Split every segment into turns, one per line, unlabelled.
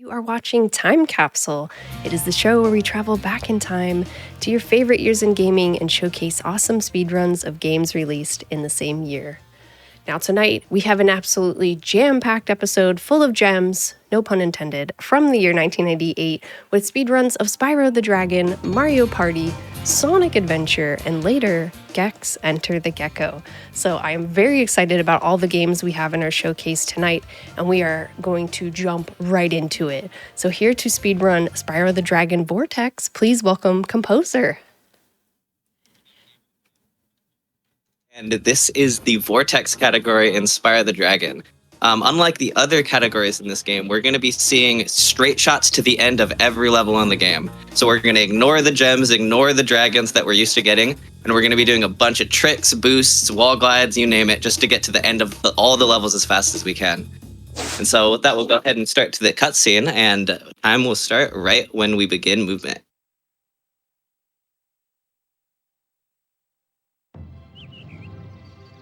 You are watching Time Capsule. It is the show where we travel back in time to your favorite years in gaming and showcase awesome speedruns of games released in the same year. Now tonight, we have an absolutely jam-packed episode full of gems, no pun intended, from the year 1998 with speedruns of Spyro the Dragon, Mario Party, Sonic Adventure, and later, Gex Enter the Gecko. So I am very excited about all the games we have in our showcase tonight, and we are going to jump right into it. So here to speedrun Spyro the Dragon Vortex, please welcome Composer.
And this is the Vortex category in Spyro the Dragon. Unlike the other categories in this game, we're going to be seeing straight shots to the end of every level in the game. So we're going to ignore the gems, ignore the dragons that we're used to getting, and we're going to be doing a bunch of tricks, boosts, wall glides, you name it, just to get to the end of all the levels as fast as we can. And so with that, we'll go ahead and start to the cutscene, and time will start right when we begin movement.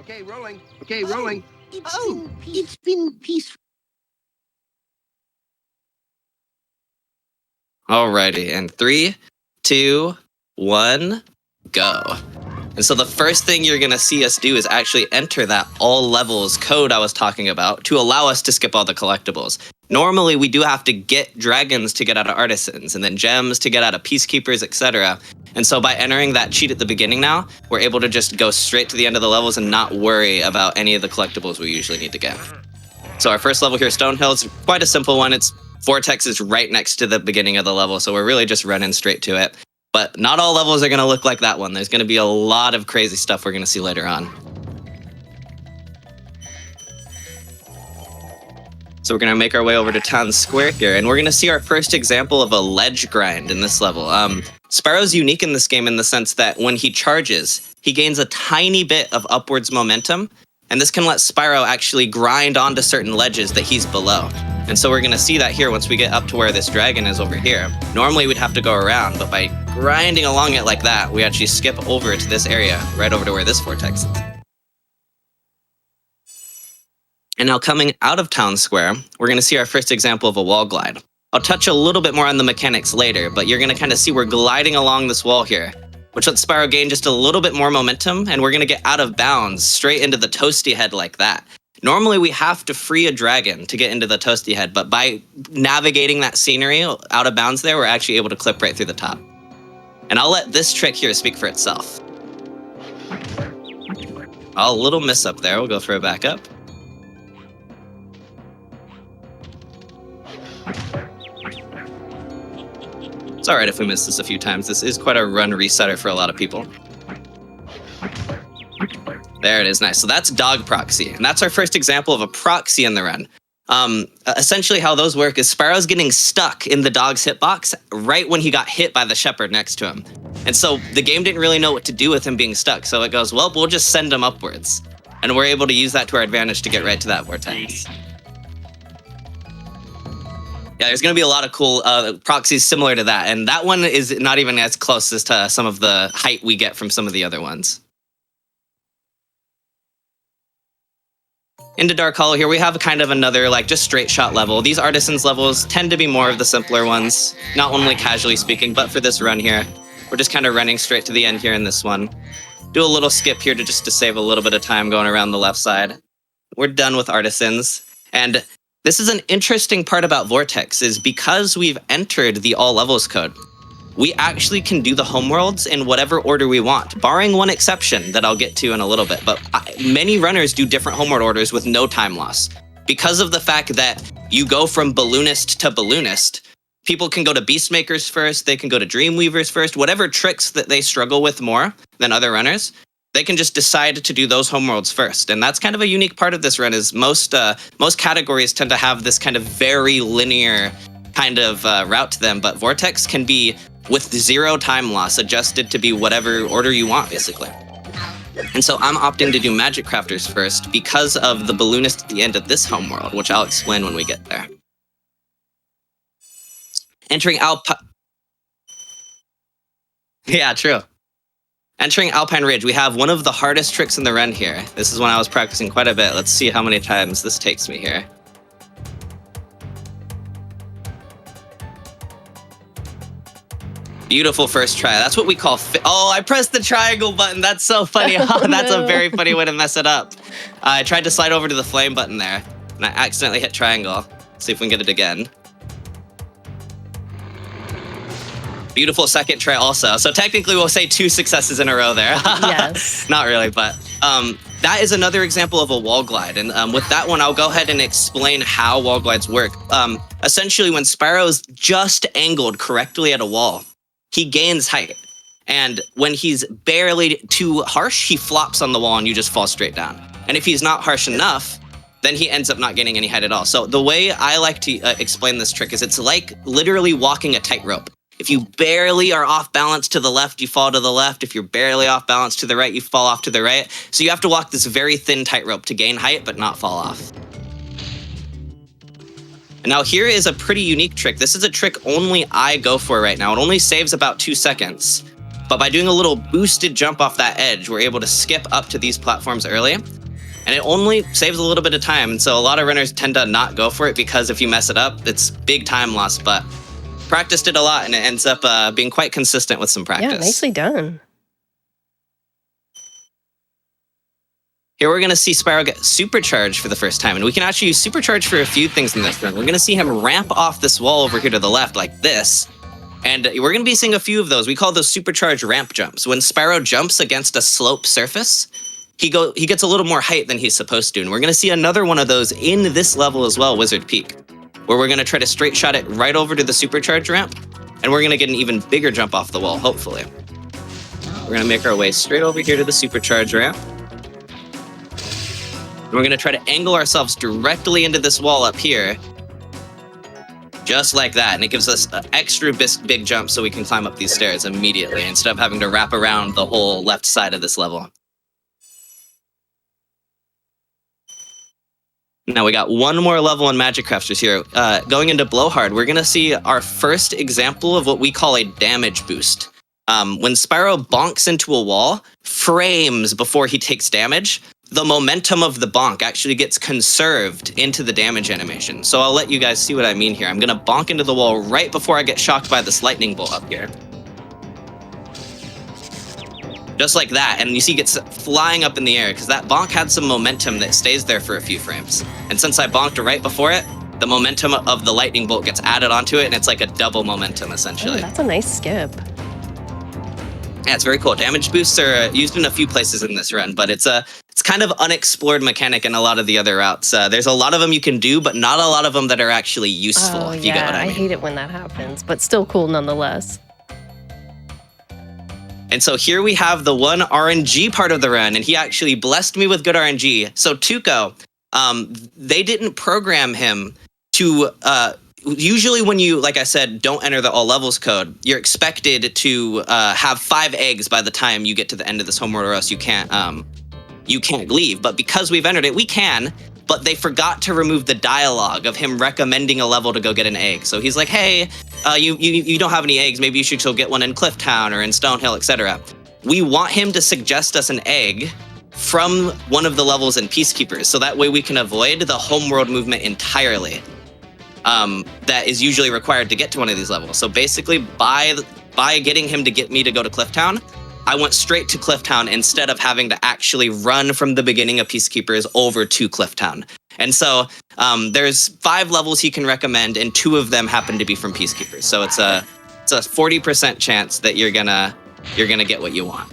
Okay, rolling. Okay, rolling.
It's been peaceful.
Alrighty, and 3, 2, 1, go. And so the first thing you're gonna see us do is actually enter that all levels code I was talking about to allow us to skip all the collectibles. Normally, we do have to get dragons to get out of artisans, and then gems to get out of peacekeepers, etc. And so by entering that cheat at the beginning now, we're able to just go straight to the end of the levels and not worry about any of the collectibles we usually need to get. So our first level here, Stonehill, is quite a simple one. It's Vortex is right next to the beginning of the level, so we're really just running straight to it. But not all levels are going to look like that one. There's going to be a lot of crazy stuff we're going to see later on. So we're going to make our way over to Town Square here, and we're going to see our first example of a ledge grind in this level. Spyro's unique in this game in the sense that when he charges, he gains a tiny bit of upwards momentum, and this can let Spyro actually grind onto certain ledges that he's below. And so we're going to see that here once we get up to where this dragon is over here. Normally we'd have to go around, but by grinding along it like that, we actually skip over to this area, right over to where this vortex is. And now coming out of Town Square, we're going to see our first example of a wall glide. I'll touch a little bit more on the mechanics later, but you're going to kind of see we're gliding along this wall here, which lets Spyro gain just a little bit more momentum, and we're going to get out of bounds straight into the toasty head like that. Normally, we have to free a dragon to get into the toasty head, but by navigating that scenery out of bounds there, we're actually able to clip right through the top. And I'll let this trick here speak for itself. A little miss up there. We'll go for a backup. It's all right if we miss this a few times. This is quite a run resetter for a lot of people. There it is, nice. So that's dog proxy, and that's our first example of a proxy in the run. Essentially how those work is Spyro's getting stuck in the dog's hitbox right when he got hit by the shepherd next to him. And so the game didn't really know what to do with him being stuck, so it goes, well, we'll just send him upwards. And we're able to use that to our advantage to get right to that vortex. Yeah, there's going to be a lot of cool proxies similar to that, and that one is not even as close as to some of the height we get from some of the other ones. Into Dark Hollow here, we have kind of another just straight shot level. These Artisans levels tend to be more of the simpler ones, not only casually speaking, but for this run here. We're just kind of running straight to the end here in this one. Do a little skip here to save a little bit of time going around the left side. We're done with Artisans, and this is an interesting part about Vortex, is because we've entered the all levels code, we actually can do the homeworlds in whatever order we want, barring one exception that I'll get to in a little bit. But many runners do different homeworld orders with no time loss. Because of the fact that you go from balloonist to balloonist, people can go to Beastmakers first, they can go to Dreamweavers first, whatever tricks that they struggle with more than other runners, they can just decide to do those homeworlds first. And that's kind of a unique part of this run, is most categories tend to have this kind of very linear kind of route to them, but Vortex can be with 0 time loss, adjusted to be whatever order you want, basically. And so I'm opting to do Magic Crafters first because of the balloonist at the end of this homeworld, which I'll explain when we get there. Entering Yeah, true. Entering Alpine Ridge, we have one of the hardest tricks in the run here. This is one I was practicing quite a bit. Let's see how many times this takes me here. Beautiful first try. That's what we call oh, I pressed the triangle button. That's so funny.
Oh,
That's
no.
a very funny way to mess it up. I tried to slide over to the flame button there, and I accidentally hit triangle. See if we can get it again. Beautiful second try also. So technically we'll say 2 successes in a row there.
Yes.
Not really, but that is another example of a wall glide. And with that one, I'll go ahead and explain how wall glides work. Essentially, when Spyro's just angled correctly at a wall, he gains height. And when he's barely too harsh, he flops on the wall and you just fall straight down. And if he's not harsh enough, then he ends up not gaining any height at all. So the way I like to explain this trick is it's like literally walking a tightrope. If you barely are off balance to the left, you fall to the left. If you're barely off balance to the right, you fall off to the right. So you have to walk this very thin tightrope to gain height, but not fall off. And now here is a pretty unique trick. This is a trick only I go for right now. It only saves about 2 seconds. But by doing a little boosted jump off that edge, we're able to skip up to these platforms early. And it only saves a little bit of time. And so a lot of runners tend to not go for it because if you mess it up, it's big time loss. But practiced it a lot and it ends up being quite consistent with some practice.
Yeah, nicely done.
Here we're going to see Spyro get supercharged for the first time, and we can actually use supercharge for a few things in this run. We're going to see him ramp off this wall over here to the left like this, and we're going to be seeing a few of those. We call those supercharged ramp jumps. When Spyro jumps against a slope surface, he gets a little more height than he's supposed to, and we're going to see another one of those in this level as well, Wizard Peak, where we're going to try to straight shot it right over to the supercharged ramp, and we're going to get an even bigger jump off the wall, hopefully. We're going to make our way straight over here to the supercharged ramp. We're going to try to angle ourselves directly into this wall up here. Just like that. And it gives us an extra big jump so we can climb up these stairs immediately instead of having to wrap around the whole left side of this level. Now we got one more level in Magic Crafters here. Going into Blowhard, we're going to see our first example of what we call a damage boost. When Spyro bonks into a wall, frames before he takes damage, the momentum of the bonk actually gets conserved into the damage animation. So I'll let you guys see what I mean here. I'm going to bonk into the wall right before I get shocked by this lightning bolt up here. Just like that, and you see it gets flying up in the air because that bonk had some momentum that stays there for a few frames. And since I bonked right before it, the momentum of the lightning bolt gets added onto it, and it's like a double momentum, essentially.
Oh, that's a nice skip.
Yeah, it's very cool. Damage boosts are used in a few places in this run, but it's kind of unexplored mechanic in a lot of the other routes. There's a lot of them you can do, but not a lot of them that are actually useful,
Oh,
if you get what I mean.
I hate it when that happens, but still cool nonetheless.
And so here we have the one RNG part of the run, and he actually blessed me with good RNG. So Tuco, they didn't program him to... usually when you, like I said, don't enter the all levels code, you're expected to have 5 eggs by the time you get to the end of this homeworld, or else you can't leave. But because we've entered it, we can. But they forgot to remove the dialogue of him recommending a level to go get an egg. So he's like, hey, you don't have any eggs. Maybe you should go get one in Clifftown or in Stonehill, etc. We want him to suggest us an egg from one of the levels in Peacekeepers. So that way we can avoid the homeworld movement entirely. That is usually required to get to one of these levels. So basically, by getting him to get me to go to Clifftown, I went straight to Clifftown instead of having to actually run from the beginning of Peacekeepers over to Clifftown. And so there's 5 levels he can recommend, and 2 of them happen to be from Peacekeepers. So it's a 40% chance that you're gonna get what you want.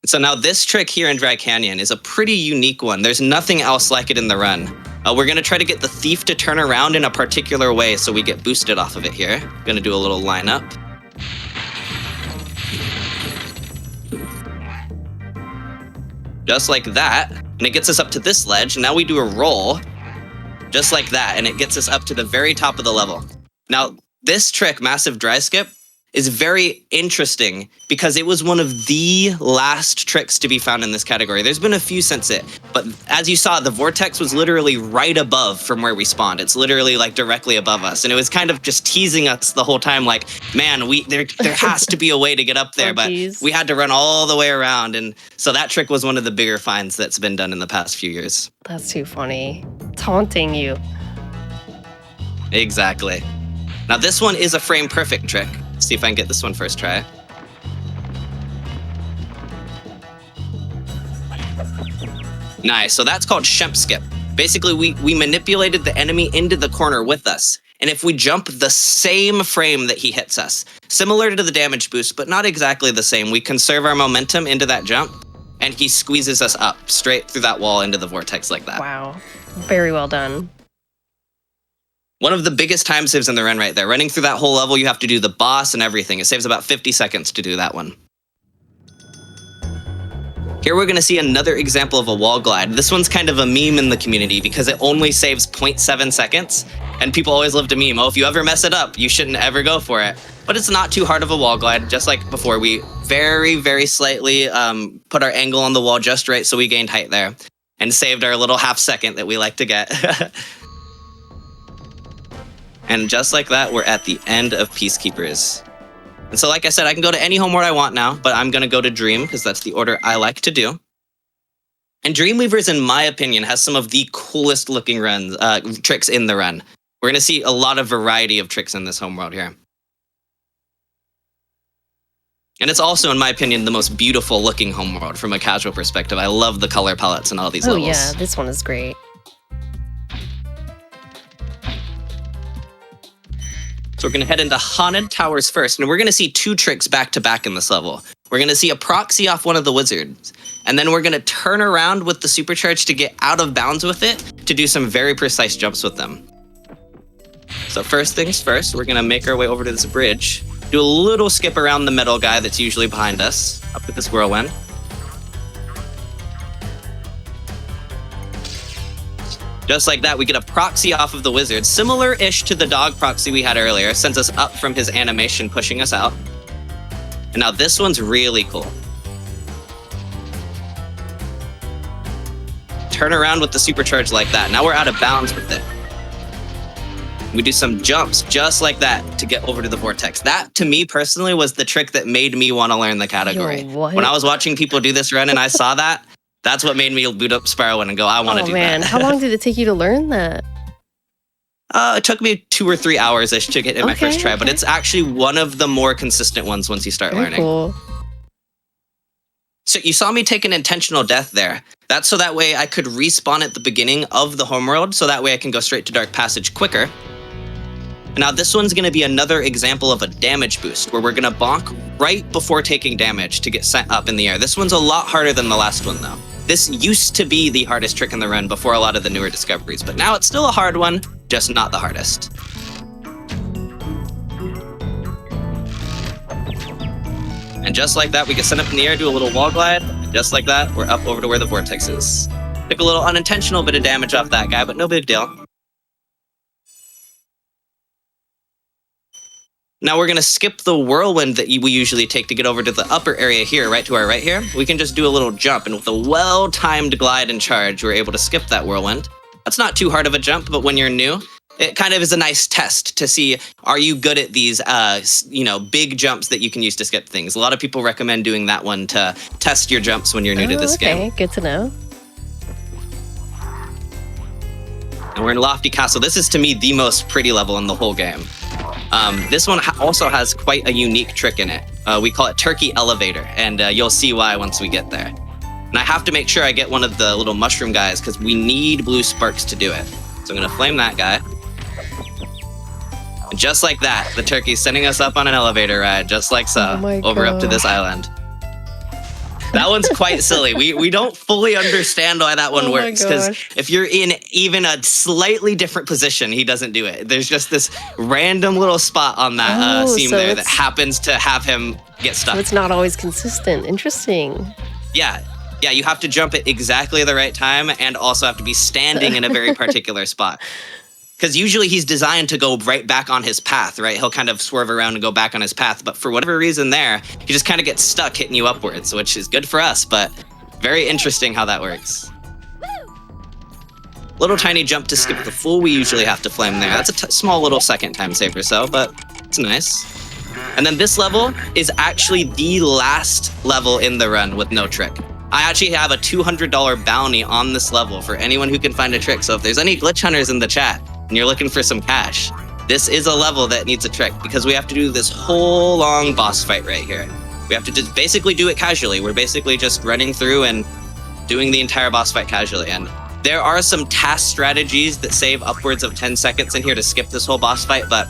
So now this trick here in Dry Canyon is a pretty unique one. There's nothing else like it in the run. We're going to try to get the thief to turn around in a particular way so we get boosted off of it here. Going to do a little lineup. Just like that. And it gets us up to this ledge. And now we do a roll. Just like that. And it gets us up to the very top of the level. Now, this trick, Massive Dry Skip, is very interesting because it was one of the last tricks to be found in this category. There's been a few since it, but as you saw, the vortex was literally right above from where we spawned. It's literally like directly above us, and it was kind of just teasing us the whole time, like, man, there has to be a way to get up there, but we had to run all the way around, and so that trick was one of the bigger finds that's been done in the past few years.
That's too funny. Taunting you.
Exactly. Now this one is a frame perfect trick. Let's see if I can get this one first try. Nice, so that's called Shemp Skip. Basically, we manipulated the enemy into the corner with us. And if we jump the same frame that he hits us, similar to the damage boost, but not exactly the same, we conserve our momentum into that jump, and he squeezes us up straight through that wall into the vortex like that.
Wow. Very well done.
One of the biggest time saves in the run right there. Running through that whole level, you have to do the boss and everything. It saves about 50 seconds to do that one. Here we're going to see another example of a wall glide. This one's kind of a meme in the community because it only saves 0.7 seconds. And people always love to meme, oh, if you ever mess it up, you shouldn't ever go for it. But it's not too hard of a wall glide. Just like before, we very, very slightly put our angle on the wall just right so we gained height there. And saved our little half second that we like to get. And just like that, we're at the end of Peacekeepers. And so like I said, I can go to any homeworld I want now, but I'm going to go to Dream because that's the order I like to do. And Dreamweavers, in my opinion, has some of the coolest looking runs, tricks in the run. We're going to see a lot of variety of tricks in this homeworld here. And it's also, in my opinion, the most beautiful looking homeworld from a casual perspective. I love the color palettes and all these levels.
Oh yeah, this one is great.
So we're going to head into Haunted Towers first, and we're going to see two tricks back to back in this level. We're going to see a proxy off one of the wizards, and then we're going to turn around with the supercharge to get out of bounds with it to do some very precise jumps with them. So first things first, we're going to make our way over to this bridge, do a little skip around the metal guy that's usually behind us, up with this whirlwind. Just like that, we get a proxy off of the wizard, similar-ish to the dog proxy we had earlier, sends us up from his animation, pushing us out. And now this one's really cool. Turn around with the supercharge like that. Now we're out of bounds with it. We do some jumps just like that to get over to the vortex. That, to me personally, was the trick that made me want to learn the category.
Yo, what?
When I was watching people do this run and I saw that, that's what made me boot up Spyro and go, I want to do
man.
that.
How long did it take you to learn that?
It took me 2 or 3 hours-ish to get in my first try, but it's actually one of the more consistent ones once you start
Very
learning.
Cool.
So you saw me take an intentional death there. That's so that way I could respawn at the beginning of the homeworld, so that way I can go straight to Dark Passage quicker. Now this one's going to be another example of a damage boost, where we're going to bonk right before taking damage to get sent up in the air. This one's a lot harder than the last one, though. This used to be the hardest trick in the run before a lot of the newer discoveries, but now it's still a hard one, just not the hardest. And just like that, we get sent up in the air, do a little wall glide, and just like that, we're up over to where the vortex is. Took a little unintentional bit of damage off that guy, but no big deal. Now we're going to skip the whirlwind that we usually take to get over to the upper area here, right to our right here. We can just do a little jump, and with a well-timed glide and charge, we're able to skip that whirlwind. That's not too hard of a jump, but when you're new, it kind of is a nice test to see, are you good at these, big jumps that you can use to skip things. A lot of people recommend doing that one to test your jumps when you're new to this game.
Okay, good to know.
And we're in Lofty Castle. This is, to me, the most pretty level in the whole game. This one also has quite a unique trick in it. We call it Turkey Elevator, and you'll see why once we get there. And I have to make sure I get one of the little mushroom guys because we need blue sparks to do it. So I'm going to flame that guy. And just like that, the turkey's sending us up on an elevator ride, just like so, over up to this island. That one's quite silly. We don't fully understand why that one works, because if you're in even a slightly different position, he doesn't do it. There's just this random little spot on that seam there that happens to have him get stuck.
So it's not always consistent. Interesting.
Yeah, you have to jump at exactly the right time and also have to be standing in a very particular spot. Because usually he's designed to go right back on his path, right? He'll kind of swerve around and go back on his path. But for whatever reason there, he just kind of gets stuck hitting you upwards, which is good for us, but very interesting how that works. Little tiny jump to skip the full we usually have to flame there. That's a small little second time save or so, but it's nice. And then this level is actually the last level in the run with no trick. I actually have a $200 bounty on this level for anyone who can find a trick. So if there's any glitch hunters in the chat, and you're looking for some cash, this is a level that needs a trick because we have to do this whole long boss fight right here. We have to just basically do it casually. We're basically just running through and doing the entire boss fight casually. And there are some task strategies that save upwards of 10 seconds in here to skip this whole boss fight, but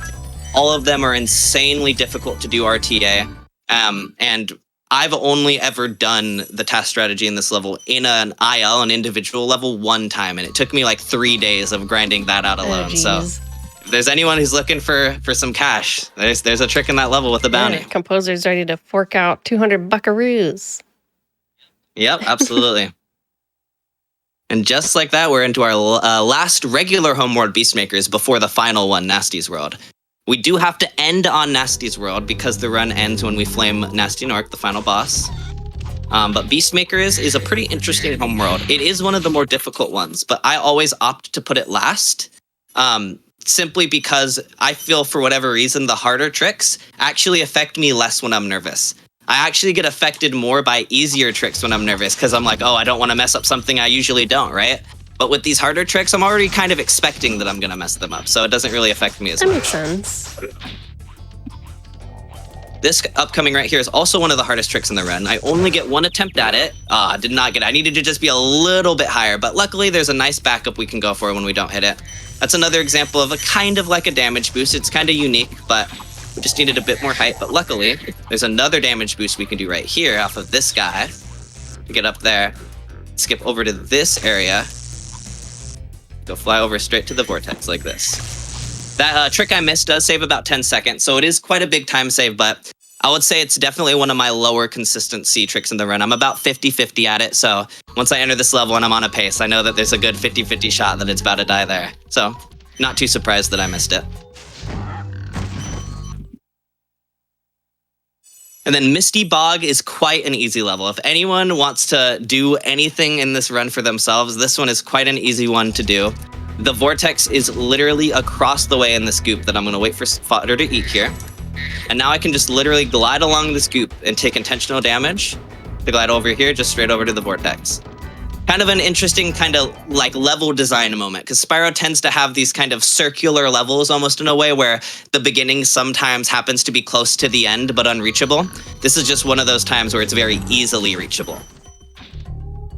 all of them are insanely difficult to do RTA. And I've only ever done the task strategy in this level in an IL, an individual level, one time, and it took me like 3 days of grinding that out alone. So if there's anyone who's looking for some cash, there's a trick in that level with the bounty.
Yeah, composer's ready to fork out 200 buckaroos.
Yep, absolutely. And just like that, we're into our last regular homeworld Beastmakers before the final one, Nasty's World. We do have to end on Nasty's World because the run ends when we flame Nasty Nork, the final boss. But Beastmakers is a pretty interesting homeworld. It is one of the more difficult ones, but I always opt to put it last. Simply because I feel for whatever reason, the harder tricks actually affect me less when I'm nervous. I actually get affected more by easier tricks when I'm nervous because I'm like, oh, I don't want to mess up something I usually don't, right? But with these harder tricks, I'm already kind of expecting that I'm going to mess them up, so it doesn't really affect me as much.
That makes sense.
This upcoming right here is also one of the hardest tricks in the run. I only get one attempt at it. Did not get it. I needed to just be a little bit higher, but luckily there's a nice backup we can go for when we don't hit it. That's another example of a kind of like a damage boost. It's kind of unique, but we just needed a bit more height. But luckily, there's another damage boost we can do right here off of this guy. We get up there, skip over to this area, go fly over straight to the vortex like this. That trick I missed does save about 10 seconds, so it is quite a big time save, but I would say it's definitely one of my lower consistency tricks in the run. I'm about 50-50 at it, so once I enter this level and I'm on a pace, I know that there's a good 50-50 shot that it's about to die there. So, not too surprised that I missed it. And then Misty Bog is quite an easy level. If anyone wants to do anything in this run for themselves, this one is quite an easy one to do. The vortex is literally across the way in this goop that I'm going to wait for fodder to eat here. And now I can just literally glide along this goop and take intentional damage to glide over here, just straight over to the vortex. Kind of an interesting kind of like level design moment, because Spyro tends to have these kind of circular levels almost in a way where the beginning sometimes happens to be close to the end but unreachable. This is just one of those times where it's very easily reachable.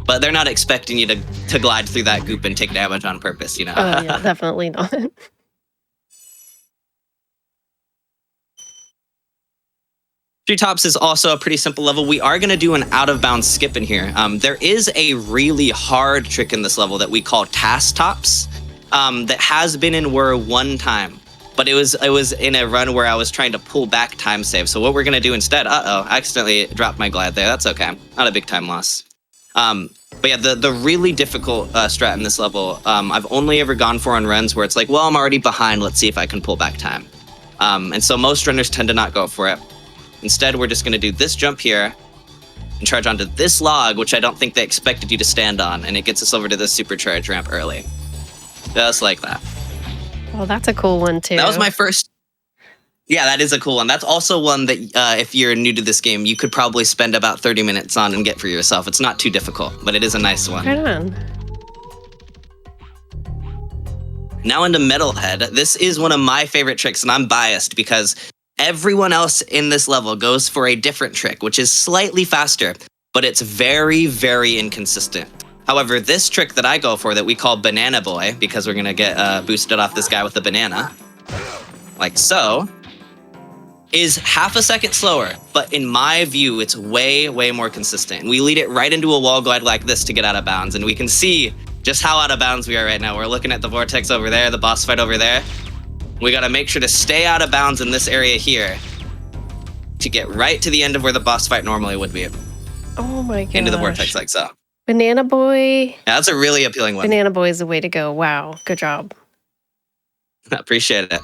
But they're not expecting you to glide through that goop and take damage on purpose, you know?
Oh, yeah, definitely not.
Treetops is also a pretty simple level. We are going to do an out-of-bounds skip in here. There is a really hard trick in this level that we call Task Tops that has been in Whir one time. But it was in a run where I was trying to pull back time save. So what we're going to do instead... I accidentally dropped my glide there. That's okay. Not a big time loss. But yeah, the really difficult strat in this level, I've only ever gone for on runs where it's like, well, I'm already behind. Let's see if I can pull back time. And so most runners tend to not go for it. Instead, we're just going to do this jump here and charge onto this log, which I don't think they expected you to stand on, and it gets us over to this supercharge ramp early. Just like that.
Well, that's a cool one, too.
That was my first... Yeah, that is a cool one. That's also one that if you're new to this game, you could probably spend about 30 minutes on and get for yourself. It's not too difficult, but it is a nice one.
Right on.
Now into Metalhead. This is one of my favorite tricks, and I'm biased because everyone else in this level goes for a different trick, which is slightly faster, but it's very, very inconsistent. However, this trick that I go for that we call Banana Boy, because we're going to get boosted off this guy with the banana, like so, is half a second slower, but in my view, it's way, way more consistent. And we lead it right into a wall glide like this to get out of bounds, and we can see just how out of bounds we are right now. We're looking at the vortex over there, the boss fight over there. We gotta make sure to stay out of bounds in this area here to get right to the end of where the boss fight normally would be.
Oh my gosh.
Into the vortex like so.
Banana Boy.
Yeah, that's a really appealing one.
Banana Boy is the way to go. Wow, good job.
Appreciate it.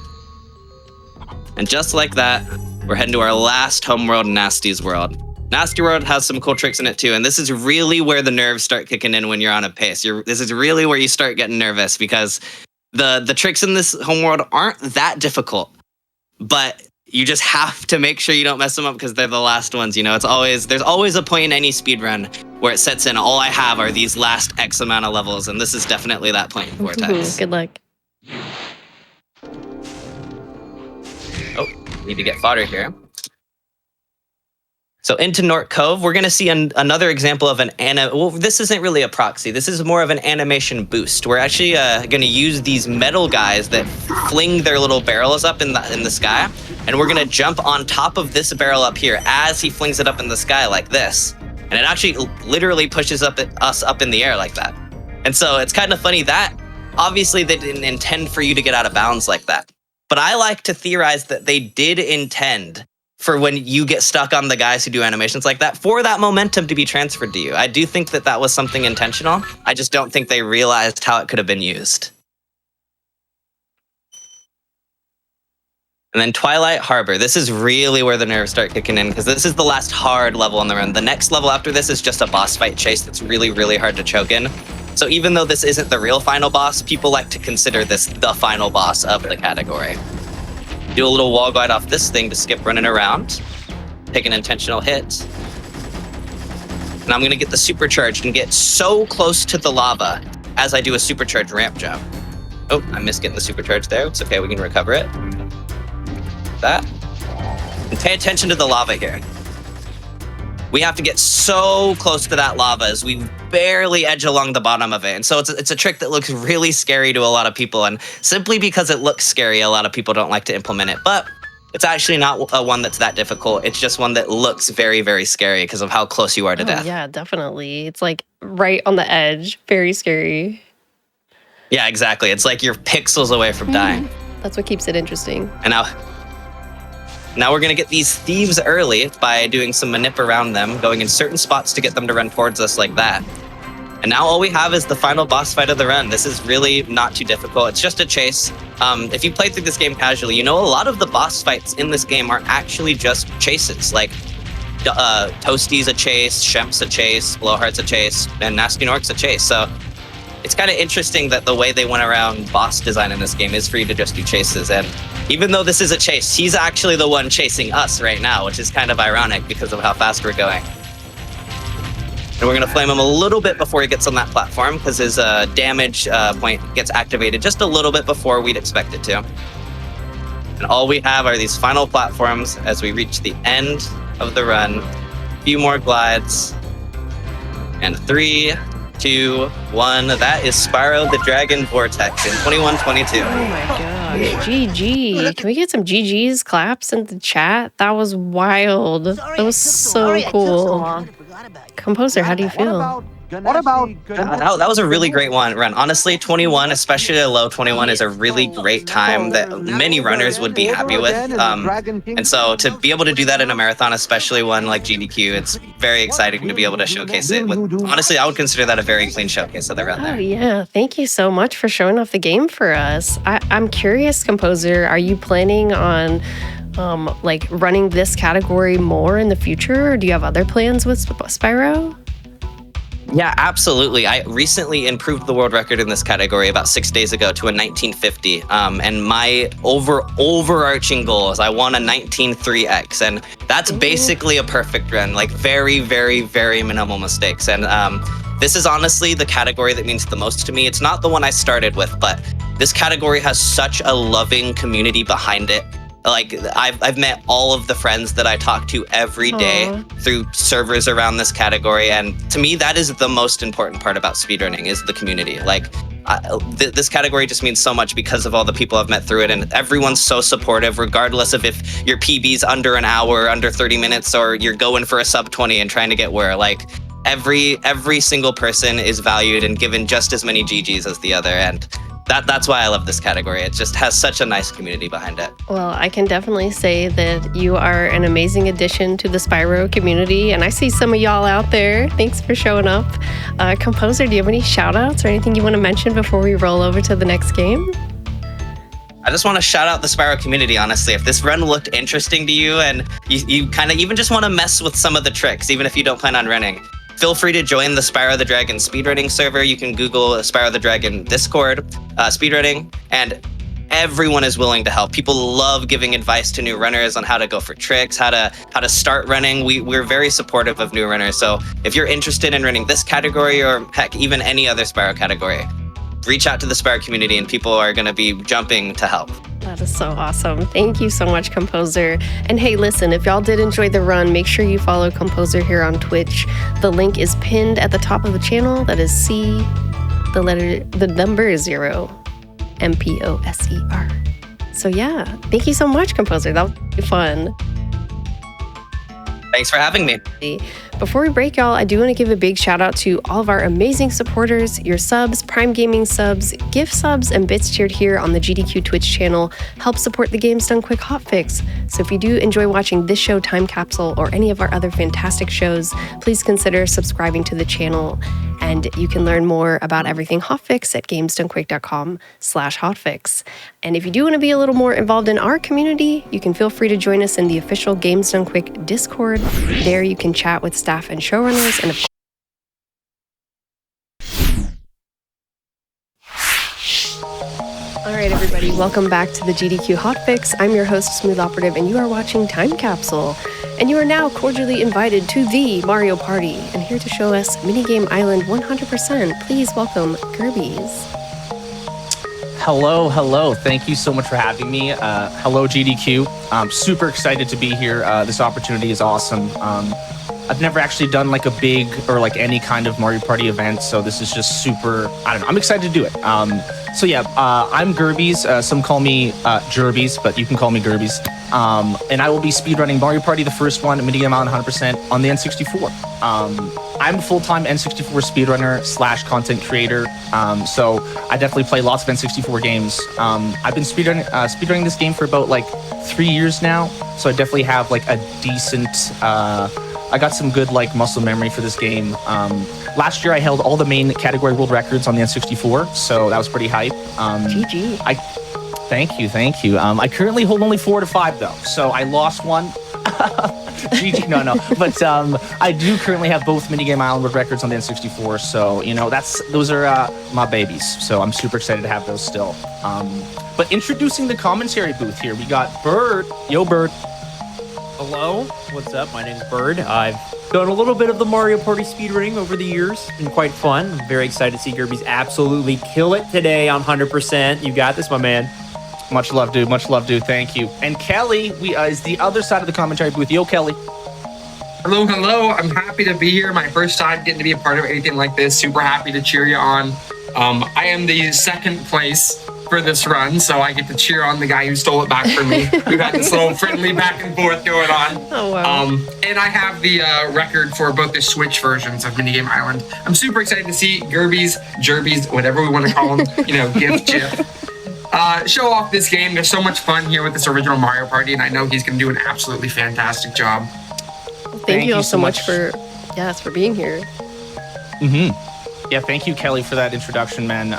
And just like that, we're heading to our last homeworld, Nasty's World. Nasty World has some cool tricks in it too, and this is really where the nerves start kicking in when you're on a pace. This is really where you start getting nervous because the tricks in this homeworld aren't that difficult, but you just have to make sure you don't mess them up because they're the last ones. You know, there's always a point in any speedrun where it sets in, all I have are these last X amount of levels, and this is definitely that point in Vortex.
Good luck.
Need to get fodder here. So into North Cove, we're going to see another example of well, this isn't really a proxy. This is more of an animation boost. We're actually going to use these metal guys that fling their little barrels up in the sky, and we're going to jump on top of this barrel up here as he flings it up in the sky like this. And it actually literally pushes us up in the air like that. And so it's kind of funny that obviously they didn't intend for you to get out of bounds like that. But I like to theorize that they did intend for when you get stuck on the guys who do animations like that, for that momentum to be transferred to you. I do think that that was something intentional. I just don't think they realized how it could have been used. And then Twilight Harbor. This is really where the nerves start kicking in, because this is the last hard level on the run. The next level after this is just a boss fight chase that's really, really hard to choke in. So even though this isn't the real final boss, people like to consider this the final boss of the category. Do a little wall glide off this thing to skip running around. Take an intentional hit. And I'm going to get the supercharged and get so close to the lava as I do a supercharged ramp jump. Oh, I missed getting the supercharge there. It's okay, we can recover it. That. And pay attention to the lava here. We have to get so close to that lava as we barely edge along the bottom of it. And so it's a trick that looks really scary to a lot of people. And simply because it looks scary, a lot of people don't like to implement it. But it's actually not one that's that difficult. It's just one that looks very, very scary because of how close you are to death.
Yeah, definitely. It's like right on the edge. Very scary.
Yeah, exactly. It's like you're pixels away from dying.
That's what keeps it interesting.
And now we're going to get these thieves early by doing some manip around them, going in certain spots to get them to run towards us like that. And now all we have is the final boss fight of the run. This is really not too difficult. It's just a chase. If you play through this game casually, you know a lot of the boss fights in this game are actually just chases. Like Toasty's a chase, Shemp's a chase, Blowheart's a chase, and Nasty Nork's a chase. So it's kind of interesting that the way they went around boss design in this game is for you to just do chases. And even though this is a chase, he's actually the one chasing us right now, which is kind of ironic because of how fast we're going. And we're going to flame him a little bit before he gets on that platform, because his damage point gets activated just a little bit before we'd expect it to. And all we have are these final platforms as we reach the end of the run. A few more glides. And 3, 2, 1. That is Spyro the Dragon Vortex in 2122.
Oh my gosh. GG. Can we get some GG's claps in the chat? That was wild. That was so cool. Composer, how do you feel?
What about
that was a really great run. Honestly, 21, especially a low 21, is a really great time that many runners would be happy with. And so to be able to do that in a marathon, especially one like GDQ, it's very exciting to be able to showcase it. Honestly, I would consider that a very clean showcase of the run there.
Oh yeah, thank you so much for showing off the game for us. I'm curious, Composer, are you planning on like running this category more in the future, or do you have other plans with Spyro?
Yeah, absolutely. I recently improved the world record in this category about 6 days ago to a 1950. And my overarching goal is I want a 19.3x. And that's basically a perfect run, like very, very, very minimal mistakes. And this is honestly the category that means the most to me. It's not the one I started with, but this category has such a loving community behind it. Like I've met all of the friends that I talk to every day through servers around this category, and to me that is the most important part about speedrunning, is the community. Like this category just means so much because of all the people I've met through it, and everyone's so supportive regardless of if your PB's under an hour, under 30 minutes, or you're going for a sub 20 and trying to get where. Like every single person is valued and given just as many GGs as the other, and that's why I love this category. It just has such a nice community behind it. Well,
I can definitely say that you are an amazing addition to the Spyro community, and I see some of y'all out there. Thanks for showing up. Composer, do you have any shout outs or anything you want to mention before we roll over to the next game?
I just want to shout out the Spyro community, honestly. If this run looked interesting to you and you kind of even just want to mess with some of the tricks, even if you don't plan on running, feel free to join the Spyro the Dragon speedrunning server. You can Google Spyro the Dragon Discord, speedrunning, and everyone is willing to help. People love giving advice to new runners on how to go for tricks, how to start running. We're very supportive of new runners. So if you're interested in running this category, or heck, even any other Spyro category, reach out to the Spyro community and people are going to be jumping to help.
That is so awesome. Thank you so much, Composer. And hey, listen, if y'all did enjoy the run, make sure you follow Composer here on Twitch. The link is pinned at the top of the channel. That is the number 0, MPOSER. So yeah, thank you so much, Composer. That was really fun.
Thanks for having me.
Before we break, y'all, I do want to give a big shout out to all of our amazing supporters. Your subs, Prime Gaming subs, gift subs, and bits cheered here on the GDQ Twitch channel help support the Games Done Quick Hotfix. So if you do enjoy watching this show, Time Capsule, or any of our other fantastic shows, please consider subscribing to the channel. And you can learn more about everything Hotfix at gamesdonequick.com/hotfix. And if you do want to be a little more involved in our community, you can feel free to join us in the official Games Done Quick Discord. There you can chat with staff and showrunners, and all right, everybody, welcome back to the GDQ Hotfix. I'm your host, Smooth Operative, and you are watching Time Capsule. And you are now cordially invited to the Mario Party. And here to show us Minigame Island 100%, please welcome Gerbies.
Hello. Thank you so much for having me. Hello, GDQ. I'm super excited to be here. This opportunity is awesome. I've never actually done like a big or like any kind of Mario Party event, so this is just super, I don't know, I'm excited to do it. So yeah, I'm Gerbies. Some call me Jerbies, but you can call me Gerbies. And I will be speedrunning Mario Party, the first one, Minigame Island 100% on the N64. I'm a full-time N64 speedrunner / content creator, so I definitely play lots of N64 games. I've been speedrunning this game for about like 3 years now, so I definitely have like a decent, I got some good like muscle memory for this game. Last year I held all the main category world records on the N64, so that was pretty hype.
GG.
Thank you. I currently hold only 4 to 5 though, so I lost one. GG, no. But I do currently have both Minigame Island world records on the N64, so you know those are my babies. So I'm super excited to have those still. But introducing the commentary booth here, we got Bird. Yo, Bird.
Hello, what's up? My name's Bird. I've done a little bit of the Mario Party speedrunning over the years. It's been quite fun. I'm very excited to see Gerbies absolutely kill it today on 100%. You got this, my man.
Much love, dude. Thank you. And Kelly is the other side of the commentary booth. Yo, Kelly.
Hello. I'm happy to be here. My first time getting to be a part of anything like this. Super happy to cheer you on. I am the second place for this run, so I get to cheer on the guy who stole it back from me. We've had this little friendly back and forth going on.
Oh, wow.
And I have the record for both the Switch versions of Minigame Island. I'm super excited to see Gerbies, Jerbies, whatever we want to call them, gift chip. Show off this game. There's so much fun here with this original Mario Party, and I know he's going to do an absolutely fantastic job.
Well, thank you all so much for being here.
Yeah, thank you, Kelly, for that introduction, man.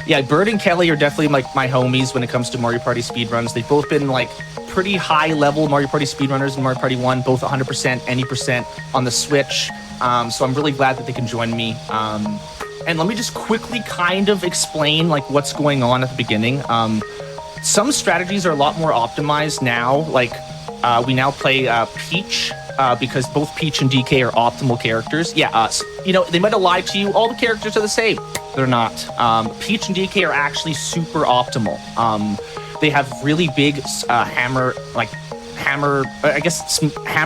Yeah, Bird and Kelly are definitely like my homies when it comes to Mario Party speedruns. They've both been like pretty high-level Mario Party speedrunners in Mario Party 1, both 100%, any percent on the Switch. So I'm really glad that they can join me. And let me just quickly kind of explain like what's going on at the beginning. Some strategies are a lot more optimized now. Like we now play Peach because both Peach and DK are optimal characters. Yeah, they might have lied to you. All the characters are the same. They're not. Peach and DK are actually super optimal. They have really big hammer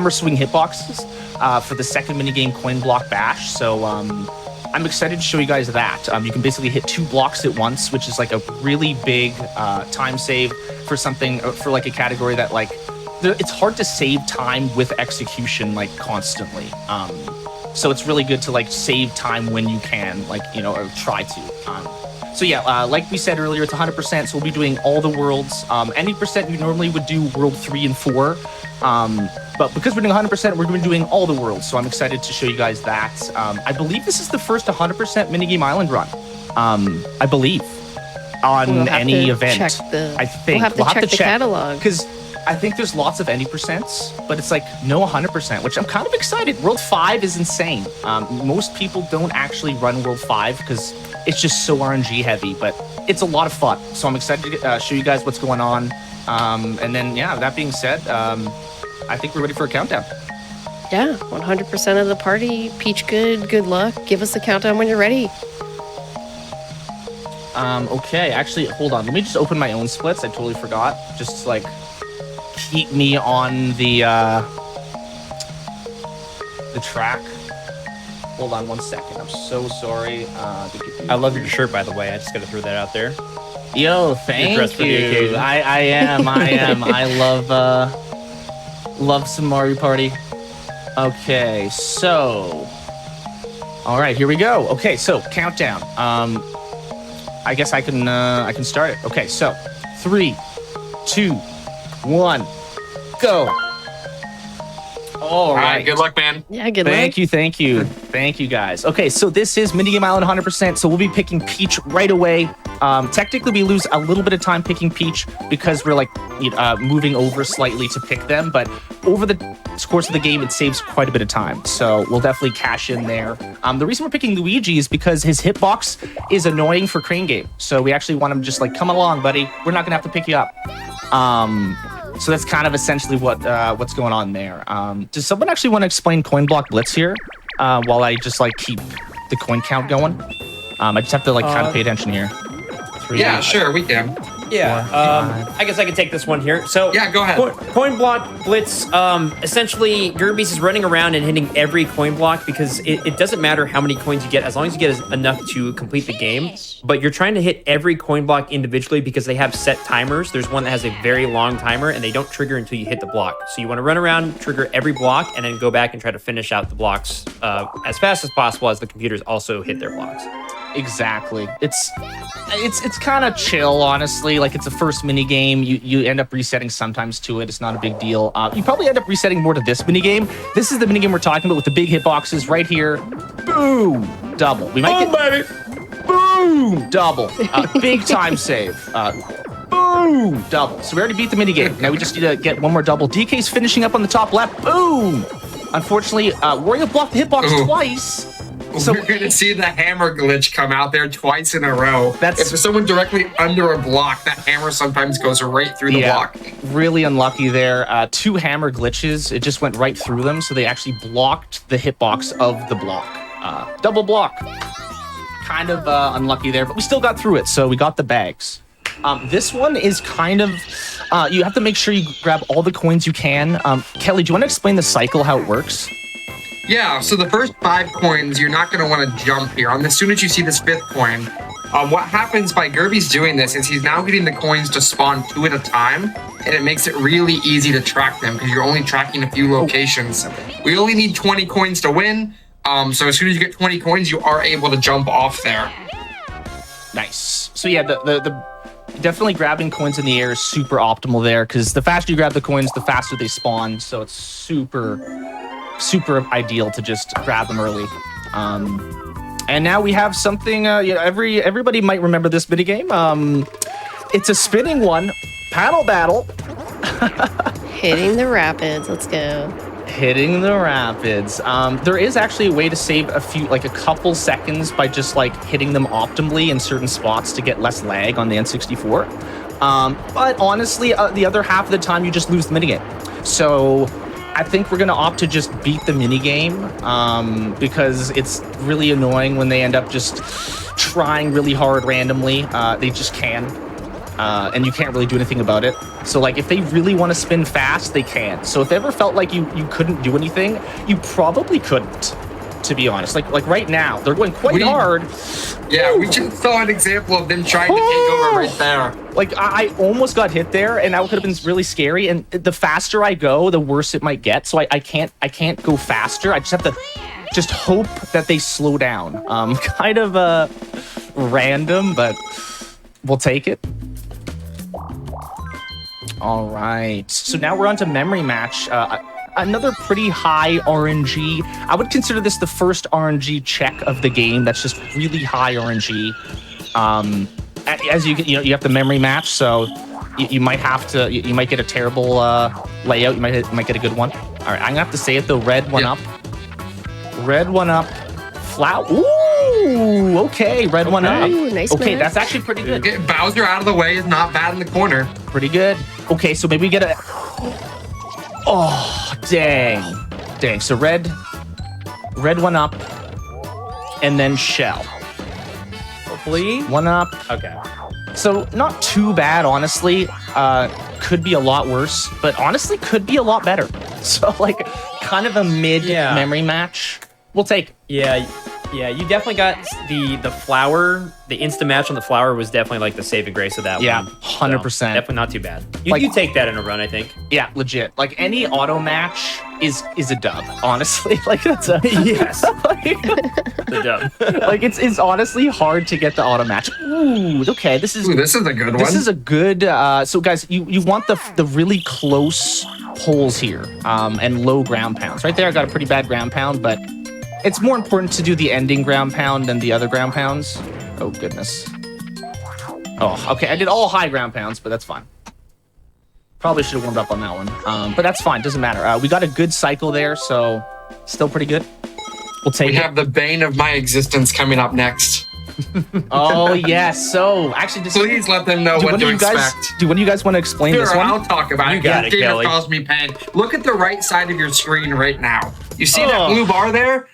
swing hitboxes for the second minigame Coin Block Bash. So I'm excited to show you guys that. You can basically hit 2 blocks at once, which is like a really big time save for something, for like a category that like, it's hard to save time with execution like constantly. So it's really good to like save time when you can, like, or try to. So yeah, like we said earlier, it's 100%, so we'll be doing all the worlds. Any percent you normally would do world 3 and 4. But because we're doing 100%, we're going to be doing all the worlds, so I'm excited to show you guys that. I believe this is the first 100% Minigame Island run. I believe. On any event. I think.
We'll have to check the catalog.
Because I think there's lots of any percents, but it's like no 100%, which I'm kind of excited. World 5 is insane. Most people don't actually run World 5 because it's just so RNG heavy, but it's a lot of fun. So I'm excited to show you guys what's going on. And then, yeah, that being said, I think we're ready for a countdown.
Yeah, 100% of the party. Peach good luck. Give us a countdown when you're ready.
Okay, actually, hold on. Let me just open my own splits. I totally forgot. Just like keep me on the track. Hold on 1 second. I'm so sorry.
I love your shirt, by the way. I just got to throw that out there.
Yo, thank
dressed for the
you.
occasion.
I am. I love some Mario Party. Okay, so all right, here we go. Okay, so countdown. I guess I can start it. Okay, so 3, 2, 1, go. All right.
Good luck, man.
Yeah, good luck.
Thank you, guys. Okay, so this is Minigame Island 100%. So we'll be picking Peach right away. Technically, we lose a little bit of time picking Peach because we're like moving over slightly to pick them. But over the course of the game, it saves quite a bit of time. So we'll definitely cash in there. The reason we're picking Luigi is because his hitbox is annoying for Crane Game. So we actually want him to just like, come along, buddy. We're not going to have to pick you up. So that's kind of essentially what's going on there. Does someone actually want to explain Coin Block Blitz here while I just like keep the coin count going? I just have to like kind of pay attention here. 3,
Yeah, sure, we can.
Yeah, I guess I can take this one here. So
Yeah, go ahead.
Coin block blitz. Essentially, Gerbies is running around and hitting every coin block because it doesn't matter how many coins you get as long as you get enough to complete the game. But you're trying to hit every coin block individually because they have set timers. There's one that has a very long timer and they don't trigger until you hit the block. So you want to run around, trigger every block, and then go back and try to finish out the blocks as fast as possible as the computers also hit their blocks.
Exactly. It's kind of chill, honestly. Like it's a first mini game. You end up resetting sometimes to it. It's not a big deal. You probably end up resetting more to this mini game. This is the mini game we're talking about with the big hitboxes right here. Boom, double. We might get
baby.
boom, double. Big time save. Boom, double. So we already beat the mini game. Now we just need to get one more double. DK's finishing up on the top left. Boom. Unfortunately, Wario blocked the hitbox twice. So
we're gonna see the hammer glitch come out there twice in a row.
That's-
if there's someone directly under a block, that hammer sometimes goes right through the block.
Really unlucky there. 2 hammer glitches. It just went right through them, so they actually blocked the hitbox of the block. Double block. Kind of unlucky there, but we still got through it, so we got the bags. This one is kind of, you have to make sure you grab all the coins you can. Kelly, do you want to explain the cycle, how it works?
Yeah, so the first 5 coins, you're not going to want to jump here. As soon as you see this 5th coin, what happens by Gerby's doing this is he's now getting the coins to spawn 2 at a time, and it makes it really easy to track them because you're only tracking a few locations. We only need 20 coins to win, so as soon as you get 20 coins, you are able to jump off there.
Nice. So yeah, the definitely grabbing coins in the air is super optimal there because the faster you grab the coins, the faster they spawn. So it's super ideal to just grab them early. And now we have something. Everybody might remember this minigame. It's a spinning one, paddle battle.
Hitting the rapids. Let's go.
Hitting the rapids. There is actually a way to save a couple seconds by just like hitting them optimally in certain spots to get less lag on the N64. But honestly, the other half of the time you just lose the minigame. So I think we're gonna opt to just beat the minigame because it's really annoying when they end up just trying really hard randomly. They just can. And you can't really do anything about it. So like if they really want to spin fast, they can. So if it ever felt like you couldn't do anything, you probably couldn't, to be honest. Like right now, they're going quite hard.
Yeah, we just saw an example of them trying to take over right there.
Like I almost got hit there, and that could have been really scary. And the faster I go, the worse it might get. So I can't go faster. I just have to just hope that they slow down. Kind of random, but we'll take it. All right, so now we're on to Memory Match. Another pretty high RNG. I would consider this the first RNG check of the game. That's just really high RNG. As you have the Memory Match, so you might have to. You might get a terrible layout. You might get a good one. All right, I'm gonna have to say it though. Red one up. Red one up. Flower. Ooh, okay, red one up.
Ooh, nice
okay,
match.
that's actually pretty good.
Get Bowser out of the way is not bad in the corner.
Pretty good. Okay, so maybe we get a... Oh, dang. So red one up, and then shell.
hopefully.
One up.
Okay.
So not too bad, honestly. Could be a lot worse, but honestly could be a lot better. So like kind of a mid memory match. We'll take.
Yeah, you definitely got the flower. The instant match on the flower was definitely like the saving grace of that one.
Yeah, 100%.
So, definitely not too bad. You
Like-
take that in a run, I think.
Yeah, legit. Like any auto match is a dub, honestly. Like that's a
Yes.
like,
The dub.
like it's honestly hard to get the auto match. Ooh, okay. This is
Ooh, this is a good one.
This is a good. So guys, you want the really close holes here, and low ground pounds. Right there, I got a pretty bad ground pound, but it's more important to do the ending ground pound than the other ground pounds. Oh goodness. Oh, okay. I did all high ground pounds, but that's fine. Probably should have warmed up on that one, but that's fine. Doesn't matter. We got a good cycle there, so still pretty good. We'll take
We
it.
have the bane of my existence coming up next.
Oh yes. So actually,
Please let them know what to expect.
Do one of you guys want to explain this
Sure,
one?
I'll talk about it.
You got it,
This game has
Kelly.
caused me pain. Look at the right side of your screen right now. You see that blue bar there?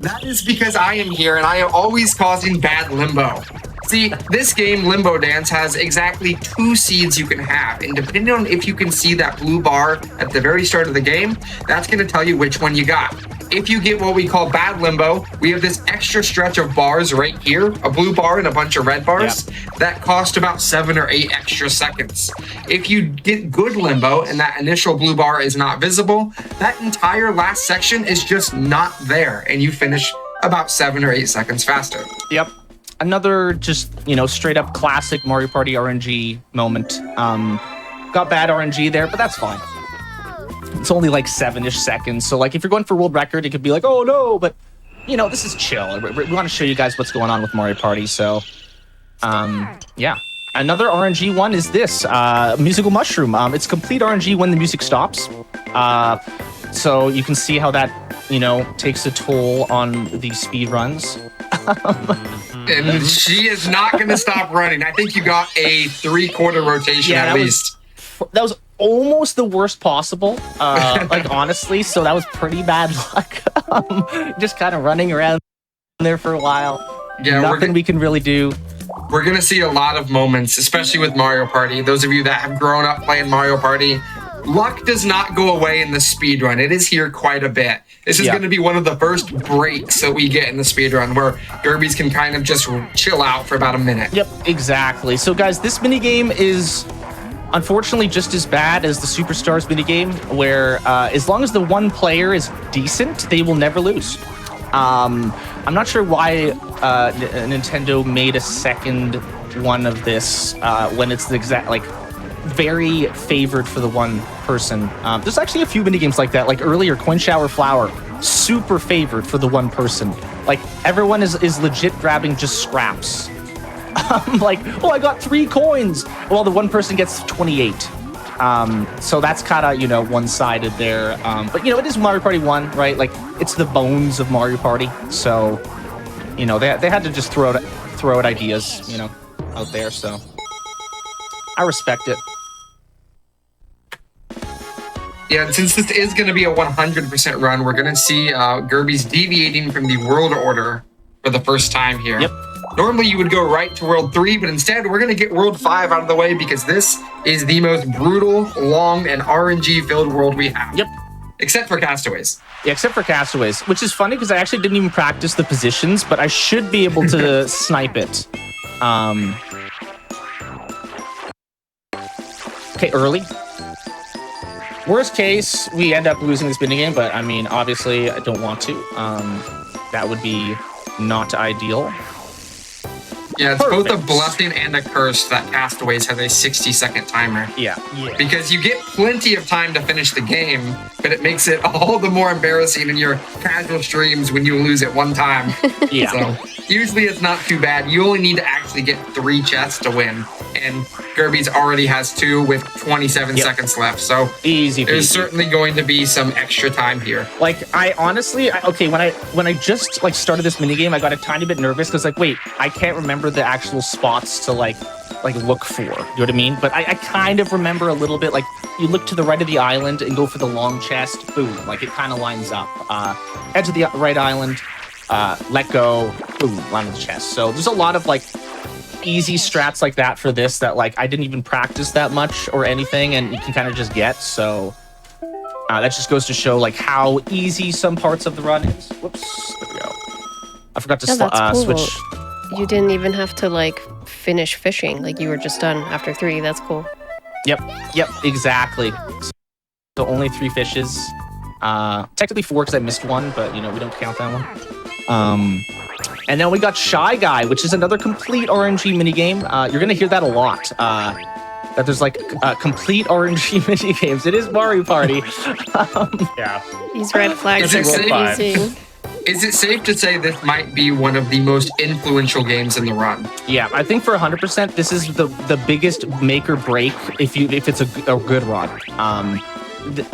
That is because I am here and I am always causing bad limbo. See, this game, Limbo Dance, has exactly 2 seeds you can have. And depending on if you can see that blue bar at the very start of the game, that's going to tell you which one you got. If you get what we call bad limbo, we have this extra stretch of bars right here, a blue bar and a bunch of red bars, that cost about 7 or 8 extra seconds. If you get good limbo and that initial blue bar is not visible, that entire last section is just not there and you finish about 7 or 8 seconds faster.
Yep. Another just, straight up classic Mario Party RNG moment. Got bad RNG there, but that's fine. It's only like 7-ish seconds. So like if you're going for world record, it could be like, oh no, but this is chill. We want to show you guys what's going on with Mario Party. So yeah. Another RNG one is this musical mushroom. It's complete RNG when the music stops. So you can see how that, takes a toll on the speed runs.
And she is not going to stop running. I think you got a 3/4 rotation at least.
That was almost the worst possible, like honestly. So that was pretty bad luck. Just kind of running around there for a while.
Yeah,
Nothing we can really do.
We're going to see a lot of moments, especially with Mario Party. Those of you that have grown up playing Mario Party, luck does not go away in the speedrun. It is here quite a bit. This is going to be one of the first breaks that we get in the speedrun where Gerbies can kind of just chill out for about a minute.
Yep, exactly. So guys, this minigame is unfortunately just as bad as the Superstars minigame, where as long as the one player is decent, they will never lose. I'm not sure why Nintendo made a second one of this when it's the exact, very favored for the one person. There's actually a few minigames like that, like earlier Coin Shower Flower, super favored for the one person. Like everyone is legit grabbing just scraps. Like, oh, I got 3 coins. Well, the one person gets 28. So that's kind of, one-sided there. But, it is Mario Party 1, right? Like, it's the bones of Mario Party. So, they had to just throw out ideas, out there. So I respect it.
Yeah, and since this is going to be a 100% run, we're going to see Gerbies deviating from the world order for the first time here.
Yep.
Normally you would go right to World 3, but instead we're going to get World 5 out of the way because this is the most brutal, long, and RNG-filled world we have.
Yep.
Except for Castaways.
Yeah, except for Castaways, which is funny because I actually didn't even practice the positions, but I should be able to snipe it. Okay, early. Worst case, we end up losing this minigame, but I mean, obviously, I don't want to. That would be not ideal.
Yeah, it's both a
Perfect.
blessing and a curse that Castaways has a 60-second timer.
Yeah.
Because you get plenty of time to finish the game, but it makes it all the more embarrassing in your casual streams when you lose it one time.
Yeah.
So usually it's not too bad. You only need to actually get 3 chests to win. And Gerbies already has 2 with 27 seconds left. So
Easy
there's
peasy.
certainly going to be some extra time here.
Like, I honestly, when I just started this minigame, I got a tiny bit nervous because wait, I can't remember the actual spots to like look for. You know what I mean? But I kind of remember a little bit. Like, you look to the right of the island and go for the long chest. Boom! Like it kind of lines up. Edge of the right island. Let go. Boom! Line of the chest. So there's a lot of easy strats like that for this that like I didn't even practice that much or anything, and you can kind of just get. So that just goes to show like how easy some parts of the run is. Whoops, there we go. I forgot to
that's cool.
switch.
You didn't even have to like finish fishing. Like you were just done after 3. That's cool.
Yep, exactly. So only 3 fishes. Technically 4 because I missed one, but you know we don't count that one. And then we got Shy Guy, which is another complete RNG minigame. You're gonna hear that a lot. That there's like complete RNG minigames. It is Mario Party.
Yeah.
These red flags are
Is it
confusing.
Is it safe to say this might be one of the most influential games in the run?
Yeah, I think for 100%, this is the biggest make or break if it's a good run.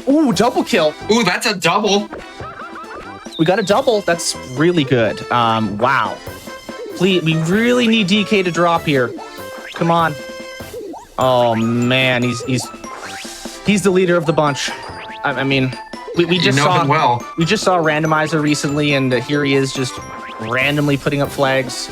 Ooh, double kill.
Ooh, that's a double.
We got a double. That's really good. Wow. Please, we really need DK to drop here. Come on. Oh man, he's the leader of the bunch. I mean, we just saw
him well.
We just saw a randomizer recently, and here he is just randomly putting up flags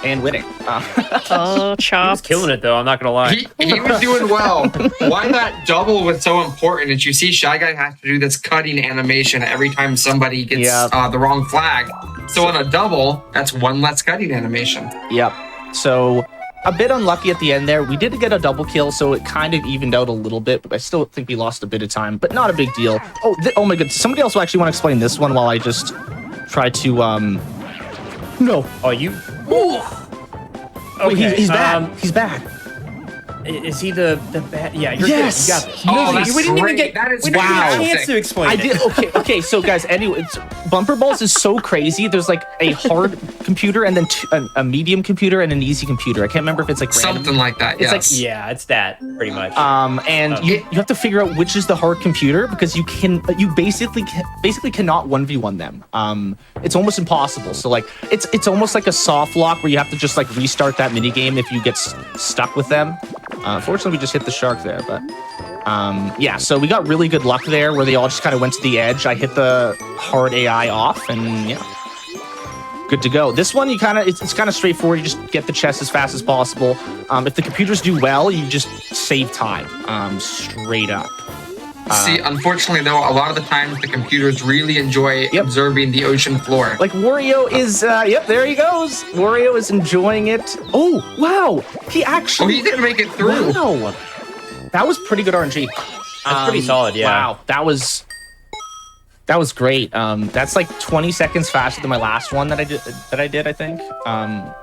and winning.
Oh,
He
chops.
was killing it though. I'm not gonna lie.
He was doing well. Why that double was so important is you see Shy Guy has to do this cutting animation every time somebody gets the wrong flag. So on a double, that's one less cutting animation.
Yep. So a bit unlucky at the end there. We did get a double kill, so it kind of evened out a little bit, but I still think we lost a bit of time, but not a big deal. Oh my goodness. Somebody else will actually want to explain this one while I just try to, no.
Oh, you.
Ooh.
Okay.
Wait, he's bad. He's bad.
Is he the bad? Yeah, you're
Yes!
good. You got this.
Oh, that's
we didn't even
great.
get.
That is
we didn't
wow.
get a chance to explain
I
it.
did. Okay. So guys, anyway, Bumper Balls is so crazy. There's like a hard computer and then a medium computer and an easy computer. I can't remember if it's like random.
Something like that,
It's
yes.
Yeah, it's that pretty much.
And you have to figure out which is the hard computer because you basically cannot 1v1 them. It's almost impossible. So like it's almost like a soft lock where you have to just like restart that mini game if you get stuck with them. Fortunately, we just hit the shark there, but yeah. So we got really good luck there where they all just kind of went to the edge. I hit the hard AI off, and yeah. Good to go. This one, it's kind of straightforward. You just get the chest as fast as possible. If the computers do well, you just save time, straight up.
See, unfortunately, though, a lot of the times the computers really enjoy observing the ocean floor.
Like Wario is, yep, there he goes. Wario is enjoying it. Oh, wow. He actually...
he didn't make it through.
Wow. That was pretty good RNG.
That's pretty solid, yeah.
Wow, that was great. That's like 20 seconds faster than my last one that I did, I think.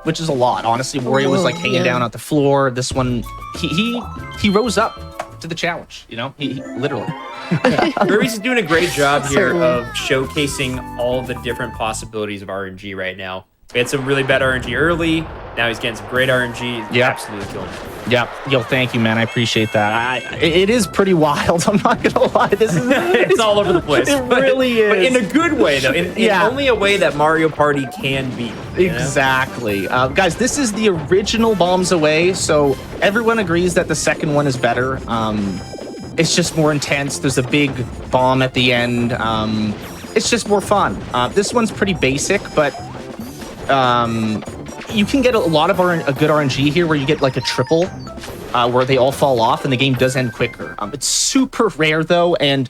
Which is a lot. Honestly, Wario was like hanging down at the floor. This one, he rose up to the challenge, you know? He literally.
Ruby's is doing a great job here
Certainly.
of showcasing all the different possibilities of RNG right now. We had some really bad RNG early. Now he's getting some great RNG. He's absolutely killing it.
Yep. Yo, thank you, man. I appreciate that. It is pretty wild. I'm not gonna lie. This is
It's all over the place.
It really is.
But in a good way, though. In only a way that Mario Party can be. You know?
Exactly. Guys, this is the original Bombs Away, so everyone agrees that the second one is better. It's just more intense. There's a big bomb at the end. It's just more fun. This one's pretty basic, but you can get a lot of a good RNG here where you get like a triple where they all fall off and the game does end quicker. It's super rare though, and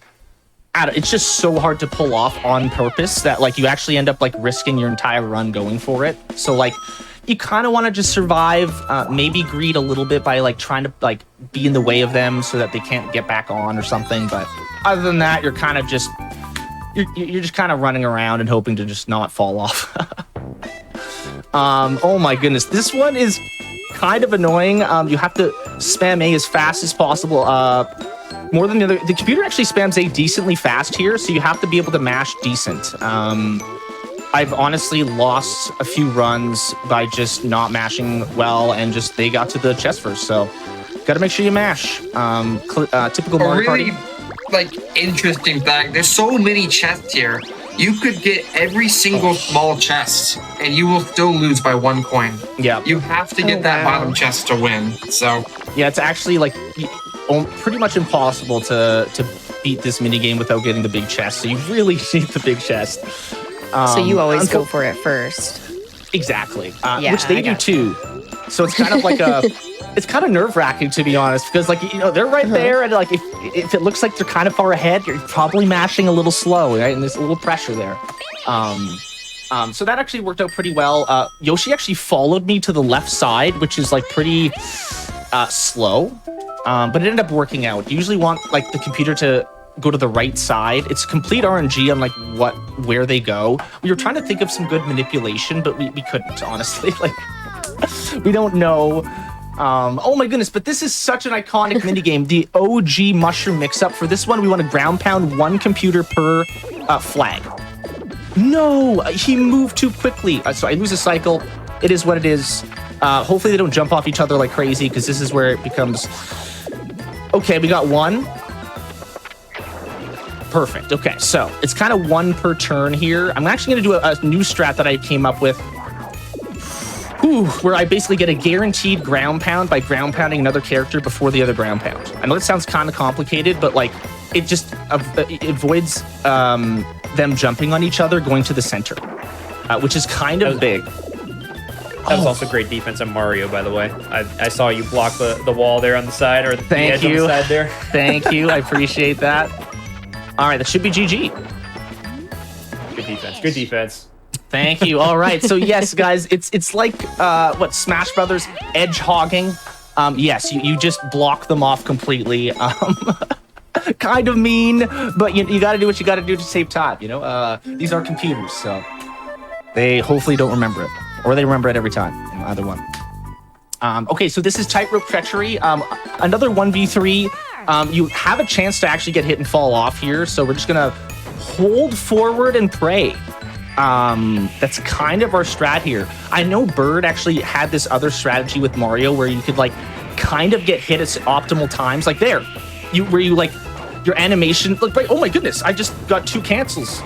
it's just so hard to pull off on purpose that like you actually end up like risking your entire run going for it. So like you kind of want to just survive, maybe greed a little bit by like trying to like be in the way of them so that they can't get back on or something. But other than that, you're kind of just you're just kind of running around and hoping to just not fall off. Oh my goodness, this one is kind of annoying. You have to spam A as fast as possible. More than the other, the computer actually spams A decently fast here, so you have to be able to mash decent. I've honestly lost a few runs by just not mashing well, and just they got to the chest first. So, got to make sure you mash. Typical Mario Party.
Like interesting fact. There's so many chests here. You could get every single small chest, and you will still lose by 1 coin.
Yeah.
You have to get that bottom chest to win. So
yeah, it's actually like pretty much impossible to beat this minigame without getting the big chest. So you really need the big chest.
So you always go for it first.
Exactly.
Yeah,
which they
I
do
got
too. So it's kind of like it's kind of nerve-wracking, to be honest, because like, you know, they're right there, and like if it looks like they're kind of far ahead, you're probably mashing a little slow, right? And there's a little pressure there. So that actually worked out pretty well. Yoshi actually followed me to the left side, which is like pretty slow, but it ended up working out. You usually want like the computer to go to the right side. It's complete RNG on like where they go. We were trying to think of some good manipulation, but we couldn't, honestly. Like, we don't know. Oh my goodness, but this is such an iconic minigame. The OG mushroom mix-up. For this one, we want to ground pound one computer per flag. No, he moved too quickly. So I lose a cycle. It is what it is. Hopefully they don't jump off each other like crazy, because this is where it becomes... Okay, we got one. Perfect. Okay, so it's kind of one per turn here. I'm actually going to do a new strat that I came up with, where I basically get a guaranteed ground pound by ground pounding another character before the other ground pound. I know that sounds kind of complicated, but like it just it avoids them jumping on each other going to the center, which is kind of big.
That was also great defense on Mario, by the way. I saw you block the wall there on the side, or the edge on the side there.
Thank you. I appreciate that. All right, that should be GG.
Good defense. Good defense.
Thank you. All right. So yes, guys, it's like what Smash Brothers edge hogging. Yes, you just block them off completely. Kind of mean, but you got to do what you got to do to save time. You know, these are computers, so they hopefully don't remember it, or they remember it every time. Either one. Okay, so this is tightrope treachery. Another 1v3. You have a chance to actually get hit and fall off here, so we're just gonna hold forward and pray. That's kind of our strat here. I know Bird actually had this other strategy with Mario where you could like kind of get hit at optimal times, like there, where you like your animation. Look, right, oh my goodness, I just got 2 cancels.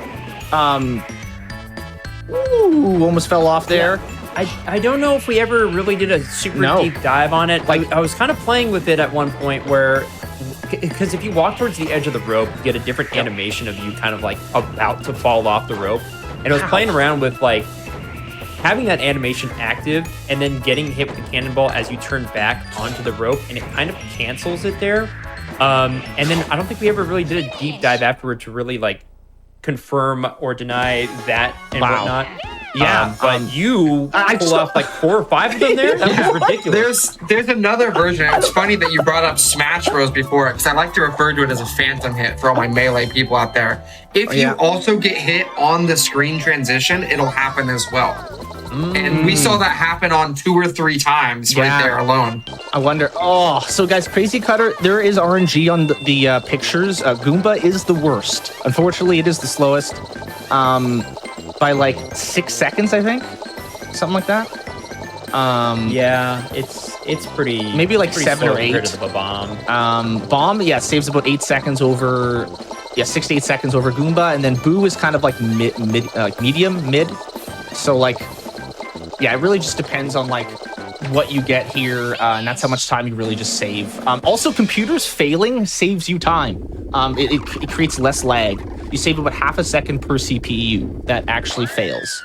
Ooh, almost fell off there.
Yeah. I don't know if we ever really did a super deep dive on it. Like, I was kind of playing with it at one point where, because if you walk towards the edge of the rope, you get a different animation of you kind of like about to fall off the rope. And I was playing around with like having that animation active and then getting hit with the cannonball as you turn back onto the rope, and it kind of cancels it there. And then I don't think we ever really did a deep dive afterward to really like confirm or deny that and whatnot.
Yeah,
but you pulled off like 4 or 5 of them there. That was ridiculous.
There's another version. It's funny that you brought up Smash Bros before, because I like to refer to it as a phantom hit for all my melee people out there. If you also get hit on the screen transition, it'll happen as well. And we saw that happen on 2 or 3 times right there alone.
I wonder. Oh, so guys, Crazy Cutter, there is RNG on the pictures. Goomba is the worst. Unfortunately, it is the slowest. By like 6 seconds, I think, something like that.
Yeah, it's pretty.
Maybe like
pretty
7 or 8.
Compared to the bomb.
Bomb, yeah, saves about 8 seconds over. Yeah, 6 to 8 seconds over Goomba, and then Boo is kind of like medium mid. So like, yeah, it really just depends on like what you get here, and that's how much time you really just save. Also, computers failing saves you time. It creates less lag. You save about half a second per CPU that actually fails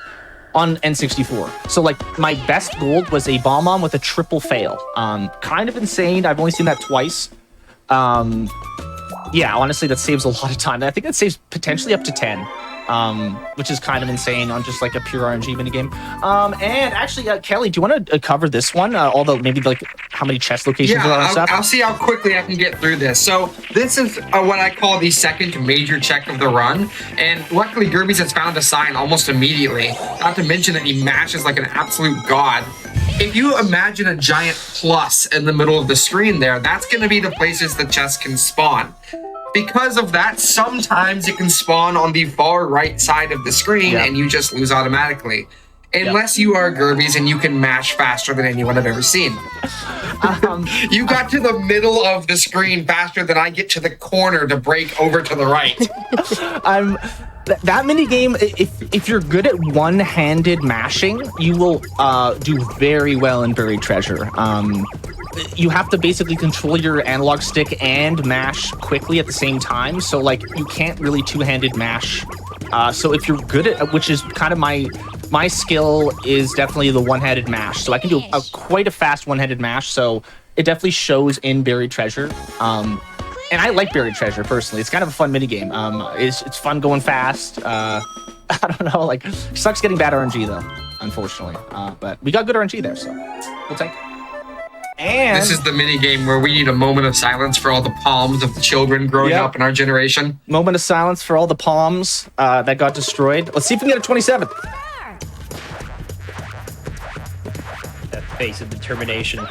on N64. So like my best gold was a bomb-on with a triple fail. Kind of insane. I've only seen that twice. Yeah, honestly, that saves a lot of time. I think that saves potentially up to 10. Which is kind of insane on just like a pure RNG minigame. And actually, Kelly, do you want to cover this one? Although maybe like how many chest locations there are and stuff?
I'll see how quickly I can get through this. So this is what I call the second major check of the run. And luckily, Gerby's has found a sign almost immediately. Not to mention that he mashes like an absolute god. If you imagine a giant plus in the middle of the screen there, that's going to be the places the chests can spawn. Because of that, sometimes it can spawn on the far right side of the screen and you just lose automatically. Unless you are Gerby's and you can mash faster than anyone I've ever seen. You got to the middle of the screen faster than I get to the corner to break over to the right.
That minigame, if you're good at one-handed mashing, you will do very well in Buried Treasure. You have to basically control your analog stick and mash quickly at the same time. So like you can't really two-handed mash. So if you're good at, which is kind of my my skill is definitely the one-handed mash. So I can do quite a fast one-handed mash. So it definitely shows in Buried Treasure. And I like Buried Treasure personally. It's kind of a fun minigame. It's fun going fast. I don't know, like, sucks getting bad RNG though, unfortunately. But we got good RNG there, so we'll take it. And
this is the mini game where we need a moment of silence for all the palms of the children growing up in our generation.
Moment of silence for all the palms that got destroyed. Let's see if we can get a 27.
That face of determination.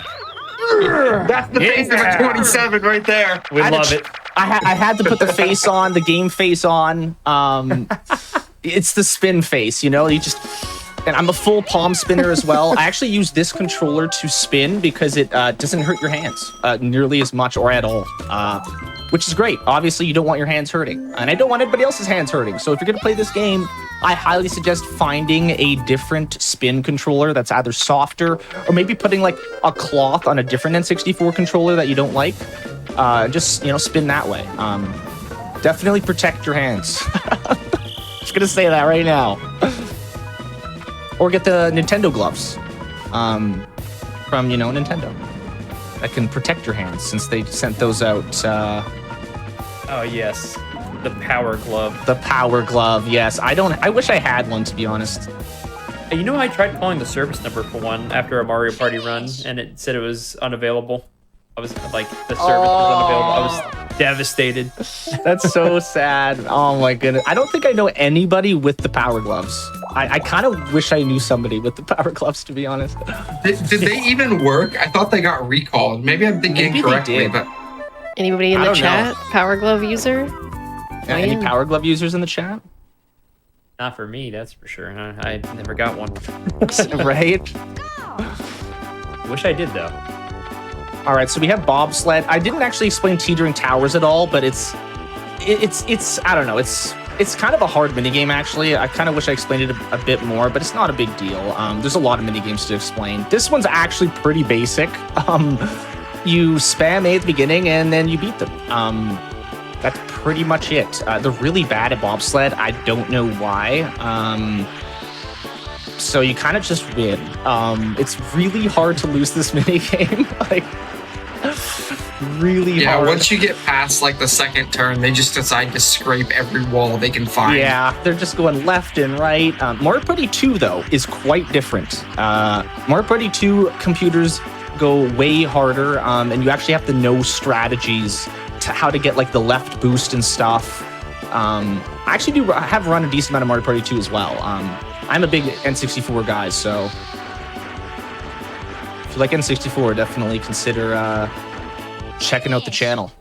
That's the face of a 27 right there.
We love it.
I had to put the face on, the game face on. It's the spin face, you know? And I'm a full palm spinner as well. I actually use this controller to spin because it doesn't hurt your hands nearly as much or at all, which is great. Obviously, you don't want your hands hurting, and I don't want anybody else's hands hurting. So if you're going to play this game, I highly suggest finding a different spin controller that's either softer or maybe putting like a cloth on a different N64 controller that you don't like. Just, spin that way. Definitely protect your hands. Just going to say that right now. Or get the Nintendo gloves from, Nintendo. That can protect your hands since they sent those out.
Oh, yes. The Power Glove.
The Power Glove, yes. I wish I had one, to be honest.
You know, I tried calling the service number for one after a Mario Party run, and it said it was unavailable. I was like, the service was unavailable. I was devastated.
That's so sad. Oh my goodness. I don't think I know anybody with the Power Gloves. I kind of wish I knew somebody with the Power Gloves, to be honest.
Did they even work? I thought they got recalled. Maybe I'm thinking incorrectly, but
Anybody in the chat? Power Glove user?
Yeah, any Power Glove users in the chat?
Not for me, that's for sure. I never got one.
Right?
Wish I did, though.
All right, so we have bobsled. I didn't actually explain teetering towers at all, but it's I don't know. It's kind of a hard minigame, actually. I kind of wish I explained it a bit more, but it's not a big deal. There's a lot of minigames to explain. This one's actually pretty basic. You spam A at the beginning, and then you beat them. That's pretty much it. They're really bad at bobsled. I don't know why. So you kind of just win. It's really hard to lose this minigame. Really hard.
Yeah, once you get past like the second turn, they just decide to scrape every wall they can find.
Yeah, they're just going left and right. Mario Party 2, though, is quite different. Mario Party 2 computers go way harder, and you actually have to know strategies to how to get like the left boost and stuff. I actually have run a decent amount of Mario Party 2 as well. I'm a big N64 guy, so if you like N64, definitely consider checking out the channel.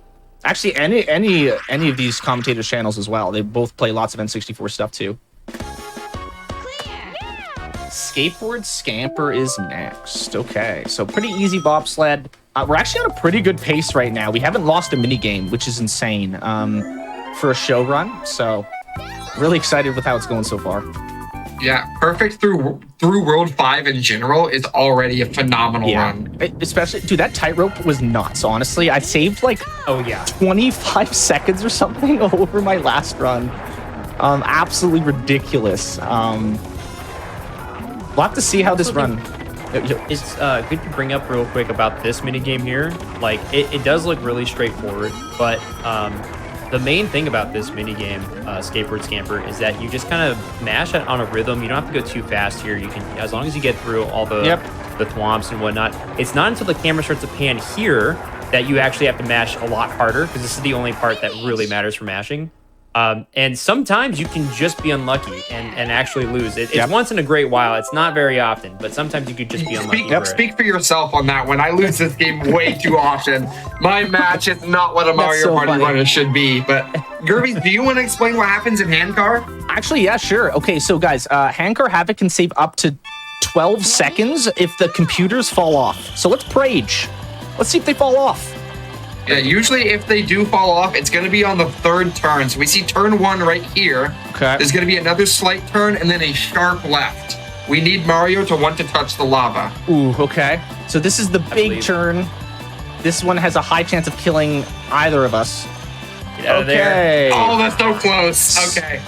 Actually, any of these commentators' channels as well. They both play lots of N64 stuff too. Skateboard Scamper is next. Okay, so pretty easy bobsled. We're actually on a pretty good pace right now. We haven't lost a minigame, which is insane for a show run. So really excited with how it's going so far.
Yeah, perfect through World 5 in general is already a phenomenal run.
Especially, dude, that tightrope was nuts, honestly. I saved like 25 seconds or something over my last run. Absolutely ridiculous. We'll have to see how this run...
It's good to bring up real quick about this minigame here. Like, it does look really straightforward, but the main thing about this minigame, Skateboard Scamper, is that you just kind of mash it on a rhythm. You don't have to go too fast here. You can, as long as you get through all the thwomps and whatnot. It's not until the camera starts to pan here that you actually have to mash a lot harder, because this is the only part that really matters for mashing. And sometimes you can just be unlucky and actually lose. It's once in a great while. It's not very often, but sometimes you could just be unlucky.
Speak for yourself on that one. I lose this game way too often. My match is not what a Mario Party run should be. But Gerby, do you want to explain what happens in Handcar?
Actually, yeah, sure. Okay, so guys, Handcar Havoc can save up to 12 seconds if the computers fall off. So let's Prage. Let's see if they fall off.
Yeah, usually if they do fall off, it's going to be on the third turn. So we see turn 1 right here.
Okay.
There's going to be another slight turn and then a sharp left. We need Mario to want to touch the lava.
Ooh, okay. So this is the big turn. This one has a high chance of killing either of us.
Get out of there.
Oh, that's so close. Okay.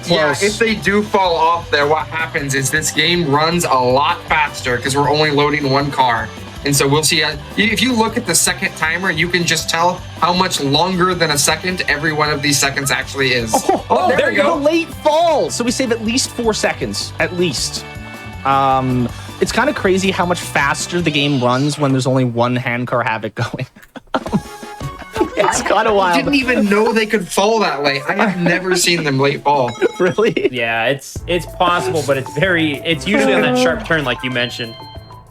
Yeah,
close.
if they do fall off there, what happens is this game runs a lot faster because we're only loading one car. And so we'll see. If you look at the second timer, you can just tell how much longer than a second every one of these seconds actually is.
Oh,
there we
The
go.
late fall. So we save at least 4 seconds, at least. It's kind of crazy how much faster the game runs when there's only one handcar havoc going. It's kind of
I
wild.
didn't even know they could fall that late. I have never seen them late fall.
Really?
Yeah, it's possible, but it's usually on that sharp turn like you mentioned.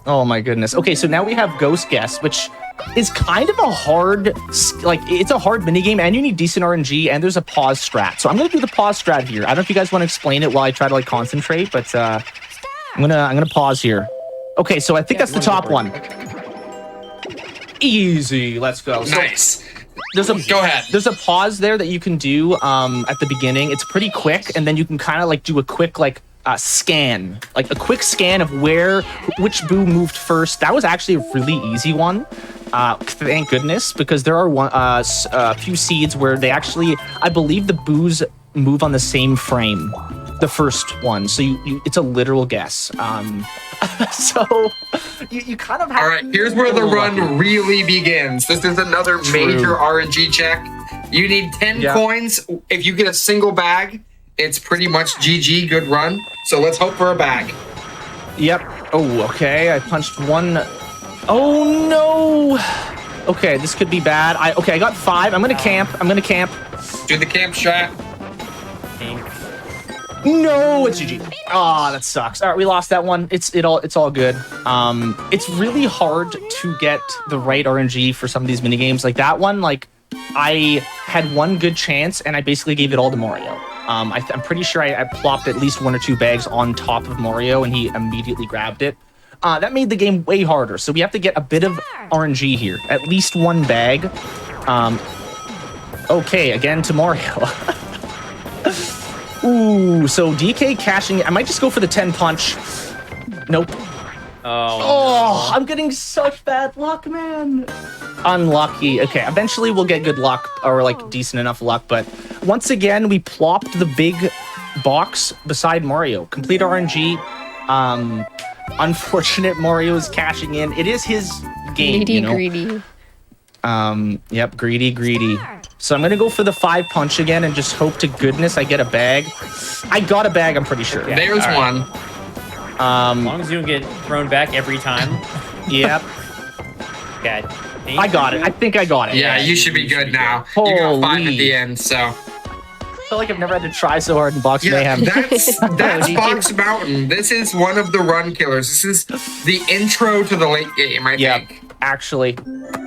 Oh my goodness. Okay, so now we have Ghost Guess, which is kind of a hard, it's a hard minigame, and you need decent RNG, and there's a pause strat. So I'm gonna do the pause strat here. I don't know if you guys want to explain it while I try to concentrate, but I'm gonna pause here. Okay, so I think that's the top one. Easy. Let's go. So
Nice.
Go
ahead.
There's a pause there that you can do at the beginning. It's pretty quick, and then you can kind of do a quick scan, like a quick scan of which boo moved first. That was actually a really easy one. Thank goodness, because there are a few seeds where they actually, I believe the boos move on the same frame, the first one. So it's a literal guess. So you kind of have.
All right, here's where the run really begins. This is another major RNG check. You need 10 coins. If you get a single bag, it's pretty much GG, good run. So let's hope for a bag.
Yep. Oh, okay. I punched one. Oh no. Okay, this could be bad. I got 5. I'm gonna camp.
Do the camp strat.
No, it's GG. Ah, that sucks. All right, we lost that one. It's all good. It's really hard to get the right RNG for some of these mini games. Like that one, I had one good chance and I basically gave it all to Mario. I'm pretty sure I plopped at least 1 or 2 bags on top of Mario and he immediately grabbed it. That made the game way harder. So we have to get a bit of RNG here, at least 1 bag. Okay, again to Mario. Ooh, so DK cashing. I might just go for the 10 punch. Nope. Oh, I'm getting such bad luck, man. Unlucky. Okay, eventually we'll get good luck, or decent enough luck, but once again, we plopped the big box beside Mario. Complete RNG. Unfortunate Mario is cashing in. It is his game,
Greedy.
Yep, greedy. So I'm gonna go for the 5 punch again and just hope to goodness I get a bag. I got a bag, I'm pretty sure.
There's one.
As long as you don't get thrown back every time.
Yep.
Okay.
I got it. I think I got it.
Yeah, you should be good now. You got 5 at the end, so.
I feel like I've never had to try so hard in Box
Yeah,
Mayhem.
that's Box Mountain. This is one of the run killers. This is the intro to the late game, I think.
Actually.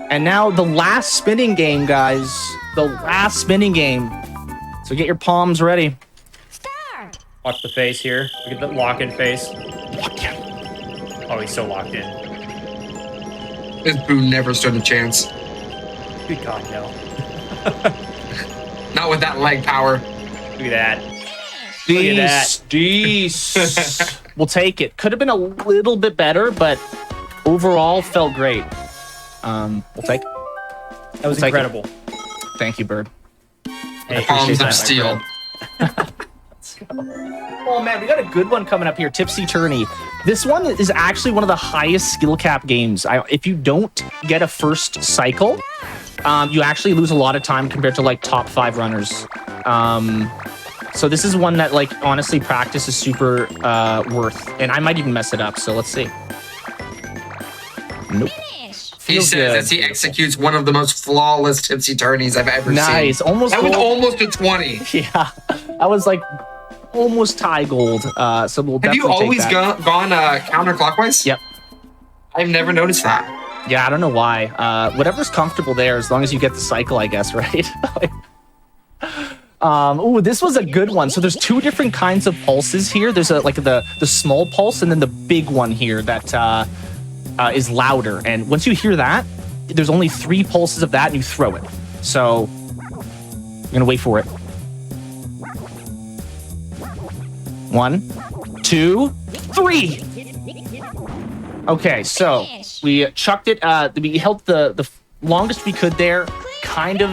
And now the last spinning game, guys. The last spinning game. So get your palms ready.
Watch the face here. Look at the lock-in face. Oh, he's so locked in.
This boo never stood a chance.
Good God, no.
Not with that leg power.
Look at that. Look at that.
Deece. We'll take it. Could have been a little bit better, but overall felt great. We'll take it.
That was incredible.
Thank you, Bird.
Hey,
Palms of steel.
Oh man, we got a good one coming up here. Tipsy Tourney. This one is actually one of the highest skill cap games. If you don't get a first cycle, you actually lose a lot of time compared to top 5 runners. So this is one that honestly practice is super worth, and I might even mess it up. So let's see. Nope.
He says as he executes one of the most flawless tipsy turnies I've ever seen.
Nice.
That was almost a 20.
Yeah, I was almost tie gold. So we'll
Have you
definitely
always
take that.
gone counterclockwise?
Yep.
I've never noticed that.
Yeah, I don't know why. Whatever's comfortable there, as long as you get the cycle, I guess, right? Ooh, this was a good one. So there's 2 different kinds of pulses here. There's the small pulse and then the big one here that is louder. And once you hear that, there's only 3 pulses of that and you throw it. So I'm gonna wait for it. 1, 2, 3. Okay, so we chucked it. We held the longest we could there. Kind of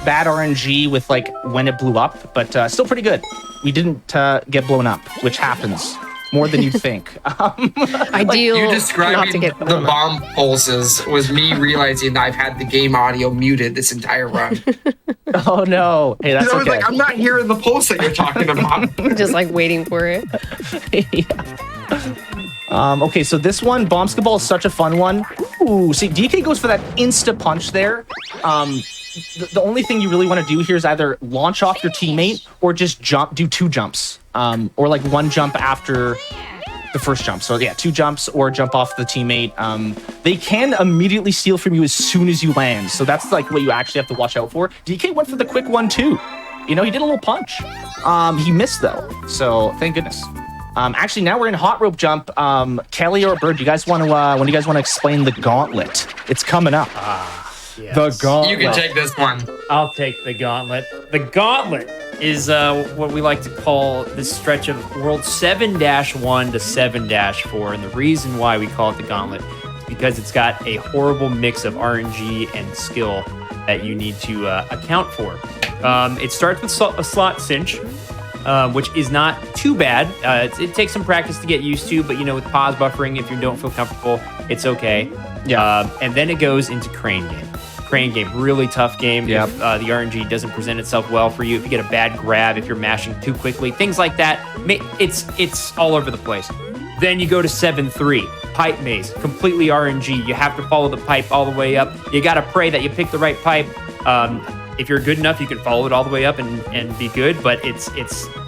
bad RNG with when it blew up, but still pretty good. we didn't get blown up, which happens more than you'd think.
Ideal.
You
not to
describing
get
the
blown up.
bomb pulses was me realizing that I've had the game audio muted this entire run.
Oh no! Hey, that's
I was
okay.
like, I'm not hearing the pulse that you're talking about.
Just like waiting for it.
Okay, so this one, Bombskaball is such a fun one. Ooh, see, DK goes for that insta punch there. The only thing you really want to do here is either launch off your teammate or just do 2 jumps. Or like 1 jump after the first jump. So yeah, 2 jumps or jump off the teammate. They can immediately steal from you as soon as you land. So that's like what you actually have to watch out for. DK went for the quick one too. You know, he did a little punch. He missed though. So thank goodness. Actually, now we're in hot rope jump. Kelly or Bird, you guys want to? When do you guys want to explain the gauntlet? It's coming up.
Yes.
The gauntlet.
You can take this one.
I'll take the gauntlet. The gauntlet is what we like to call this stretch of World 7-1 to 7-4. And the reason why we call it the gauntlet is because it's got a horrible mix of RNG and skill that you need to account for. It starts with a slot cinch, which is not too bad. It takes some practice to get used to, but you know, with pause buffering, if you don't feel comfortable, it's okay.
Yeah.
And then it goes into crane game. Crane game, really tough game.
Yep.
If the RNG doesn't present itself well for you, if you get a bad grab, if you're mashing too quickly, things like that, it's all over the place. Then you go to 7-3, pipe maze, completely RNG. You have to follow the pipe all the way up. You got to pray that you pick the right pipe. If you're good enough, you can follow it all the way up and be good, but it's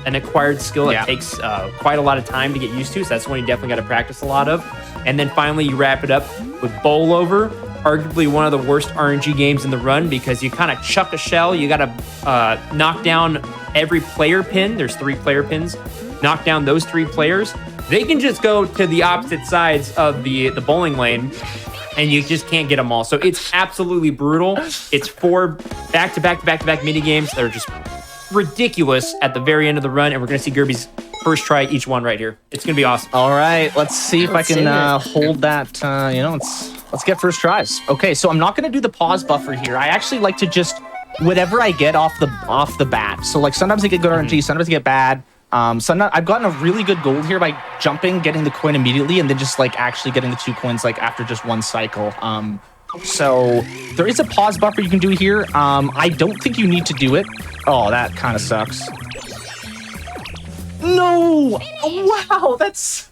an acquired skill. It takes quite a lot of time to get used to, so that's one you definitely got to practice a lot of. And then finally, you wrap it up with bowl over, arguably one of the worst RNG games in the run because you kind of chuck a shell. You got to knock down every player pin. There's 3 player pins. Knock down those 3 players. They can just go to the opposite sides of the bowling lane, and you just can't get them all. So it's absolutely brutal. It's 4 back-to-back mini games that are just ridiculous at the very end of the run, and we're going to see Gerby's first try each one right here. It's going to be awesome.
All right, let's see if I can hold that. Let's get first tries. Okay, so I'm not going to do the pause buffer here. I actually like to just whatever I get off the bat. So like sometimes I get good RNG, sometimes I get bad. I've gotten a really good gold here by jumping, getting the coin immediately, and then just like actually getting the 2 coins like after just 1 cycle. So there is a pause buffer you can do here. I don't think you need to do it. Oh, that kind of sucks. No! Oh, wow, that's...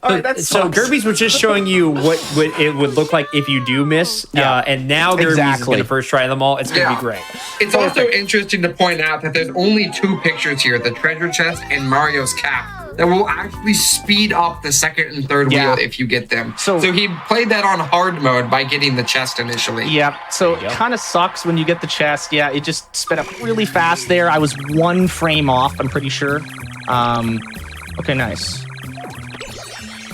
All right, that's
so Gerby's was just showing you what it would look like if you do miss. And now Gerby's is going to first try them all. It's going to be great.
It's also interesting to point out that there's only 2 pictures here, the treasure chest and Mario's cap, that will actually speed up the second and third wheel if you get them. So he played that on hard mode by getting the chest initially.
Yeah, so it kind of sucks when you get the chest. Yeah, it just sped up really fast there. I was 1 frame off, I'm pretty sure. Okay, nice.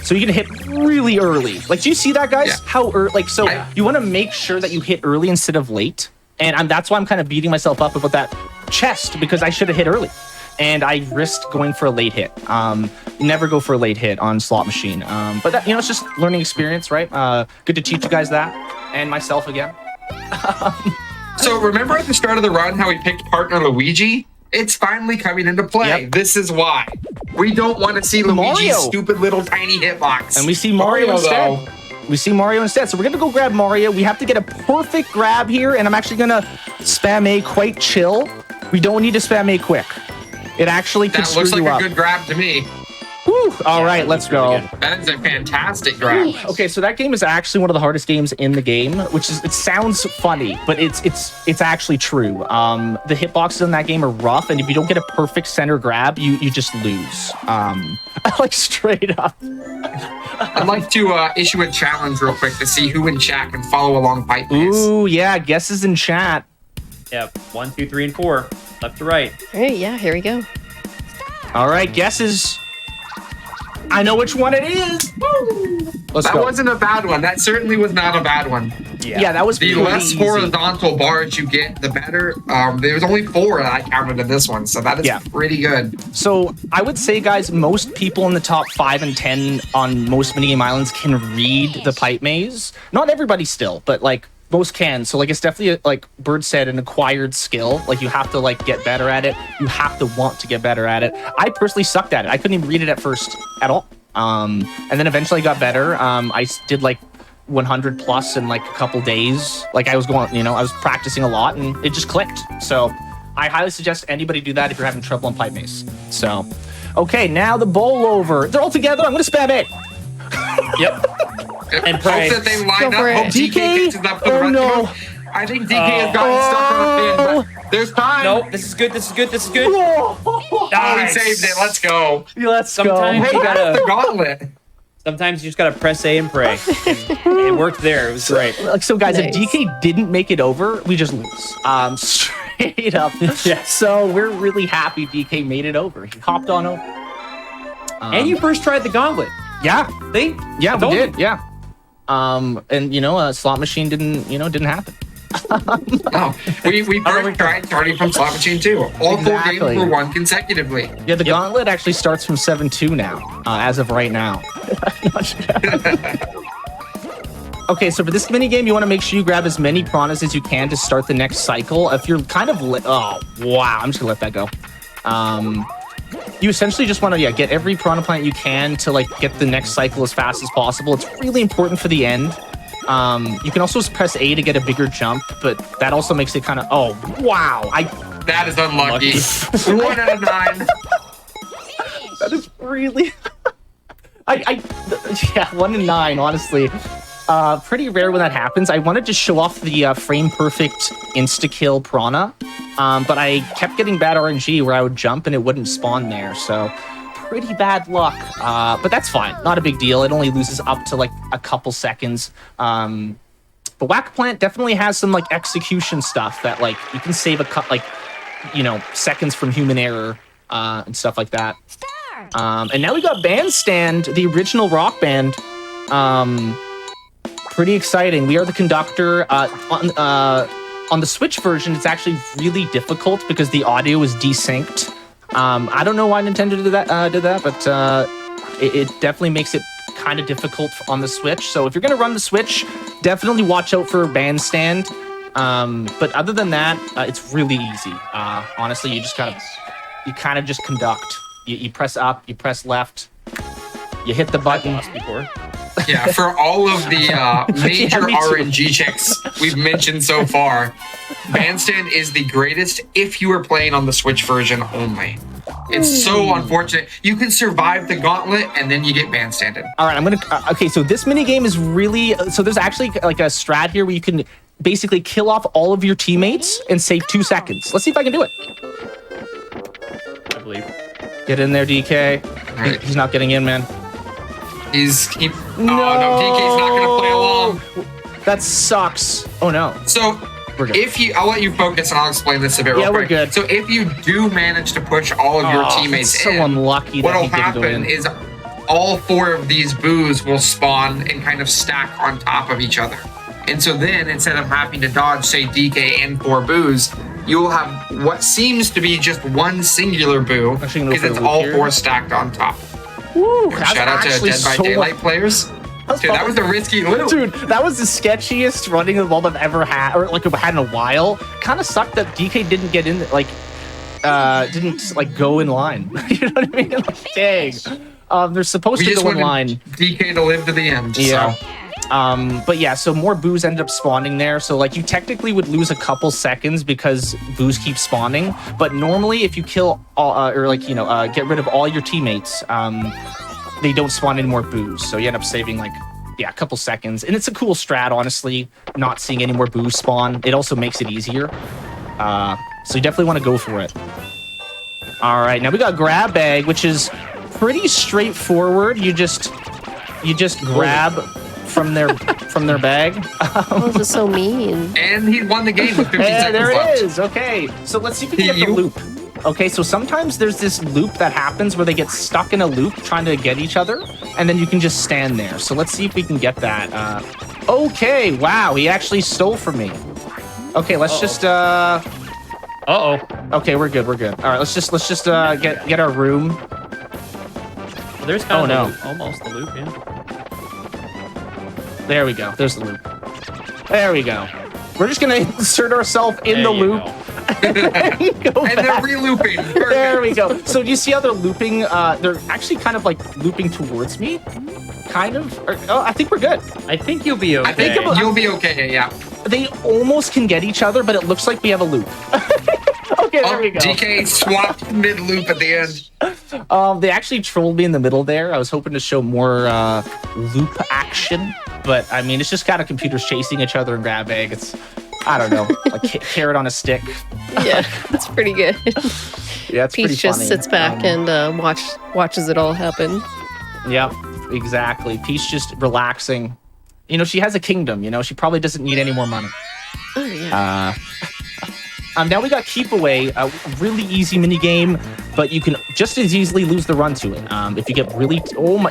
So you can hit really early. Like, do you see that, guys? How early? Like, so you want to make sure that you hit early instead of late. And that's why I'm kind of beating myself up about that chest, because I should have hit early. And I risked going for a late hit. Never go for a late hit on slot machine. But that, it's just learning experience, right? Good to teach you guys that, and myself again.
So remember at the start of the run how we picked partner Luigi? It's finally coming into play.
Yep.
This is why. We don't want to see Luigi's stupid little tiny hitbox.
And we see Mario instead.
Though.
We see Mario instead. So we're going to go grab Mario. We have to get a perfect grab here, and I'm actually going to spam A quite chill. We don't need to spam A quick. It actually could screw you up.
That looks like a good grab to me.
Whew. All right, let's go.
That is a fantastic grab.
Okay, so that game is actually one of the hardest games in the game, which is, it sounds funny, but it's actually true. The hitboxes in that game are rough, and if you don't get a perfect center grab, you just lose. Like straight up.
I'd like to issue a challenge real quick to see who in chat can follow along pipe maze.
Ooh, yeah, guesses in chat.
Yep, 1, 2, 3, and 4, left to right.
All right, yeah, here we go.
All right, guesses. I know which one it is. Woo! Let's go.
That wasn't a bad one. That certainly was not a bad one.
Yeah, that was
the less
easy.
Horizontal bars you get, the better. There was only 4 that I counted in this one, so that is pretty good.
So I would say, guys, most people in the top 5 and 10 on most minigame islands can read the pipe maze. Not everybody still, but like most can. So like it's definitely like Bird said, an acquired skill. Like you have to like get better at it. You have to want to get better at it. I personally sucked at it. I couldn't even read it at first at all. And then eventually got better. I did like 100 plus in like a couple days. Like I was going, I was practicing a lot and it just clicked. So I highly suggest anybody do that if you're having trouble on Pipe Maze. So, okay, now the bowl over. They're all together. I'm gonna spam it.
Yep. And pray.
Hope that they line
Go
up.
for
Hope
it.
DK gets it up to the run
no.
I think DK has gotten stuck on a pin, but there's time.
Nope, this is good. This is good. This is good.
Oh, he saved it. Let's go.
Let's
Sometimes
go.
you gotta.
The gauntlet.
Sometimes you just gotta press A and pray. And it worked there. It was great.
Like, so guys,
Nice.
if DK didn't make it over, we just lose. Straight up.
Yeah.
So we're really happy DK made it over. He hopped on over.
And you first tried the gauntlet.
Yeah.
See?
Yeah,
I
we
told you.
did. Yeah. And a slot machine didn't happen.
No, we first tried starting from Slot Machine 2. All 4
Exactly.
games were won consecutively.
Yeah, the gauntlet actually starts from 7-2 now, as of right now. Okay, so for this mini game, you want to make sure you grab as many piranhas as you can to start the next cycle. If you're kind of oh wow, I'm just gonna let that go. You essentially just want to get every piranha plant you can to like get the next cycle as fast as possible. It's really important for the end. You can also press A to get a bigger jump, but that also makes it kind of wow.
That is unlucky. 1 out of 9.
That is really yeah, 1 in 9, honestly. Pretty rare when that happens. I wanted to show off the frame perfect insta kill piranha, but I kept getting bad RNG where I would jump and it wouldn't spawn there. So pretty bad luck, but that's fine. Not a big deal. It only loses up to like a couple seconds. But Whack Plant definitely has some like execution stuff that like you can save seconds from human error and stuff like that. And now we got Bandstand, the original rock band. Pretty exciting. We are the conductor. On the Switch version, it's actually really difficult because the audio is desynced. I don't know why Nintendo did that, but it definitely makes it kind of difficult on the Switch. So if you're gonna run the Switch, definitely watch out for Bandstand. But other than that, it's really easy. Honestly, you kind of just conduct. You press up, you press left, you hit the button.
Before.
Yeah, for all of the major
me too.
RNG checks we've mentioned so far, Bandstand is the greatest if you are playing on the Switch version only. It's so unfortunate. You can survive the gauntlet and then you get bandstanded.
All right, I'm gonna. Okay, so this mini game is really. So there's actually like a strat here where you can basically kill off all of your teammates and save 2 seconds. Let's see if I can do it.
I believe.
Get in there, DK.
Right.
He's not getting in, man.
Oh no, DK's not gonna play along.
That sucks. Oh no.
So
We're good.
I'll let you focus and I'll explain this a bit.
Yeah,
real
we're
quick.
good.
So if you do manage to push all of your teammates
that's so
in,
unlucky that
what'll
he didn't go in.
happen is all 4 of these boos will spawn and kind of stack on top of each other. And so then instead of having to dodge, say, DK and 4 boos, you will have what seems to be just one singular boo
Actually, I'm gonna
because
go
it's
for the
all
loop
4
here.
stacked on top.
Woo,
Shout out to Dead by Daylight players. Dude, that was a risky loop.
Dude, that was the sketchiest running of the ball I've ever had, or like I've had in a while. Kind of sucked that DK didn't get in, didn't like go in line. You know what I mean? Like, dang. They're supposed
We
to
just
go in
wanted
line.
DK to live to the end.
Yeah.
So.
But yeah, so more boos ended up spawning there. So like you technically would lose a couple seconds because boos keep spawning. But normally if you kill all, get rid of all your teammates, they don't spawn any more boos. So you end up saving a couple seconds. And it's a cool strat, honestly, not seeing any more boos spawn. It also makes it easier. So you definitely want to go for it. All right, now we got grab bag, which is pretty straightforward. You just grab from their bag.
Oh, this is so mean.
And he won the game with 50
Hey,
seconds
there
left.
it is. Okay, so let's see if we can get the
You-
loop. Okay, so sometimes there's this loop that happens where they get stuck in a loop trying to get each other, and then you can just stand there. So let's see if we can get that. Okay, wow, he actually stole from me. Okay, let's just Okay, we're good. All right, let's just get our room.
Well, there's kind of the loop, almost the loop, yeah.
There we go. There's the loop. There we go. We're just gonna insert ourselves in the loop.
And they're re-looping. Perfect.
There we go. So do you see how they're looping? They're actually kind of like looping towards me. Kind of. I think we're good.
I think you'll be okay.
I think you'll be okay, yeah.
They almost can get each other, but it looks like we have a loop. Okay, there we go.
DK swapped mid-loop at the end.
They actually trolled me in the middle there. I was hoping to show more loop action, but I mean, it's just kind of computers chasing each other and grab bag. It's, I don't know, like carrot on a stick.
Yeah, that's pretty good.
Yeah, it's pretty
Peach just
funny.
sits back and watches it all happen.
Yep, exactly. Peach just relaxing. You know, she has a kingdom. You know, she probably doesn't need any more money.
Oh yeah.
Now we got Keep Away, a really easy mini game, but you can just as easily lose the run to it. If you get really,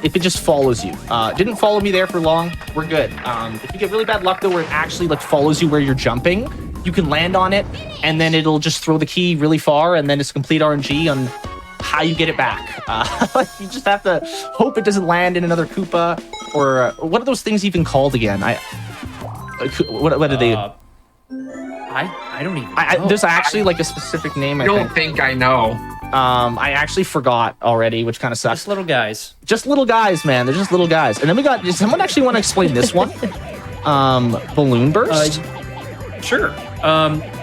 if it just follows you. Didn't follow me there for long, we're good. If you get really bad luck though, where it actually like follows you where you're jumping, you can land on it, and then it'll just throw the key really far, and then it's complete RNG on how you get it back. You just have to hope it doesn't land in another Koopa, or what are those things even called again? What are they?
I don't even know.
There's actually like a specific name.
I don't think I know.
I actually forgot already, which kind of sucks.
Just little guys.
Just little guys, man. They're just little guys. And then we got. Does someone actually want to explain this one? Balloon Burst.
Sure.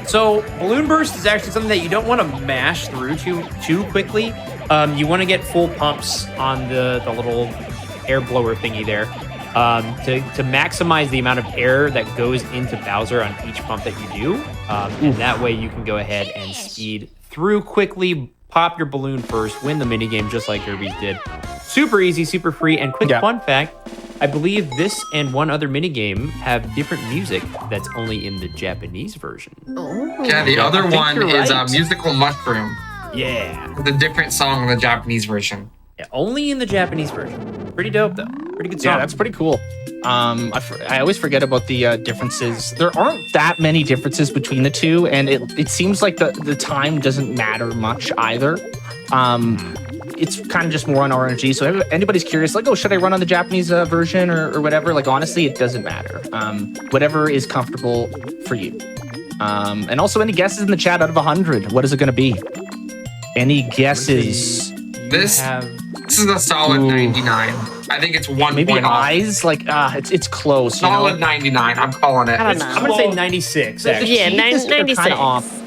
So Balloon Burst is actually something that you don't want to mash through too quickly. You want to get full pumps on the little air blower thingy there. To maximize the amount of air that goes into Bowser on each pump that you do. And that way you can go ahead and speed through quickly, pop your balloon first, win the minigame just like Kirby's did. Super easy, super free, and quick fun fact, I believe this and one other minigame have different music that's only in the Japanese version.
Oh.
Yeah, the other one is
right.
Musical Mushroom.
Yeah.
With a different song in the Japanese version.
Yeah, only in the Japanese version. Pretty dope though. Pretty good song.
Yeah, that's pretty cool. I always forget about the differences. There aren't that many differences between the two, and it seems like the time doesn't matter much either. It's kind of just more on RNG. So if anybody's curious, like, oh, should I run on the Japanese version or whatever? Like, honestly, it doesn't matter. Whatever is comfortable for you. And also, any guesses in the chat out of 100? What is it going to be? Any guesses?
This is a solid 99. I think it's 1
Maybe
point off.
eyes? Like, it's close.
Solid 99. I'm calling it.
I don't know.
I'm going to say 96, actually.
Yeah, 96.
Kind of off.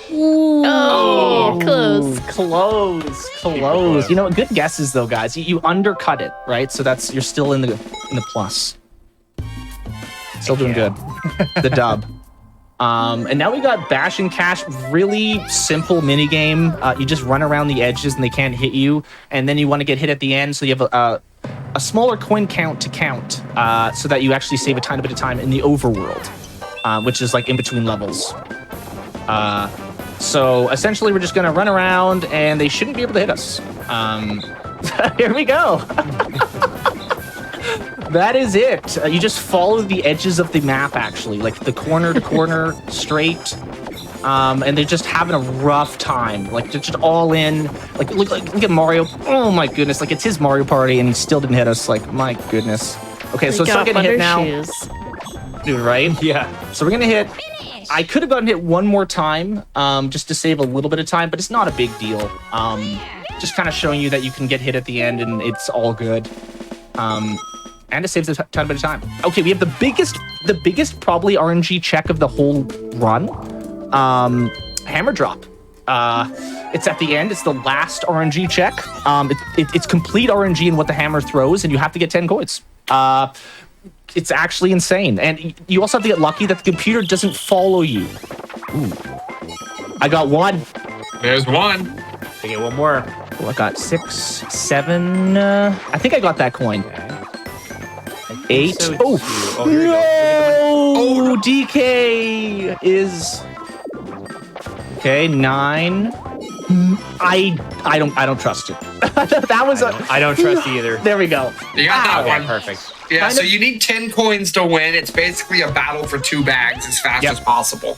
Oh, close.
Close. You know, good guesses though, guys. You undercut it, right? So you're still in the plus. Still doing good. The dub. And now we got Bash and Cash, really simple mini game. You just run around the edges and they can't hit you, and then you want to get hit at the end, so you have a smaller coin count to count, so that you actually save a tiny bit of time in the overworld, which is like in between levels. So essentially, we're just gonna run around, and they shouldn't be able to hit us. Here we go. That is it. You just follow the edges of the map, actually, like the corner to corner, straight. And they're just having a rough time. Like, they're just all in. Like, look at Mario. Oh my goodness! Like, it's his Mario Party, and he still didn't hit us. Like, my goodness. Okay, so it's not getting hit now. Dude, right?
Yeah.
So we're gonna hit. I could have gotten hit one more time, just to save a little bit of time, but it's not a big deal. Just kind of showing you that you can get hit at the end, and it's all good. And it saves a ton of time. Okay, we have the biggest probably RNG check of the whole run. Hammer drop. It's at the end. It's the last RNG check. It's complete RNG in what the hammer throws, and you have to get 10 coins. It's actually insane. And you also have to get lucky that the computer doesn't follow you. Ooh. I got one.
There's one.
I get one more.
Oh, I got 6, 7. I think I got that coin. 8.
So
Oh,
here we go.
no! DK is okay. 9. I don't trust it. That was
I don't trust either.
There we go.
You got that
Okay,
one.
perfect.
Yeah, so you need 10 coins to win. It's basically a battle for 2 bags as fast as possible.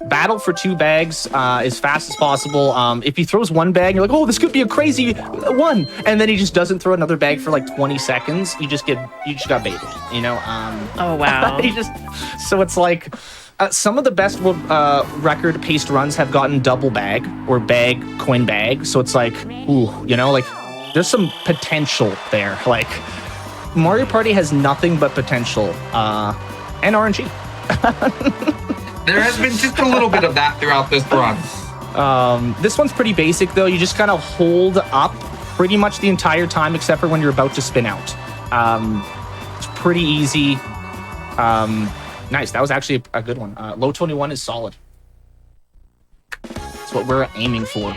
battle for 2 bags as fast as possible. If he throws 1 bag, you're like, oh, this could be a crazy one, and then he just doesn't throw another bag for like 20 seconds. You just got baited, you know.
Oh wow.
So it's like some of the best record paced runs have gotten double bag or bag coin bag. So it's like, ooh, you know, like there's some potential there. Like Mario Party has nothing but potential and RNG.
There has been just a little bit of that throughout this run.
This one's pretty basic though. You just kind of hold up pretty much the entire time except for when you're about to spin out. It's pretty easy. Nice. That was actually a good one. Low 21 is solid. That's what we're aiming for.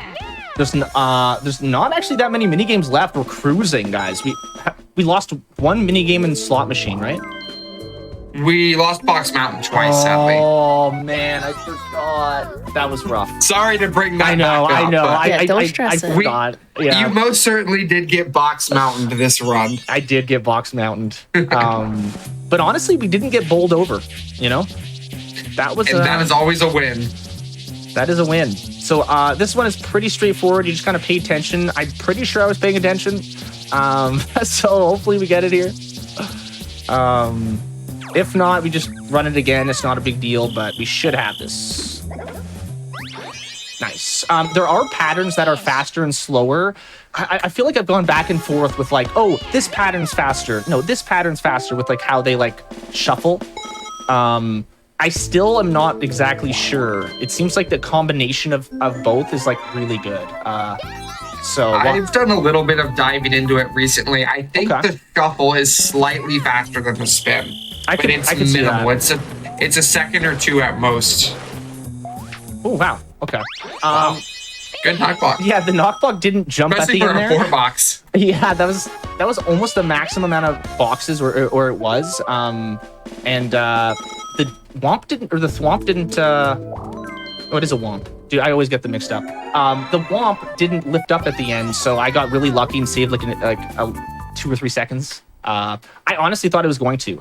There's not actually that many mini games left. We're cruising, guys. We lost 1 mini game in Slot Machine, right?
We lost Box Mountain twice, sadly.
Oh man, I forgot. That was rough.
Sorry to bring that
I know.
back up, but
don't stress it.
I forgot. Yeah.
You most certainly did get Box Mountain to this run.
I did get Box Mountain. But honestly, we didn't get bowled over, you know? That
is always a win.
That is a win. So this one is pretty straightforward. You just kind of pay attention. I'm pretty sure I was paying attention. So hopefully we get it here. If not, we just run it again. It's not a big deal, but we should have this. Nice. There are patterns that are faster and slower. I feel like I've gone back and forth with like, oh, this pattern's faster. No, this pattern's faster with like how they like shuffle. I still am not exactly sure. It seems like the combination of both is like really good.
I've done a little bit of diving into it recently. I think the shuffle is slightly faster than the spin.
I can
minimal. It's a second or 2 at most.
Oh wow. Okay.
Wow. Good knockblock.
Yeah, the knockblock didn't jump
especially
at the end
for a
there.
4 box.
Yeah, that was almost the maximum amount of boxes, or it was. And the Womp didn't, or the Thwomp didn't. What is a Womp? Dude, I always get them mixed up. The Womp didn't lift up at the end, so I got really lucky and saved like 2 or 3 seconds. I honestly thought it was going to,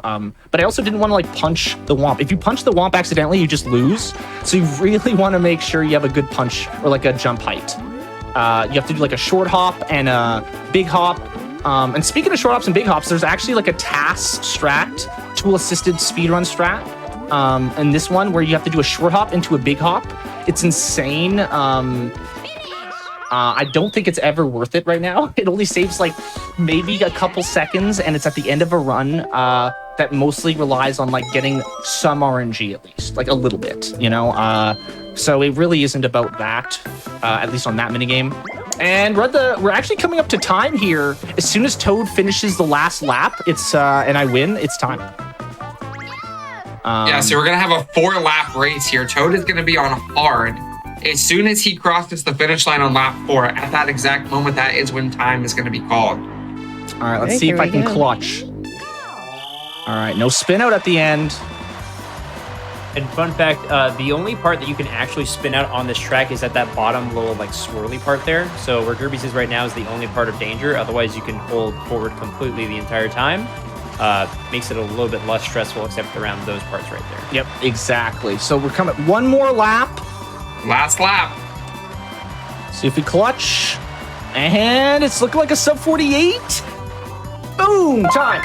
but I also didn't want to like punch the Womp. If you punch the Womp accidentally, you just lose. So you really want to make sure you have a good punch or like a jump height. You have to do like a short hop and a big hop. And speaking of short hops and big hops, there's actually like a task strat, tool-assisted speedrun strat. And this one where you have to do a short hop into a big hop. It's insane. I don't think it's ever worth it right now. It only saves like maybe a couple seconds, and it's at the end of a run that mostly relies on like getting some RNG at least, like a little bit, you know? So it really isn't about that, at least on that minigame. And we're actually coming up to time here. As soon as Toad finishes the last lap, and I win, it's time.
So we're gonna have a 4-lap race here. Toad is gonna be on hard. As soon as he crosses the finish line on lap 4, at that exact moment, that is when time is gonna be called.
All right, let's see if I can clutch. All right, no spin out at the end.
And fun fact, the only part that you can actually spin out on this track is at that bottom little like swirly part there. So where Gerby's is right now is the only part of danger. Otherwise, you can hold forward completely the entire time. Makes it a little bit less stressful except around those parts right there.
Yep, exactly. So we're coming one more lap.
Last lap.
See if we clutch. And it's looking like a sub 48. Boom, time.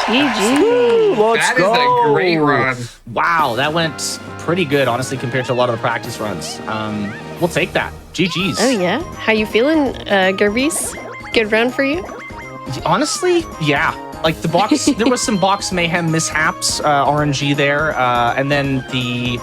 GG.
Let's go.
That is a great run.
Wow, that went pretty good, honestly, compared to a lot of the practice runs. We'll take that. GG's.
Oh yeah. How you feeling, Gerbies? Good round for you?
Honestly, yeah. Like the box, there was some box mayhem mishaps, RNG there, and then the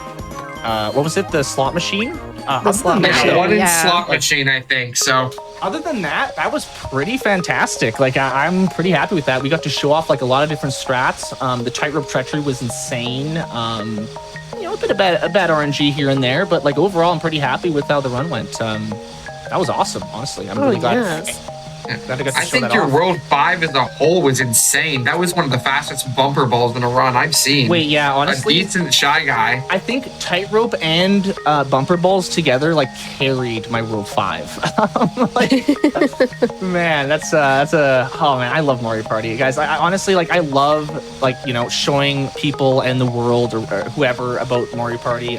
what was it? The slot machine.
The slot machine.
Yeah, one in
Yeah.
slot machine, I think. So
Other than that, that was pretty fantastic. Like I'm pretty happy with that. We got to show off like a lot of different strats. The tightrope treachery was insane. You know, a bit of bad RNG here and there, but like overall, I'm pretty happy with how the run went. That was awesome, honestly. I'm really glad.
Yes.
Glad I got to
I
show
think
that
your
off.
World 5 as a whole was insane. That was one of the fastest bumper balls in a run I've seen.
Wait, yeah,
A
honestly,
decent Shy Guy.
I think tightrope and bumper balls together like carried my World 5. Like, man, that's a oh man, I love Mario Party, guys. I honestly like I love like showing people and the world or whoever about Mario Party.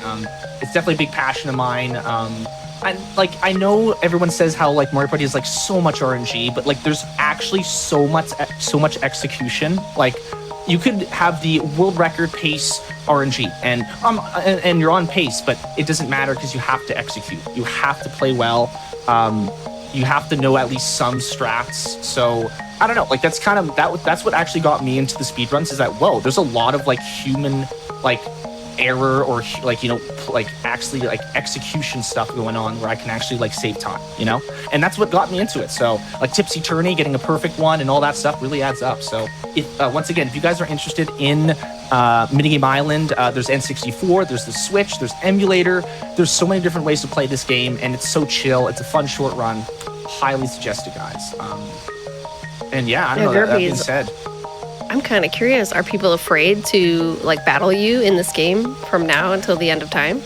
It's definitely a big passion of mine. I know everyone says how like Mario Party is like so much RNG, but like there's actually so much execution. Like you could have the world record pace RNG and you're on pace, but it doesn't matter because you have to execute. You have to play well. You have to know at least some strats. So I don't know, like that's kind of that's what actually got me into the speedruns is that whoa, there's a lot of like human like error or like like actually like execution stuff going on where I can actually like save time, and that's what got me into it. So like tipsy turny, getting a perfect one and all that stuff really adds up. So if once again, if you guys are interested in Minigame Island, there's N64, there's the Switch, there's emulator, there's so many different ways to play this game, and it's so chill. It's a fun short run. Highly suggested, guys. And yeah, I don't know, that being said,
I'm kind of curious. Are people afraid to like battle you in this game from now until the end of time?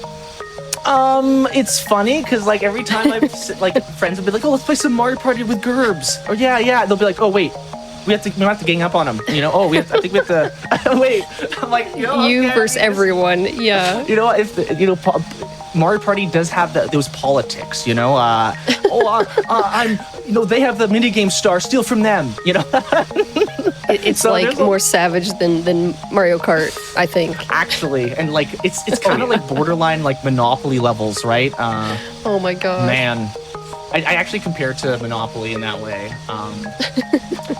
It's funny because like every time I've like friends will be like, "Oh, let's play some Mario Party with Gerbs." Or yeah, they'll be like, "Oh wait, we have to gang up on them." Oh, I think we have to wait. I'm like,
you versus everyone. Yeah.
Mario Party does have those politics, I'm, they have the minigame star, steal from them,
It's so like more savage than Mario Kart, I think.
Actually, and like it's kind of like borderline like Monopoly levels, right?
Oh my god.
Man, I actually compare it to Monopoly in that way.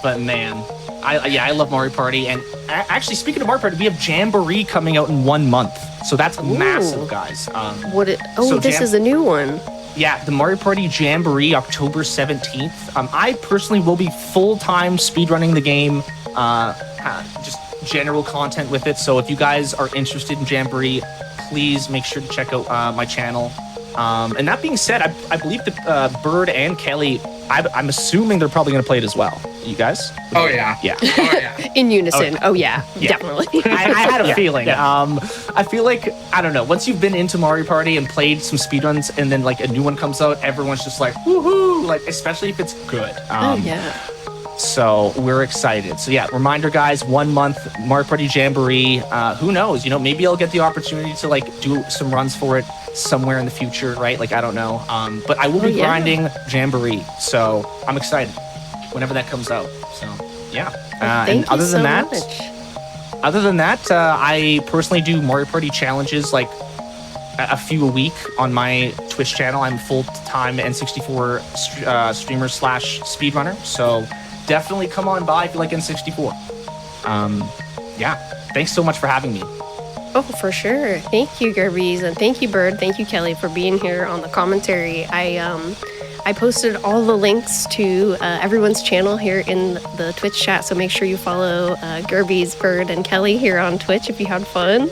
But man, I love Mario Party, and actually speaking of Mario Party, we have Jamboree coming out in 1 month, so that's massive, guys.
This is a new one.
Yeah, the Mario Party Jamboree, October 17th. I personally will be full-time speedrunning the game, just general content with it. So if you guys are interested in Jamboree, please make sure to check out my channel. And that being said, I believe that Bird and Kelly, I'm assuming they're probably going to play it as well. You guys?
Oh, yeah.
Yeah.
Oh, yeah.
In unison. Oh, yeah. Definitely.
I had a feeling. Yeah. I feel like, I don't know, once you've been into Mario Party and played some speedruns and then like a new one comes out, everyone's just like, woohoo! Like, especially if it's good.
Yeah.
So we're excited. So yeah, reminder, guys, 1 month Mario Party Jamboree. Who knows? Maybe I'll get the opportunity to like do some runs for it somewhere in the future, right? Like, I don't know. But I will be grinding Jamboree. So I'm excited whenever that comes out. So yeah.
Thank you so much.
Other than that, I personally do Mario Party challenges like a few a week on my Twitch channel. I'm full-time N64 streamer / speedrunner. So definitely come on by if you like N64. Yeah, thanks so much for having me.
Oh, for sure. Thank you, Gerbies, and thank you, Bird. Thank you, Kelly, for being here on the commentary. I posted all the links to everyone's channel here in the Twitch chat, so make sure you follow Gerbies, Bird, and Kelly here on Twitch if you had fun.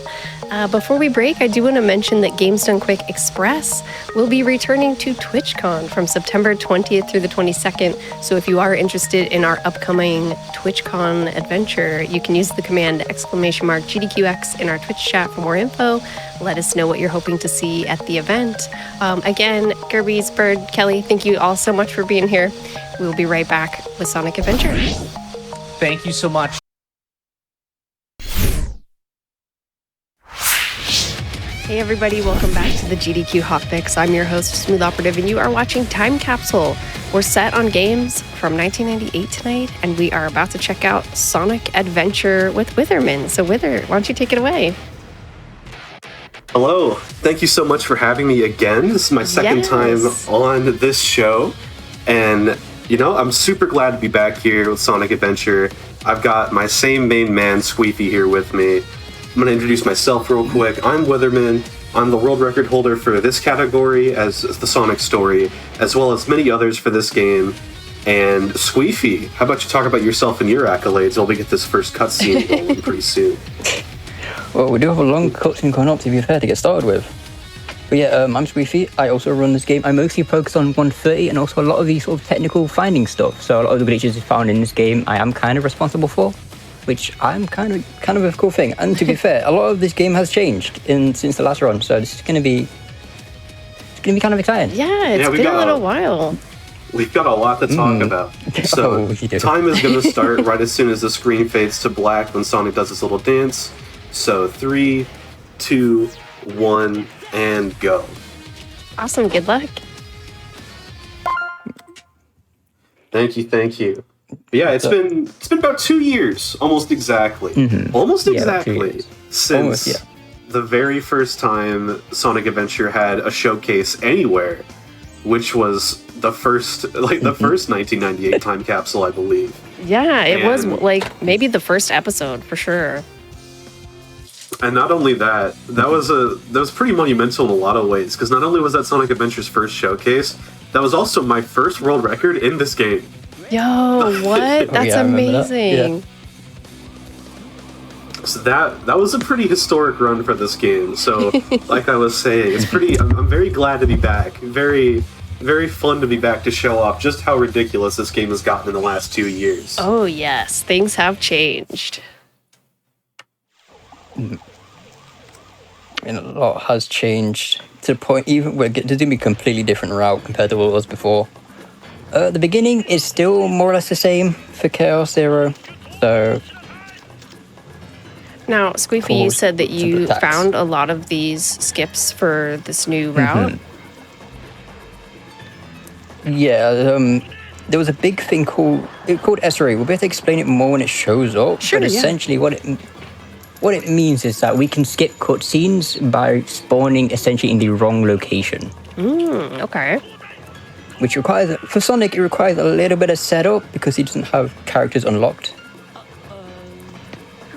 Before we break, I do want to mention that Games Done Quick Express will be returning to TwitchCon from September 20th through the 22nd. So if you are interested in our upcoming TwitchCon adventure, you can use the command !GDQX in our Twitch chat for more info. Let us know what you're hoping to see at the event. Again, Gerbies, Bird, Kelly, thank you all so much for being here. We will be right back with Sonic Adventure.
Thank you so much.
Hey everybody, welcome back to the GDQ Hotfix. I'm your host, Smooth Operative, and you are watching Time Capsule. We're set on games from 1998 tonight, and we are about to check out Sonic Adventure with Witherman. So Wither, why don't you take it away?
Hello. Thank you so much for having me again. This is my second time on this show, and I'm super glad to be back here with Sonic Adventure. I've got my same main man, Squeefy, here with me. I'm going to introduce myself real quick. I'm Witherman. I'm the world record holder for this category as the Sonic story, as well as many others for this game. And Squeefy, how about you talk about yourself and your accolades while we get this first cutscene rolling pretty soon?
Well, we do have a long cutscene coming up, to be fair, to get started with. But yeah, I'm Squeefy. I also run this game. I mostly focus on 130 and also a lot of the sort of technical finding stuff. So a lot of the glitches found in this game, I am kind of responsible for, which I'm kind of a cool thing. And to be fair, a lot of this game has changed since the last run. So this is going to be kind of exciting.
Yeah, it's been a little while.
We've got a lot to talk about. So time is going to start right as soon as the screen fades to black when Sonic does his little dance. So 3, 2, 1, and go.
Awesome. Good luck.
Thank you. But yeah, it's been about 2 years, almost exactly. Since the very first time Sonic Adventure had a showcase anywhere, which was the first 1998 time capsule, I believe.
Yeah, it was like maybe the first episode for sure.
And not only that, that was pretty monumental in a lot of ways, because not only was that Sonic Adventure's first showcase, that was also my first world record in this game.
Yo, what? That's amazing.
So that was a pretty historic run for this game. So, like I was saying, it's pretty. I'm very glad to be back. Very, very fun to be back to show off just how ridiculous this game has gotten in the last 2 years.
Oh yes, things have changed.
And a lot has changed to the point even we're doing a completely different route compared to what it was before. The beginning is still more or less the same for Chaos Zero, so.
Now, Squeefy, you said that you found a lot of these skips for this new route.
Yeah, there was a big thing called SRA. We'll be able to explain it more when it shows up.
Sure,
but essentially, what it means is that we can skip cutscenes by spawning essentially in the wrong location.
Okay.
Which requires, for Sonic, it requires a little bit of setup because he doesn't have characters unlocked.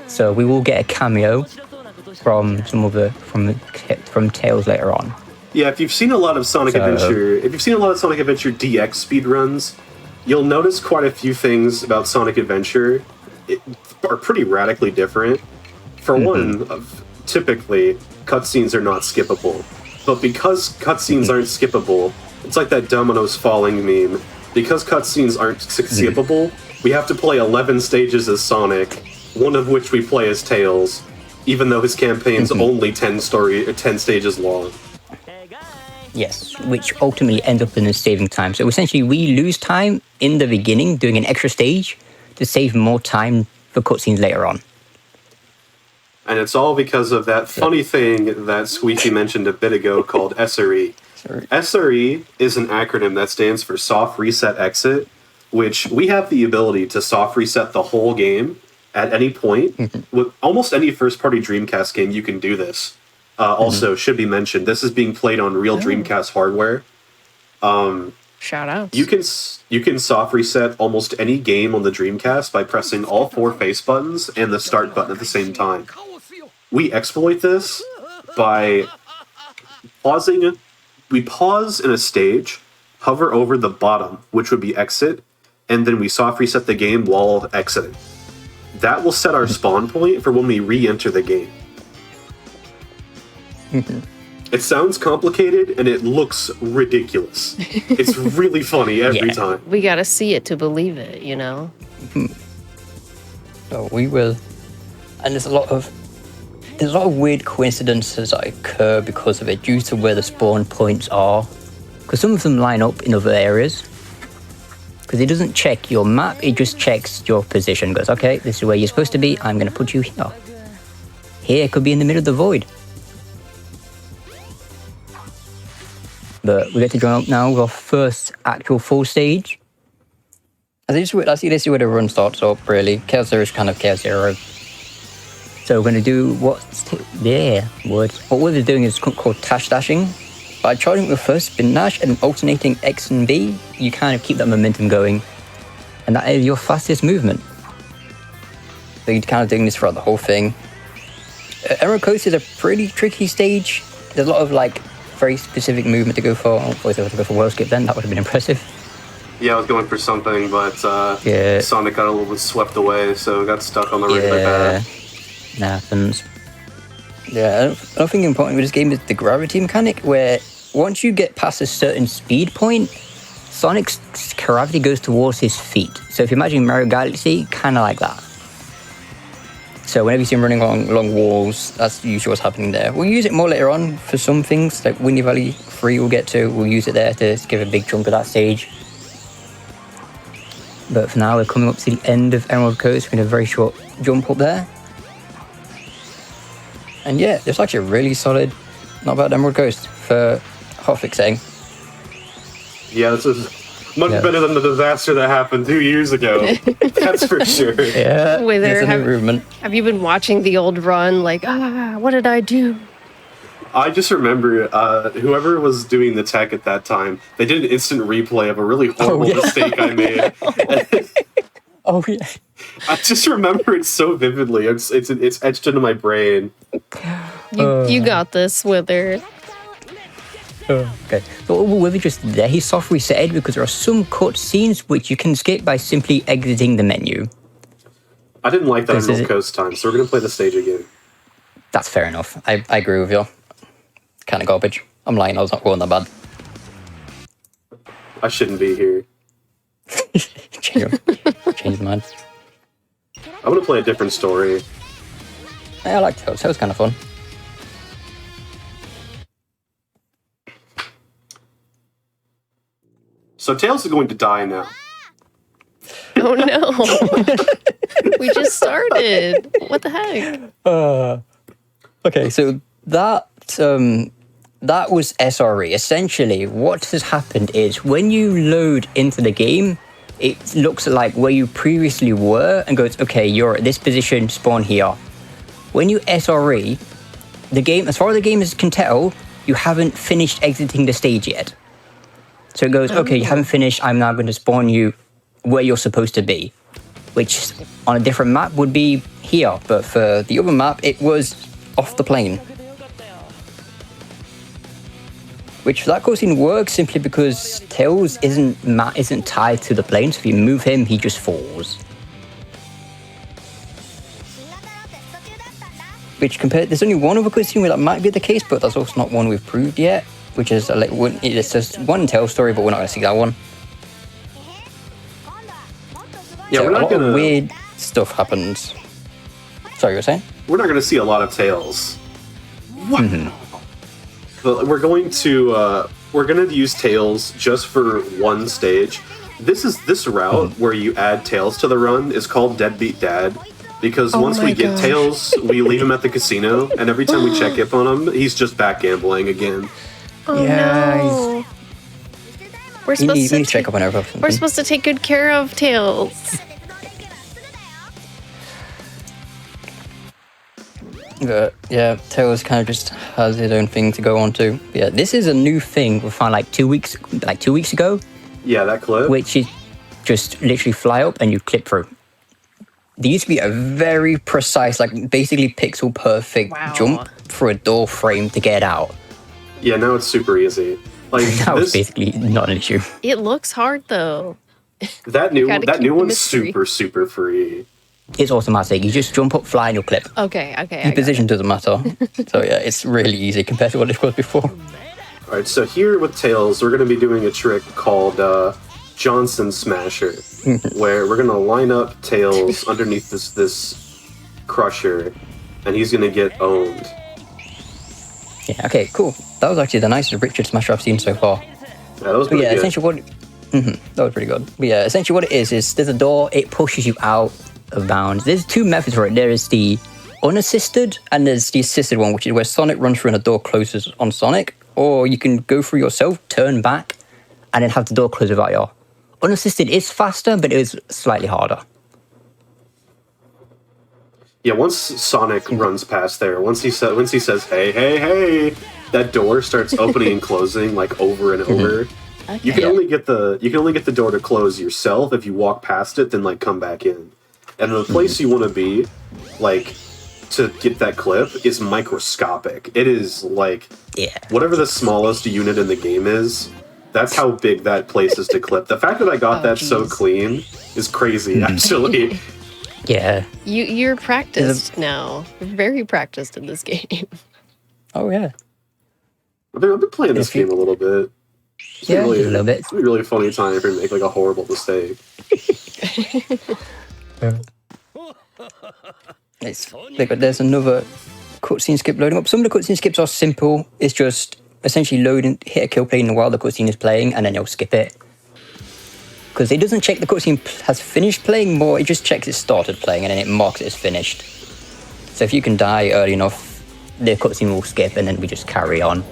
So we will get a cameo from from Tails later on.
Yeah, if you've seen a lot of Sonic Adventure DX speedruns, you'll notice quite a few things about Sonic Adventure are pretty radically different. For one, typically cutscenes are not skippable, but because cutscenes aren't skippable, it's like that dominoes falling meme. Because cutscenes aren't skippable, we have to play 11 stages as Sonic, one of which we play as Tails, even though his campaign's only 10 stages long.
Yes, which ultimately ends up in a saving time. So essentially, we lose time in the beginning doing an extra stage to save more time for cutscenes later on.
And it's all because of that funny thing that Squeaky mentioned a bit ago called SRE. SRE is an acronym that stands for Soft Reset Exit, which we have the ability to soft reset the whole game at any point. With almost any first-party Dreamcast game, you can do this. Also, should be mentioned, this is being played on real Dreamcast hardware.
Shout out.
You can soft reset almost any game on the Dreamcast by pressing all 4 face buttons and the start button at the same time. We exploit this by pausing. We pause in a stage, hover over the bottom, which would be exit, and then we soft reset the game while exiting. That will set our spawn point for when we re-enter the game. It sounds complicated, and it looks ridiculous. It's really funny every time.
We gotta see it to believe it, you know?
So we will. And there's a lot of weird coincidences that occur because of it, due to where the spawn points are. Because some of them line up in other areas. Because it doesn't check your map, it just checks your position. It goes, okay, this is where you're supposed to be, I'm going to put you here. Here could be in the middle of the void. But we get to join up now with our first actual full stage. I see this is where the run starts up, really. Chaos Zero is kind of Chaos Zero. So we're going to do what we're doing is called Tash Dashing. By charging with first spin dash and alternating X and B, you kind of keep that momentum going. And that is your fastest movement. So you're kind of doing this throughout the whole thing. Emerald Coast is a pretty tricky stage. There's a lot of very specific movement to go for. If I was to go for World Skip then, that would have been impressive.
Yeah, I was going for something, but Sonic got a little bit swept away, so got stuck on the regular path.
That happens. Yeah, another thing important with this game is the gravity mechanic, where once you get past a certain speed point, Sonic's gravity goes towards his feet. So if you imagine Mario Galaxy, kind of like that. So whenever you see him running along walls, that's usually what's happening there. We'll use it more later on for some things, like Windy Valley 3 we'll get to. We'll use it there to give a big chunk of that stage. But for now, we're coming up to the end of Emerald Coast. We're going to have a very short jump up there. And yeah, it's actually a really solid, not bad Emerald Coast for hotfix setting.
Yeah, this is much better than the disaster that happened 2 years ago. That's for sure.
Yeah,
Whether
it's an improvement.
Have you been watching the old run? Like, what did I do?
I just remember whoever was doing the tech at that time, they did an instant replay of a really horrible mistake I made.
Oh yeah.
I just remember it so vividly. It's etched into my brain.
You got this, Wither.
Okay. So Wither just there, he soft resetted because there are some cut scenes which you can skip by simply exiting the menu.
I didn't like that Emerald Coast time, so we're gonna play the stage again.
That's fair enough. I agree with you. Kind of garbage. I'm lying, I was not going that bad.
I shouldn't be here.
Change my mind.
I want to play a different story.
Yeah, I like Tails. Tails kind of fun.
So Tails is going to die now.
Oh no. We just started. What the heck?
Okay, so that was SRE. Essentially, what has happened is when you load into the game, it looks like where you previously were and goes, okay, you're at this position, spawn here. When you SRE, the game, as far as the game can tell, you haven't finished exiting the stage yet. So it goes, okay, you haven't finished, I'm now going to spawn you where you're supposed to be. Which on a different map would be here, but for the other map, it was off the plane. Which that cutscene works simply because Tails isn't tied to the plane, so if you move him, he just falls. Which there's only one other cutscene where that might be the case, but that's also not one we've proved yet. Which is it's just one Tails story, but we're not going to see that one.
Yeah,
so
we're not gonna.
Weird stuff happens. Sorry, you were saying?
We're not going to see a lot of Tails. What?
Mm-hmm.
But we're going to use Tails just for one stage. This route where you add Tails to the run is called Deadbeat Dad, because once we get Tails, we leave him at the casino, and every time we check up on him, he's just back gambling again.
Oh no. We're supposed to
check up on everything.
We're supposed to take good care of Tails.
But yeah, Tails kind of just has his own thing to go on to. Yeah, this is a new thing we found like 2 weeks ago.
Yeah, that clip.
Which is just literally fly up and you clip through. There used to be a very precise, like basically pixel perfect jump through a door frame to get out.
Yeah, now it's super easy. Like
that was basically not an issue.
It looks hard though.
That new one's super free.
It's automatic. You just jump up, fly, and you'll clip.
Okay.
Your position doesn't matter. So yeah, it's really easy compared to what it was before.
All right, so here with Tails, we're going to be doing a trick called Johnson Smasher, where we're going to line up Tails underneath this crusher, and he's going to get owned.
Yeah. Okay. Cool. That was actually the nicest Richard Smasher I've seen so far.
Yeah, that was pretty good.
Essentially that was pretty good. But yeah, essentially what it is there's a door. It pushes you out of bounds. There's two methods for it. There is the unassisted and there's the assisted one, which is where Sonic runs through and the door closes on Sonic. Or you can go through yourself, turn back, and then have the door close without you. Unassisted is faster, but it is slightly harder.
Yeah, once Sonic runs past there, once he says, hey, that door starts opening and closing like over and over. Okay. You can only get the door to close yourself if you walk past it, then like come back in. And the place you want to be, like, to get that clip is microscopic. It is like whatever the smallest unit in the game is, that's how big that place is to clip. The fact that I got that so clean is crazy, actually.
Yeah.
You're practiced now. Very practiced in this game.
Oh, yeah.
I've been playing this game a little bit.
Yeah, just a little bit.
It's gonna be really funny time if you make like a horrible mistake.
There's another cutscene skip loading up. Some of the cutscene skips are simple. It's just essentially loading, hit a kill plane while the cutscene is playing, and then you'll skip it. Because it doesn't check the cutscene has finished playing, more it just checks it started playing, and then it marks it as finished. So if you can die early enough, the cutscene will skip, and then we just carry on.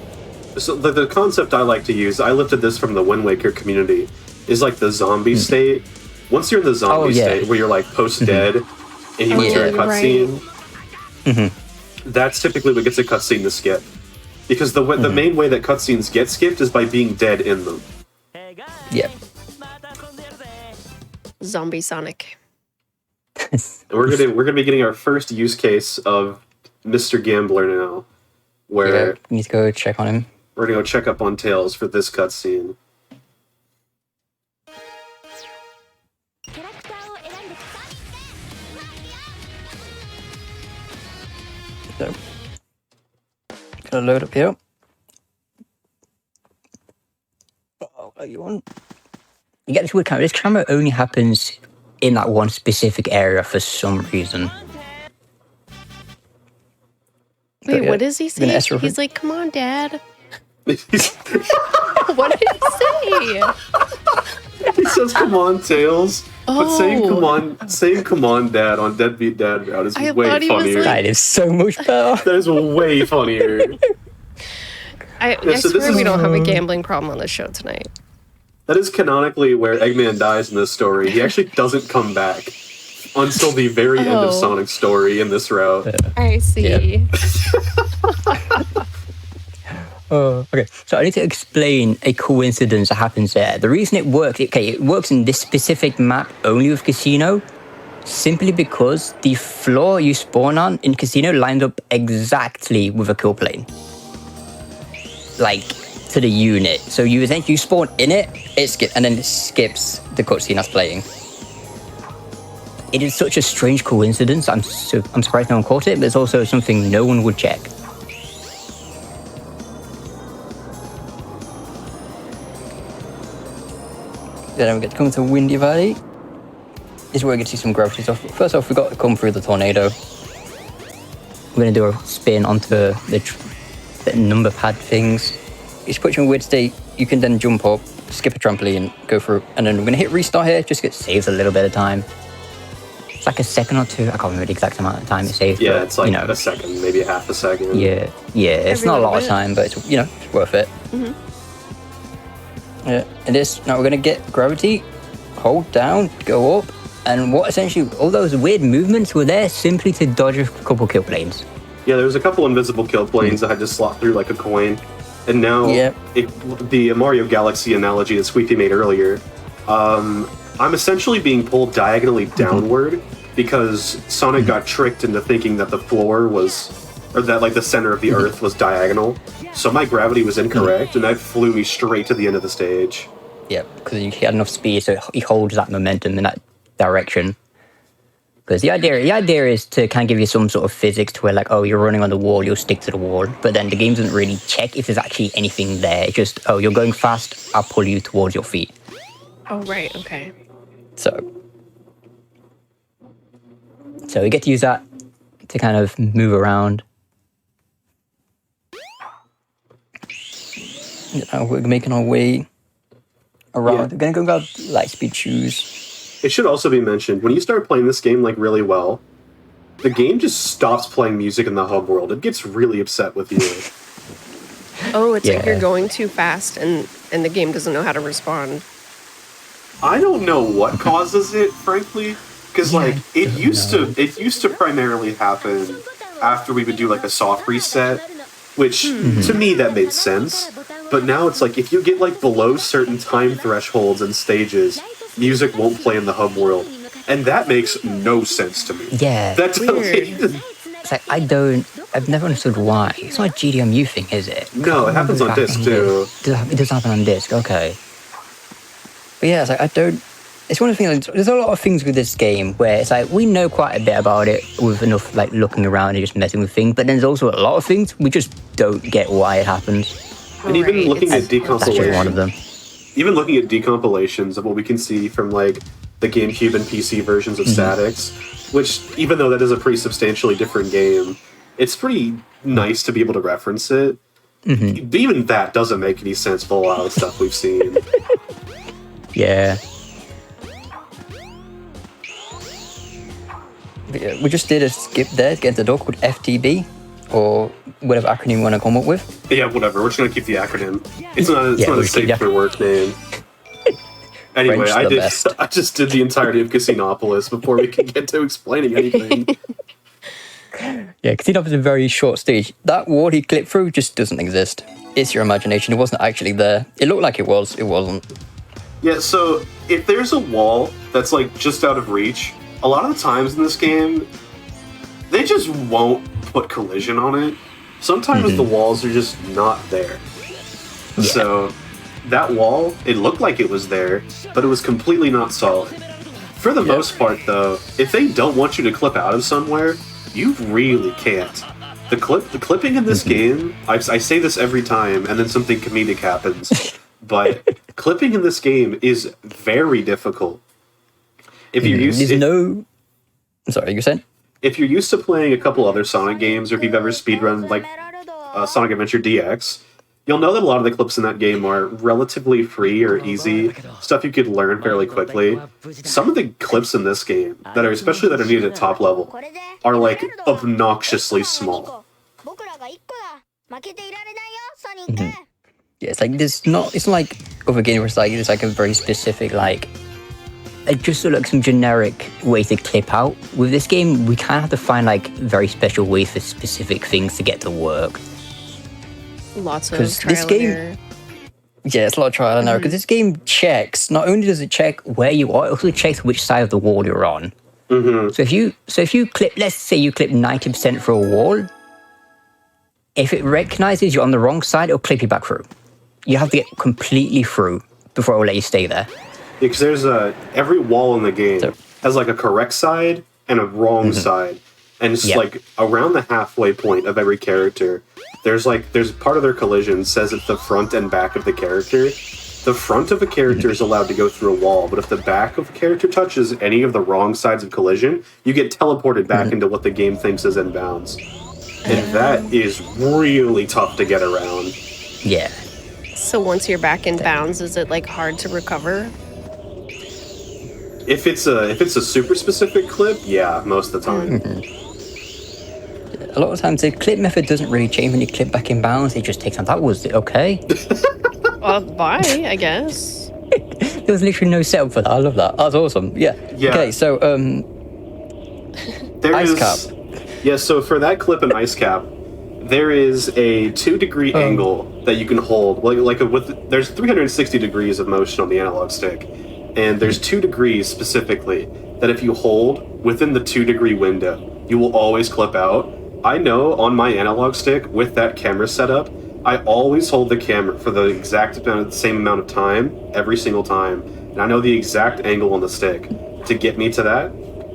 So the concept I like to use, I lifted this from the Wind Waker community, is like the zombie state. Once you're in the zombie state where you're like post-dead and you enter a cutscene, that's typically what gets a cutscene to skip. Because the main way that cutscenes get skipped is by being dead in them.
Yep.
Zombie Sonic.
And we're gonna be getting our first use case of Mr. Gambler now, where
we need to go check on him.
We're gonna go check up on Tails for this cutscene.
So, gonna load up here. Oh, are you on? You get this weird camera. This camera only happens in that one specific area for some reason.
Wait, what does he say? He's like, "Come on, Dad." What did he say?
He says, "Come on, Tails." But saying "Come on, Dad" on Deadbeat Dad Route is way funnier.
That is so much better.
That is way funnier.
I swear we don't have a gambling problem on the show tonight.
That is canonically where Eggman dies in this story. He actually doesn't come back until the very end of Sonic's story in this route.
I see.
Okay, so I need to explain a coincidence that happens there. The reason it works, it works in this specific map only with Casino, simply because the floor you spawn on in Casino lines up exactly with a kill plane. Like, to the unit. So you spawn in it, and then it skips the cutscene that's playing. It is such a strange coincidence. I'm surprised no one caught it, but it's also something no one would check. Then we get to come to Windy Valley. This is where we get to see some gravity stuff. First off, we got to come through the tornado. We're going to do a spin onto the number pad things. It's put you in a weird state. You can then jump up, skip a trampoline, go through, and then we're going to hit restart here, just it saves a little bit of time. It's like a second or two. I can't remember the exact amount of time it saves.
Yeah, it's like a second, maybe a half a second.
Yeah. It's not a lot of time, but it's it's worth it. Yeah, and now we're going to get gravity, hold down, go up, and what essentially, all those weird movements were there simply to dodge a couple kill planes.
Yeah, there was a couple invisible kill planes that had to slot through like a coin. And now, the Mario Galaxy analogy that Squeaky made earlier, I'm essentially being pulled diagonally downward because Sonic got tricked into thinking that the floor was, or that like the center of the Earth was diagonal. So my gravity was incorrect, and that flew me straight to the end of the stage.
Yeah, because he had enough speed, so he holds that momentum in that direction. Because the idea is to kind of give you some sort of physics to where, like, oh, you're running on the wall, you'll stick to the wall. But then the game doesn't really check if there's actually anything there. It's just, oh, you're going fast, I'll pull you towards your feet.
Oh, right, okay.
So we get to use that to kind of move around. We're making our way around. We're going to go grab Lightspeed shoes.
It should also be mentioned, when you start playing this game like really well, the game just stops playing music in the hub world. It gets really upset with you.
Oh, it's like you're going too fast and the game doesn't know how to respond.
I don't know what causes it, frankly, because it used to primarily happen after we would do like a soft reset, which to me that made sense. But now it's like if you get like below certain time thresholds and stages, music won't play in the hub world, and that makes no sense to me.
Yeah,
that's weird.
It's like I've never understood why. It's not a GDMU thing, is it?
No, it happens on disc too.
It does happen on disc, okay. But yeah, it's like it's one of the things. There's a lot of things with this game where it's like we know quite a bit about it with enough like looking around and just messing with things, but then there's also a lot of things we just don't get why it happens.
And even looking at
That's just one of them.
even looking at decompilations of what we can see from like the GameCube and PC versions of Statics, which even though that is a pretty substantially different game, it's pretty nice to be able to reference it. Even that doesn't make any sense for a lot of the stuff we've seen.
Yeah. We just did a skip there to get into the door called FTB, or whatever acronym you want to come up with.
Yeah, whatever. We're just gonna keep the acronym. It's not a safe for work name. Anyway,
French
I just did the entirety of Casinopolis before we can get to explaining anything.
Yeah, Casinopolis is a very short stage. That wall he clipped through just doesn't exist. It's your imagination. It wasn't actually there. It looked like it was. It wasn't.
Yeah, so if there's a wall that's like just out of reach, a lot of the times in this game, they just won't put collision on it. Sometimes the walls are just not there.
Yeah.
So that wall, it looked like it was there, but it was completely not solid. For the most part, though, if they don't want you to clip out of somewhere, you really can't. The clipping in this game, I say this every time, and then something comedic happens, but clipping in this game is very difficult. If you're used
I'm sorry, you said?
If you're used to playing a couple other Sonic games, or if you've ever speedrun like Sonic Adventure DX, you'll know that a lot of the clips in that game are relatively free or easy, stuff you could learn fairly quickly. Some of the clips in this game, that are needed at top level, are like obnoxiously small.
Yeah, it's like it's not like other games where it's like a very specific it just sort of like some generic way to clip out. With this game, we kind of have to find like very special ways for specific things to get to work.
Lots of
trial and error. Yeah, it's a lot of trial and error because this game checks. Not only does it check where you are, it also checks which side of the wall you're on. So if you clip, let's say you clip 90% for a wall, if it recognizes you're on the wrong side, it'll clip you back through. You have to get completely through before it will let you stay there.
Because there's every wall in the game has like a correct side and a wrong side, and it's like around the halfway point of every character. There's part of their collision says it's the front and back of the character. The front of a character is allowed to go through a wall, but if the back of a character touches any of the wrong sides of collision, you get teleported back into what the game thinks is in bounds, and that is really tough to get around.
Yeah.
So once you're back in bounds, is it like hard to recover?
If it's a super specific clip, yeah, most of the time.
A lot of times the clip method doesn't really change when you clip back in bounds. It just takes time. That was it, okay?
Bye, I guess.
There was literally no setup for that. I love that. That's awesome. Yeah. Okay, so Ice Cap.
Yeah, so for that clip in Ice Cap, there is a 2-degree angle that you can hold. There's 360 degrees of motion on the analog stick. And there's 2 degrees specifically that if you hold within the 2-degree window, you will always clip out. I know on my analog stick with that camera setup, I always hold the camera for the same amount of time every single time. And I know the exact angle on the stick to get me to that.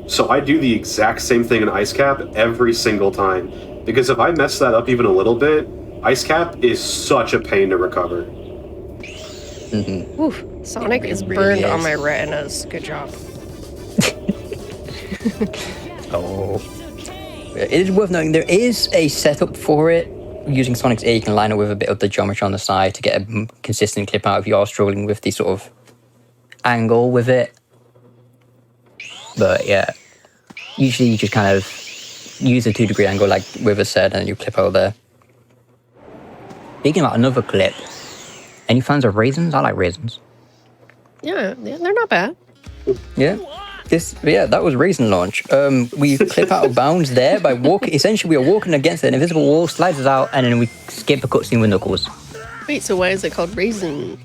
So I do the exact same thing in Ice Cap every single time. Because if I mess that up even a little bit, Ice Cap is such a pain to recover.
Oof, Sonic is burned on my retinas. Good job.
It is worth noting there is a setup for it. Using Sonic's A, you can line it with a bit of the geometry on the side to get a consistent clip out if you are struggling with the sort of angle with it. But yeah, usually you just kind of use a 2-degree angle like River said, and you clip out there. Speaking about another clip, any fans of raisins? I like raisins.
Yeah, they're not bad.
Yeah. That was Raisin Launch. We clip out of bounds there by walking. Essentially, we are walking against an invisible wall, slides us out, and then we skip a cutscene with Knuckles.
Wait, so why is it called Raisin?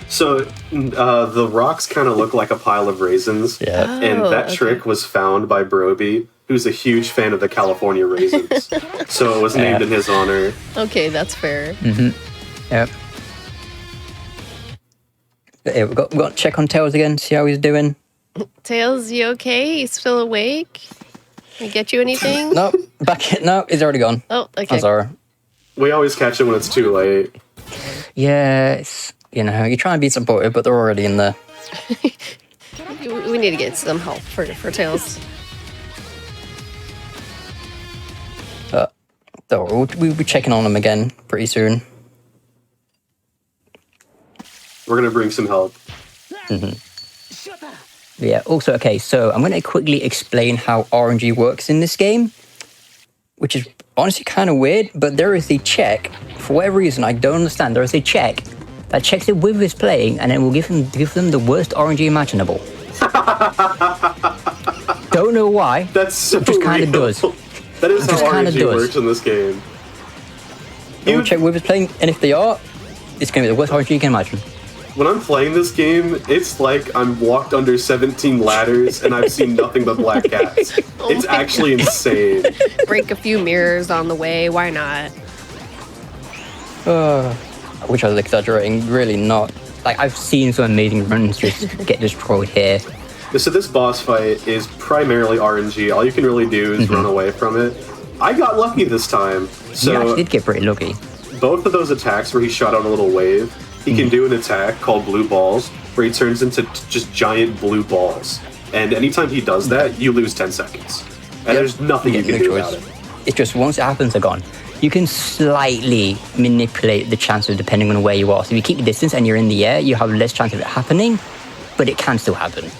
So the rocks kind of look like a pile of raisins, and that trick was found by Broby, who's a huge fan of the California raisins. So it was named in his honor.
Okay, that's fair.
Yep. But yeah, we've got to check on Tails again, see how he's doing.
Tails, you okay? You still awake? Can I get you anything?
No, no, he's already gone.
Oh, okay.
I'm sorry.
We always catch it when it's too late.
Yeah, it's, you try and be supportive, but they're already in there.
We need to get some help for Tails.
So we'll be checking on him again pretty soon.
We're gonna bring some help.
Yeah, also, okay, so I'm going to quickly explain how RNG works in this game, which is honestly kind of weird, but there is a check, for whatever reason, I don't understand, there is a check that checks it with his playing, and it will give them the worst RNG imaginable. Don't know why.
That's so
it just kind of does.
That is how RNG works in this game.
They will check with his playing, and if they are, it's going to be the worst RNG you can imagine.
When I'm playing this game, it's like I'm walked under 17 ladders and I've seen nothing but black cats. It's actually insane.
Break a few mirrors on the way, why not?
I wish I was exaggerating, really not. Like, I've seen some amazing runs just get destroyed here.
So this boss fight is primarily RNG. All you can really do is run away from it. I got lucky this time. So
you actually did get pretty lucky.
Both of those attacks where he shot out a little wave, he can do an attack called blue balls, where he turns into just giant blue balls. And anytime he does that, you lose 10 seconds. And there's nothing you can do about it.
It's just once it happens, they're gone. You can slightly manipulate the chances depending on where you are. So if you keep the distance and you're in the air, you have less chance of it happening, but it can still happen.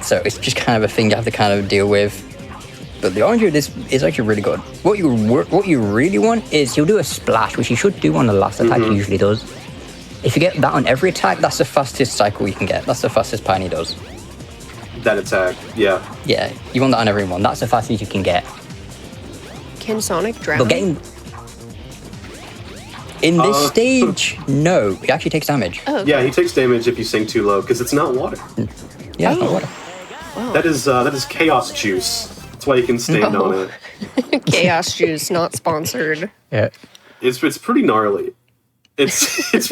So it's just kind of a thing you have to kind of deal with. But the RNG of this is actually really good. What you really want is he'll do a splash, which he should do on the last attack he usually does. If you get that on every attack, that's the fastest cycle you can get. That's the fastest Pine he does.
That attack, yeah.
Yeah, you want that on everyone. That's the fastest you can get.
Can Sonic drown?
But getting... In this stage, no. He actually takes damage.
Oh, okay.
Yeah, he takes damage if you sink too low, because it's not water.
Yeah, it's not water.
Wow.
That is chaos juice. That's why you can stand on it.
Chaos juice, not sponsored.
Yeah.
It's pretty gnarly. It's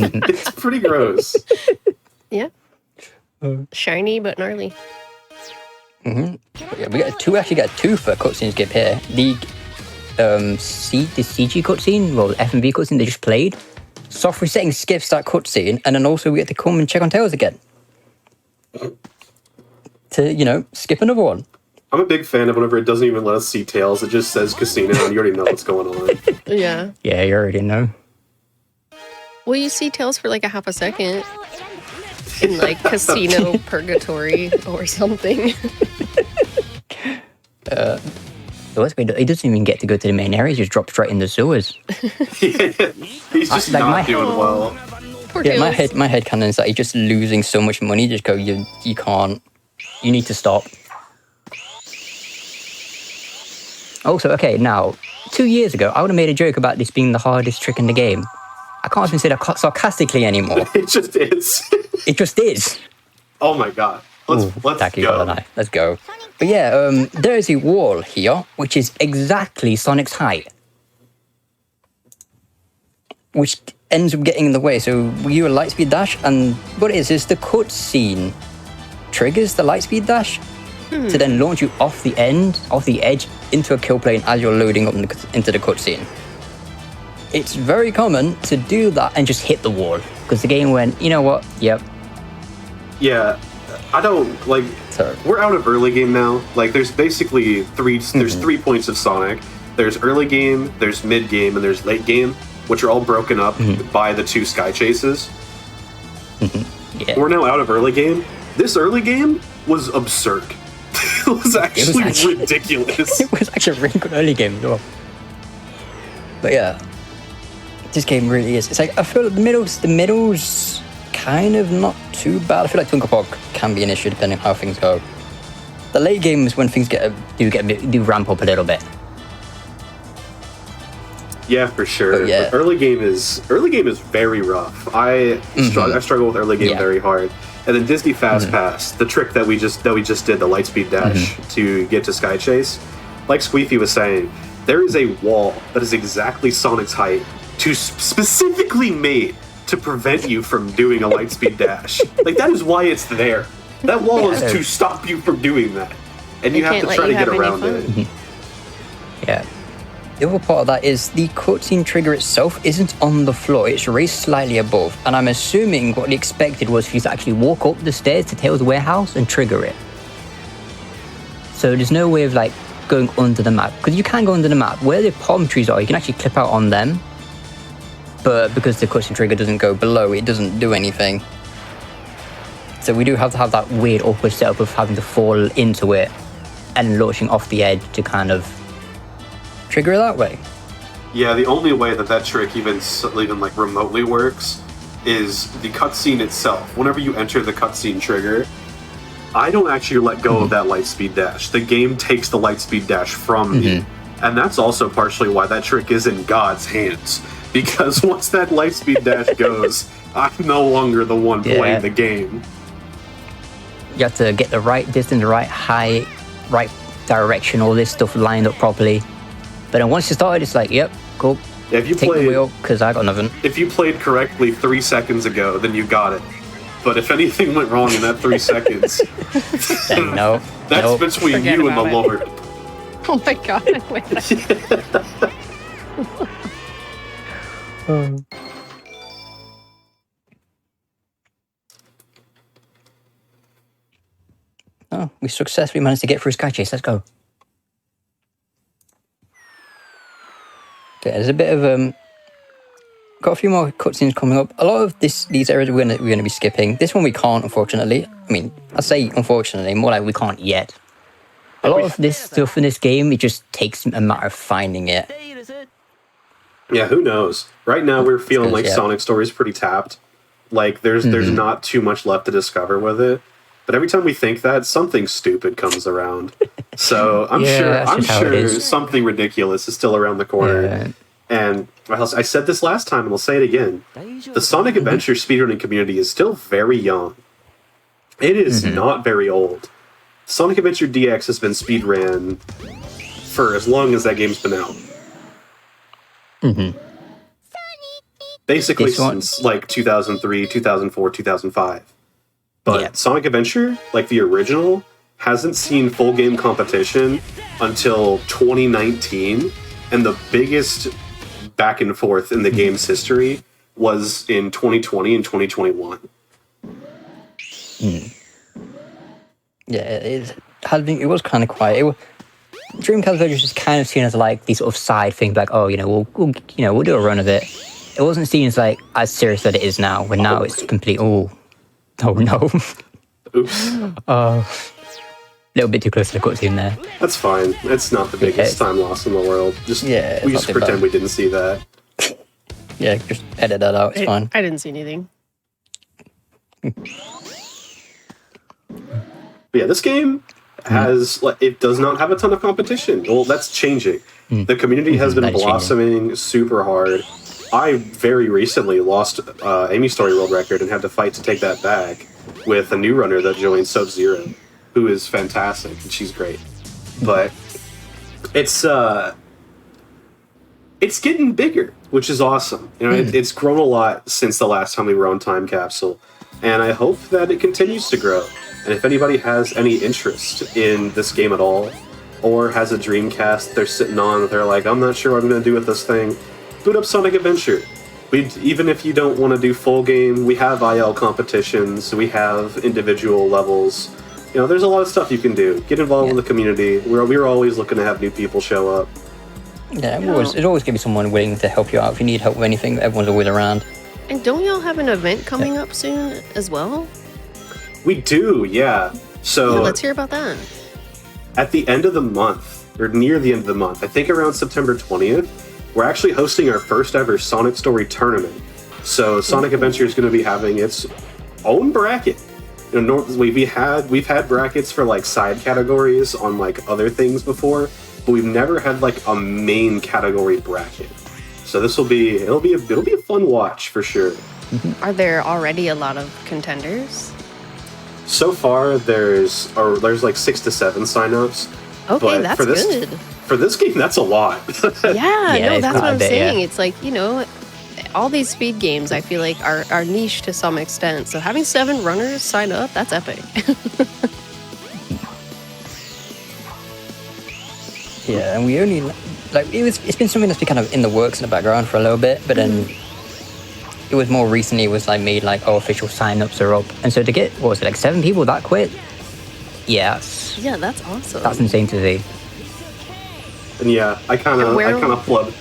pretty gross.
Yeah. Shiny but gnarly.
But yeah, we actually got two for cutscenes skip here. The CG cutscene, well, the FMV cutscene they just played. Soft resetting skips that cutscene, and then also we get to come and check on Tails again. To, skip another one.
I'm a big fan of whenever it doesn't even let us see Tails. It just says casino, and you already know what's going on.
Yeah.
Yeah, you already know.
Well, you see Tails for like a half a second in like casino purgatory or something.
He doesn't even get to go to the main area. He just drops straight in the sewers.
He's just not doing well.
Poor
Yeah,
Tails.
my head canon is that he's just losing so much money. Just go, you can't. You need to stop. Also, okay, now, 2 years ago, I would have made a joke about this being the hardest trick in the game. I can't even say that sarcastically anymore.
It just is.
It just is.
Oh my god. Let's
Tacky
go.
got an eye. Let's go. But yeah, there is a wall here, which is exactly Sonic's height. Which ends up getting in the way. So we do a lightspeed dash, and what it is the cutscene triggers the lightspeed dash to then launch you off the edge, into a kill plane as you're loading up into the cutscene. It's very common to do that and just hit the wall, because the game went, you know what, yep.
Yeah, I don't, like,
Sorry.
we're out of early game now. Like, there's basically there's 3 points of Sonic. There's early game, there's mid game, and there's late game, which are all broken up by the 2 sky chases.
Yeah.
We're now out of early game. This early game was absurd. It was actually ridiculous.
It was actually a really good early game as well. But yeah, this game really is. It's like, I feel like the middle's kind of not too bad. I feel like Twinklepop can be an issue depending on how things go. The late game is when things do ramp up a little bit.
Yeah, for sure.
But yeah.
But early game is very rough. I struggle with early game very hard. And then Disney Fast Pass, the trick that we just did, the lightspeed dash to get to Sky Chase. Like Squeefy was saying, there is a wall that is exactly Sonic's height, specifically made to prevent you from doing a lightspeed dash. Like, that is why it's there. That wall is to stop you from doing that. And you have to try to get around it.
Yeah. The other part of that is the cutscene trigger itself isn't on the floor, it's raised slightly above. And I'm assuming what they expected was for you to actually walk up the stairs to Tails' warehouse and trigger it. So there's no way of like going under the map. Because you can go under the map. Where the palm trees are, you can actually clip out on them. But because the cutscene trigger doesn't go below, it doesn't do anything. So we do have to have that weird awkward setup of having to fall into it and launching off the edge to kind of trigger it that way.
Yeah, the only way that trick even like remotely works is the cutscene itself. Whenever you enter the cutscene trigger, I don't actually let go of that lightspeed dash. The game takes the lightspeed dash from me. And that's also partially why that trick is in God's hands. Because once that lightspeed dash goes, I'm no longer the one playing the game.
You have to get the right distance, the right height, right direction, all this stuff lined up properly. But then once you started, it's like, yep, cool.
If you
take the wheel, because I got nothing.
If you played correctly 3 seconds ago, then you got it. But if anything went wrong in that 3 seconds,
then
that's between
Forget
you and the
about it.
Lord.
Oh my god, wait.
Oh, we successfully managed to get through Sky Chase. Let's go. Okay, there's a bit of got a few more cutscenes coming up. A lot of these areas we're gonna be skipping. This one we can't, unfortunately. I mean, I say unfortunately, more like we can't yet. A lot of this stuff in this game, it just takes a matter of finding it.
Yeah, who knows? Right now we're feeling like Sonic Story's pretty tapped. Like there's not too much left to discover with it. But every time we think that, something stupid comes around. So I'm sure something ridiculous is still around the corner.
Yeah.
And I said this last time, and we'll say it again. The Sonic Adventure speedrunning community is still very young. It is not very old. Sonic Adventure DX has been speedran for as long as that game's been out. Basically since like 2003, 2004, 2005. But Sonic Adventure, like the original, hasn't seen full game competition until 2019, and the biggest back and forth in the game's history was in 2020 and 2021.
Yeah, it was kind of quiet. Dreamcast version was just kind of seen as like these sort of side things, like, oh, we'll do a run of it. It wasn't seen as like as serious that it is now. When now it's complete. Oh no.
Oops.
A little bit too close to the cutscene there.
That's fine. It's not the biggest time loss in the world. We just pretend we didn't see that.
Yeah, just edit that out. It's fine.
I didn't see anything.
But yeah, this game it does not have a ton of competition. Well, that's changing. The community has been blossoming super hard. I very recently lost Amy's Story World Record and had to fight to take that back with a new runner that joined Sub-Zero, who is fantastic, and she's great. But it's getting bigger, which is awesome. It's grown a lot since the last time we were on Time Capsule, and I hope that it continues to grow. And if anybody has any interest in this game at all, or has a Dreamcast they're sitting on that they're like, I'm not sure what I'm going to do with this thing, boot up Sonic Adventure. Even if you don't want to do full game, we have IL competitions, we have individual levels. There's a lot of stuff you can do. Get involved with the community. We're always looking to have new people show up.
Yeah, there's always going to be someone willing to help you out. If you need help with anything, everyone's always around.
And don't y'all have an event coming up soon as well?
We do, yeah. So
let's hear about that.
At the end of the month, or near the end of the month, I think around September 20th, we're actually hosting our first ever Sonic Story tournament. So Sonic Adventure is going to be having its own bracket. We've had brackets for like side categories on like other things before, but we've never had like a main category bracket. So it'll be a fun watch for sure.
Are there already a lot of contenders?
So far, there's like 6 to 7 signups.
Okay,
but
that's
good. For this game, that's a lot.
Yeah, no, that's what I'm saying.
Yeah.
It's like, all these speed games, I feel like, are niche to some extent. So having 7 runners sign up, that's epic.
Yeah, and we only like it's been something that's been kind of in the works in the background for a little bit, but then it was more recently made like official sign-ups are up, and so to get what was it, like 7 people that quick? Yeah,
that's awesome.
That's insane to see.
And yeah, I kind of plug.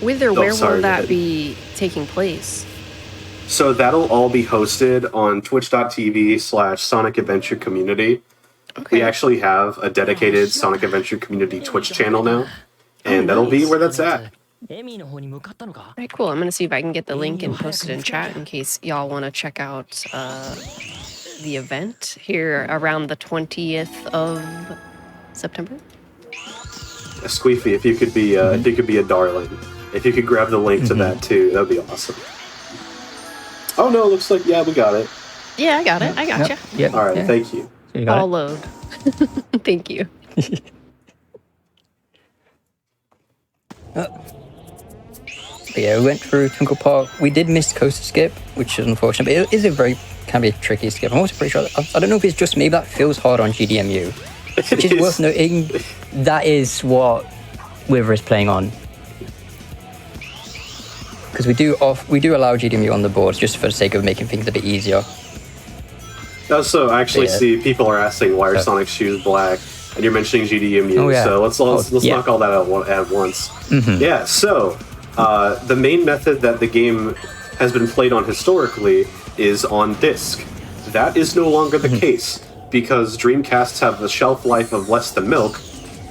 Where will that be taking place?
So that'll all be hosted on twitch.tv/Sonic Adventure Community.
Okay.
We actually have a dedicated Sonic Adventure Community Twitch channel now, and that'll be where that's at.
All right, cool. I'm going to see if I can get the link and post it in chat in case y'all want to check out the event here around the 20th of September.
Squeefy, if you could be a darling, if you could grab the link to that too, that'd be awesome. Oh no, it looks like we got it.
Yeah, I got it. I got you.
Yep.
All right, thank you.
I'll load. Thank you.
Yeah, we went through Twinkle Park. We did miss Coaster Skip, which is unfortunate, but it is can be a tricky skip. I'm also pretty sure, I don't know if it's just me, but that feels hard on GDMU. Which is worth noting, that is what Wither is playing on. Because we do allow GDMU on the boards just for the sake of making things a bit easier.
Also, I actually see people are asking why are Sonic's shoes black, and you're mentioning GDMU.
Oh, yeah.
So let's knock all that out at once. Yeah. So the main method that the game has been played on historically is on disc. That is no longer the case because Dreamcasts have a shelf life of less than milk.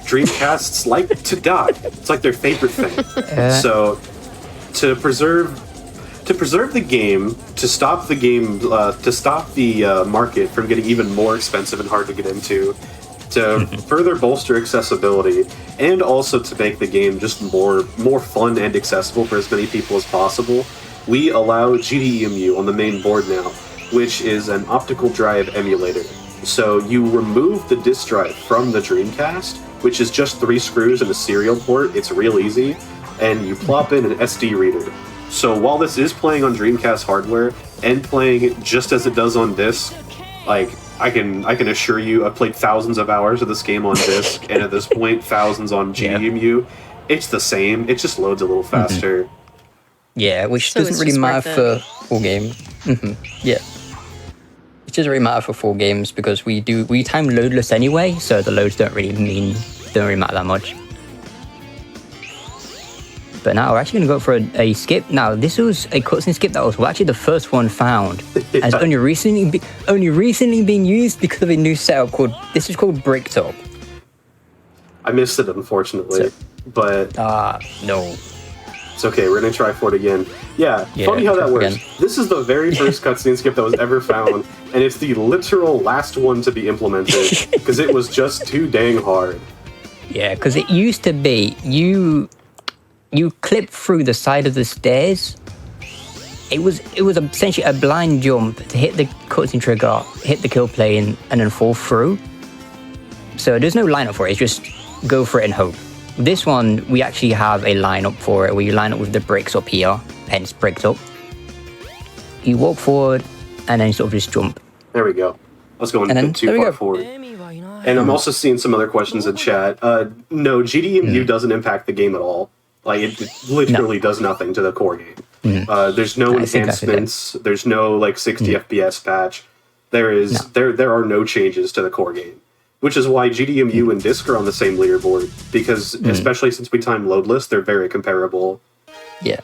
Dreamcasts like to die. It's like their favorite thing. So to preserve the game, to stop the market from getting even more expensive and hard to get into, to further bolster accessibility, and also to make the game just more fun and accessible for as many people as possible, we allow GDEMU on the main board now, which is an optical drive emulator. So you remove the disk drive from the Dreamcast, which is just 3 screws and a serial port. It's real easy, and you plop in an SD reader. So while this is playing on Dreamcast hardware and playing just as it does on disc, like I can assure you, I've played thousands of hours of this game on disc, and at this point, thousands on GDEMU. It's the same. It just loads a little faster.
Yeah, which doesn't really matter for full game. Yeah, it doesn't really matter for full games because we time loadless anyway, so the loads don't really matter that much. But now we're actually going to go for a skip. Now, this was a cutscene skip that was actually the first one found. And it's only recently being used because of a new setup called Bricktop.
I missed it, unfortunately. But
no.
It's okay, we're going to try for it again. Yeah, funny how that works. Again. This is the very first cutscene skip that was ever found, and it's the literal last one to be implemented, because it was just too dang hard.
Yeah, because it used to be, you clip through the side of the stairs. It was essentially a blind jump to hit the cutscene trigger, hit the kill plane, and then fall through. So there's no lineup for it. It's just go for it and hope. This one, we actually have a lineup for it where you line up with the bricks up here, hence bricked up. You walk forward and then sort of just jump.
There we go. I was going a bit too far forward. And I'm also seeing some other questions in chat. No, GDEMU doesn't impact the game at all. Like, it literally does nothing to the core game. There's no enhancements. There's no, 60 FPS patch. There are no changes to the core game. Which is why GDEMU and Disc are on the same leaderboard. Because, especially since we time loadless, they're very comparable.
Yeah.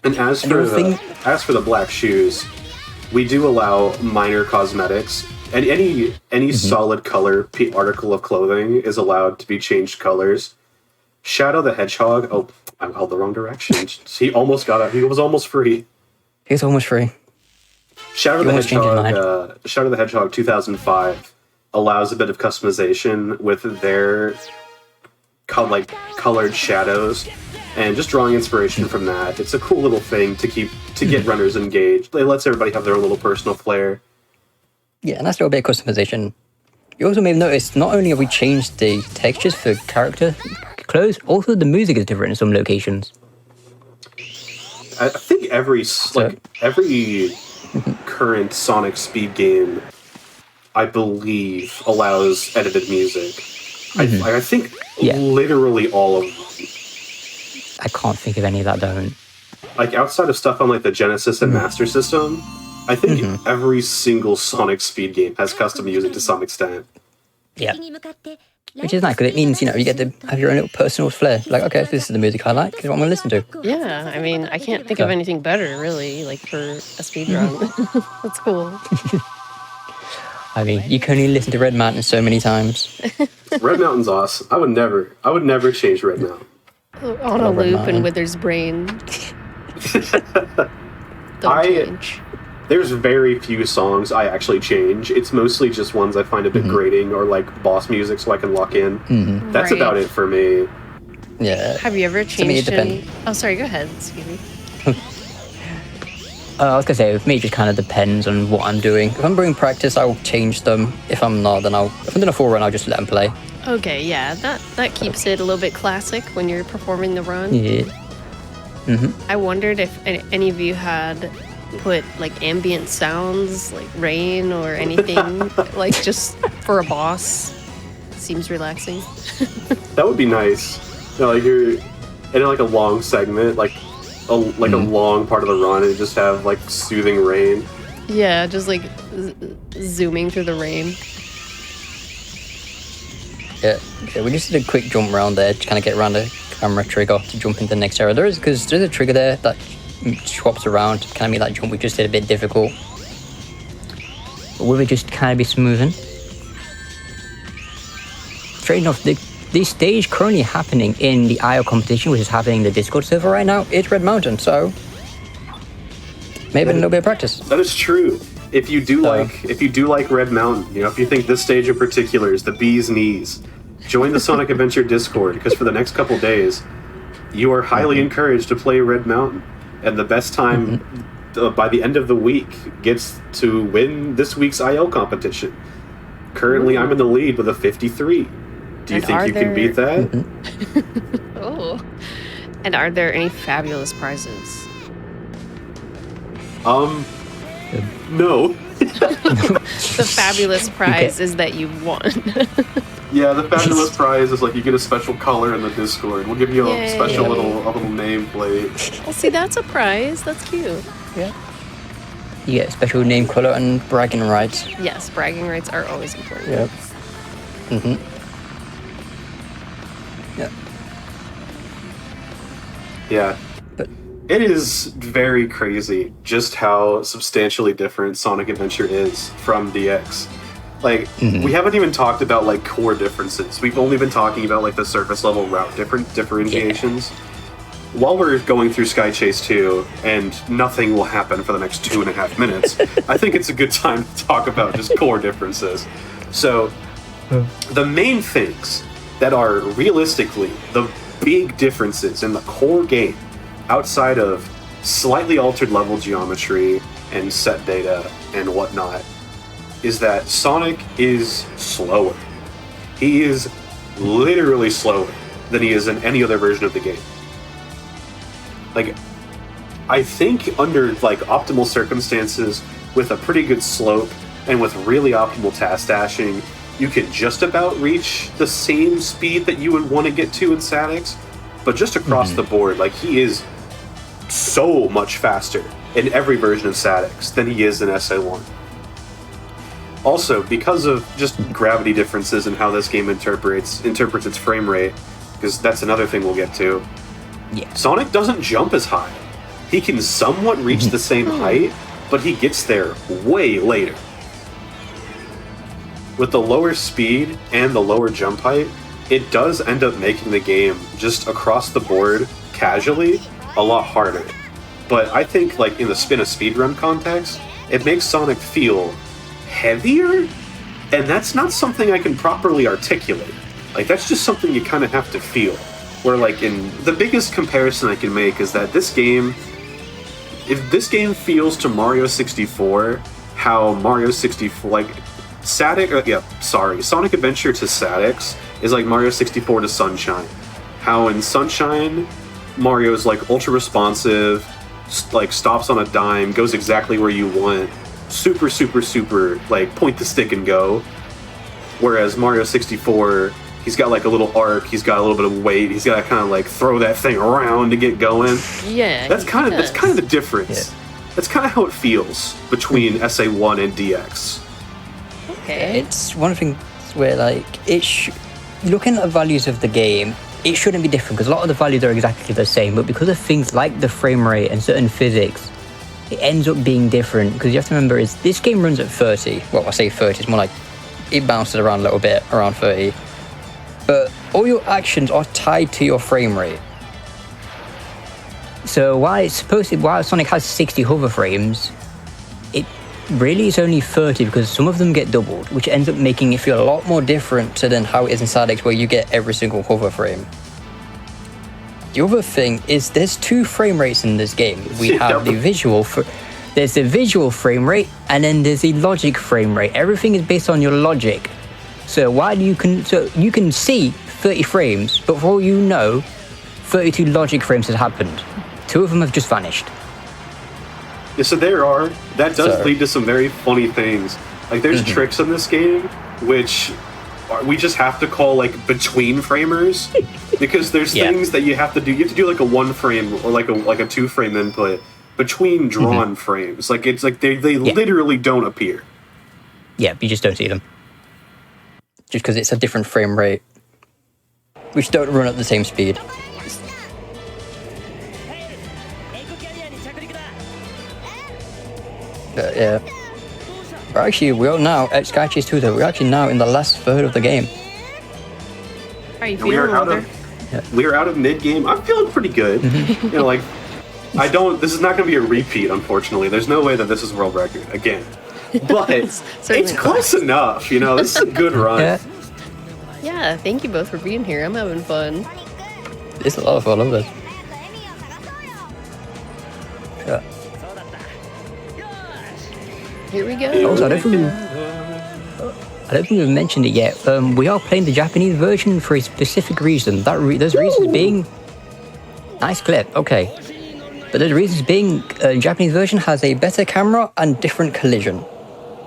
And as for the black shoes, we do allow minor cosmetics. And any solid color article of clothing is allowed to be changed colors. Shadow the Hedgehog. Oh, I held the wrong direction. He almost got it. He was almost free.
He's almost free.
Shadow the Hedgehog 2005 allows a bit of customization with their colored shadows and just drawing inspiration from that. It's a cool little thing to get runners engaged. It lets everybody have their own little personal flair.
Yeah, and that's a little bit of customization. You also may have noticed not only have we changed the textures for character clothes, also the music is different in some locations.
I think every current Sonic Speed game, I believe, allows edited music. I think literally all of them.
I can't think of any that don't.
Like, outside of stuff on, like, the Genesis and Master System, I think every single Sonic Speed game has custom music to some extent.
Yeah. Which is nice, because it means, you get to have your own little personal flair. Like, okay, this is the music I like, this is what I'm going to listen to.
Yeah, I mean, I can't think of anything better, really, like, for a speedrun. That's cool.
I mean, you can only listen to Red Mountain so many times.
Red Mountain's awesome. I would never change Red Mountain.
On a loop and Wither's brain. Don't change.
There's very few songs I actually change. It's mostly just ones I find a bit grating or like boss music so I can lock in. That's about it for me.
Yeah.
Have you ever changed any... Oh, sorry, go ahead. Excuse me.
I was going to say, with me, it just kind of depends on what I'm doing. If I'm doing practice, I'll change them. If I'm not, then if I'm doing a full run, I'll just let them play.
Okay, yeah, that keeps it a little bit classic when you're performing the run.
Yeah.
I wondered if any of you had put like ambient sounds, like rain or anything, like just for a boss. Seems relaxing.
That would be nice. Like you're in like a long segment, like a long part of the run, and just have like soothing rain.
Yeah, just like zooming through the rain.
Yeah, we just did a quick jump around there to kind of get around the camera trigger to jump into the next area. There's a trigger there that swaps around to kind of make that jump we just did a bit difficult. But will we just kind of be smoothing? Straight enough, the stage currently happening in the IO competition, which is happening in the Discord server right now, is Red Mountain, so maybe a little bit of practice.
That is true. If you do like Red Mountain, if you think this stage in particular is the bee's knees, join the Sonic Adventure Discord, because for the next couple days, you are highly encouraged to play Red Mountain, and the best time by the end of the week gets to win this week's IO competition. Currently, I'm in the lead with a 53. Do you think you can beat that?
Oh. And are there any fabulous prizes?
No.
The fabulous prize is that you won.
Yeah, the fabulous prize is like you get a special color in the Discord. We'll give you a special little name plate.
Well, see, that's a prize. That's cute.
Yeah. You get a special name color and bragging rights.
Yes, bragging rights are always important.
Yep.
Yeah. It is very crazy just how substantially different Sonic Adventure is from DX. Like, we haven't even talked about, like, core differences. We've only been talking about, like, the surface level route differentiations. Yeah. While we're going through Sky Chase 2, and nothing will happen for the next 2.5 minutes, I think it's a good time to talk about just core differences. So, the main things that are realistically the big differences in the core game, outside of slightly altered level geometry and set data and whatnot, is that Sonic is slower. He is literally slower than he is in any other version of the game. Like, I think under like optimal circumstances, with a pretty good slope and with really optimal task dashing, you can just about reach the same speed that you would want to get to in Sadix, but just across the board, like, he is so much faster in every version of Sadix than he is in SA1. Also, because of just gravity differences in how this game interprets its frame rate, because that's another thing we'll get to, Sonic doesn't jump as high. He can somewhat reach the same height, but he gets there way later. With the lower speed and the lower jump height, it does end up making the game just across the board, casually, a lot harder. But I think, like, in a speedrun context, it makes Sonic feel heavier, and that's not something I can properly articulate. Like, that's just something you kind of have to feel. Where, like, in the biggest comparison I can make is that if this game feels to Mario 64 how Mario 64, like, Sonic Adventure to Sadix is like Mario 64 to Sunshine. How in Sunshine, Mario's like ultra responsive, like stops on a dime, goes exactly where you want. Super, super, super, like point the stick and go. Whereas Mario 64, he's got like a little arc, he's got a little bit of weight, he's got to kind of like throw that thing around to get going.
Yeah,
that's kind of the difference. Yeah. That's kind of how it feels between SA1 and DX.
Okay.
It's one thing where like looking at the values of the game, it shouldn't be different because a lot of the values are exactly the same, but because of things like the frame rate and certain physics, it ends up being different. Because you have to remember, this game runs at 30. Well, I say 30, it's more like it bounces around a little bit, around 30. But all your actions are tied to your frame rate. So while Sonic has 60 hover frames, it really is only 30 because some of them get doubled, which ends up making it feel a lot more different than how it is in Side X, where you get every single hover frame. The other thing is there's 2 frame rates in this game. We have there's the visual frame rate, and then there's the logic frame rate. Everything is based on your logic. So you can see 30 frames, but for all you know, 32 logic frames has happened. 2 of them have just vanished.
Yeah, so that does lead to some very funny things. Like there's tricks in this game which we just have to call like between framers, because there's things that you have to do. You have to do like a 1 frame or like a 2 frame input between drawn frames. Like it's like they literally don't appear.
Yeah, you just don't see them. Just because it's a different frame rate, which don't run at the same speed. But yeah. But actually, we are now at Sky Chase 2 though. We're actually now in the last third of the game.
How are you feeling,
We're out of mid-game. I'm feeling pretty good. You know, like, this is not going to be a repeat, unfortunately. There's no way that this is world record again. But it's close enough, you know. This is a good run.
Yeah, thank you both for being here. I'm having fun.
It's a lot of fun, I love this. Yeah.
Here we go.
Also, I don't think we've mentioned it yet. We are playing the Japanese version for a specific reason. Those reasons being... Nice clip, okay. But those reasons being, the Japanese version has a better camera and different collision.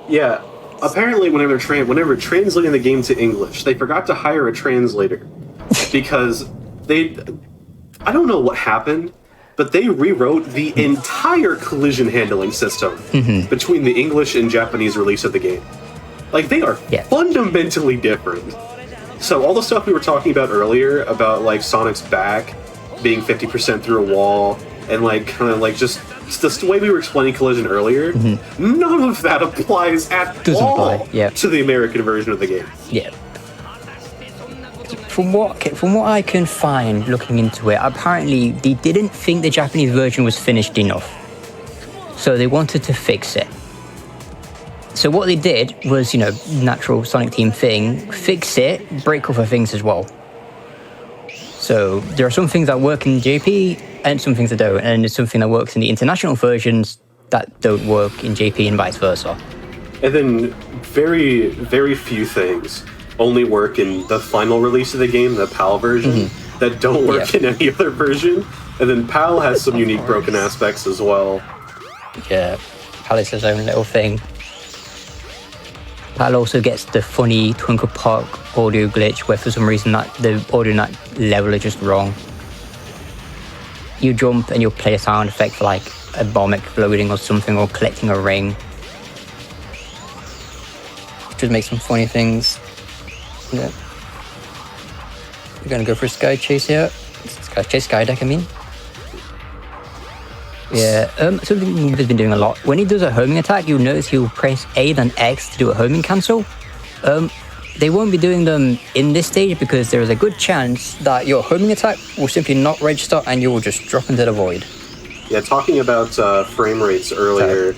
Yeah, apparently whenever translating the game to English, they forgot to hire a translator. Because I don't know what happened, but they rewrote the entire collision handling system between the English and Japanese release of the game. Like, they are fundamentally different. So all the stuff we were talking about earlier, about, like, Sonic's back being 50% through a wall, and, like, kind of, like, just the way we were explaining collision earlier, none of that applies at all to the American version of the game.
Yeah. From what I can find looking into it, apparently they didn't think the Japanese version was finished enough. So they wanted to fix it. So what they did was, natural Sonic Team thing, fix it, break other things as well. So there are some things that work in JP and some things that don't, and there's something that works in the international versions that don't work in JP and vice versa.
And then very, very few things only work in the final release of the game, the PAL version, that don't work in any other version. And then PAL has some unique broken aspects as well.
Yeah, PAL is his own little thing. PAL also gets the funny Twinkle Park audio glitch where for some reason that the audio in that level is just wrong. You jump and you'll play a sound effect for like a bomb exploding or something, or collecting a ring. Just make some funny things. Yeah. We're gonna go for a Sky Chase here. Sky Deck, I mean. Yeah, something he's been doing a lot. When he does a homing attack, you'll notice he'll press A then X to do a homing cancel. They won't be doing them in this stage because there is a good chance that your homing attack will simply not register and you will just drop into the void.
Yeah, talking about frame rates earlier,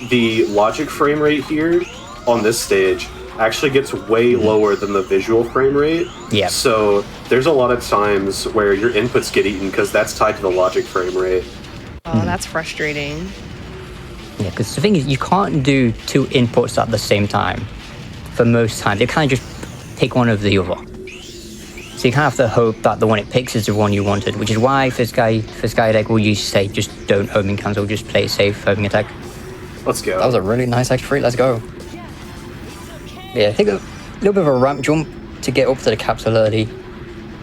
the logic frame rate here on this stage actually gets way lower than the visual frame rate.
Yeah.
So there's a lot of times where your inputs get eaten because that's tied to the logic frame rate.
Oh, that's frustrating.
Yeah, because the thing is, you can't do 2 inputs at the same time. For most times, they kind of just take one over the other. So you kind of have to hope that the one it picks is the one you wanted, which is why for Sky deck we'll usually say just don't homing cancel, just play it safe, homing attack.
Let's go.
That was a really nice extra free. Let's go. Yeah, take a little bit of a ramp jump to get up to the capsule early,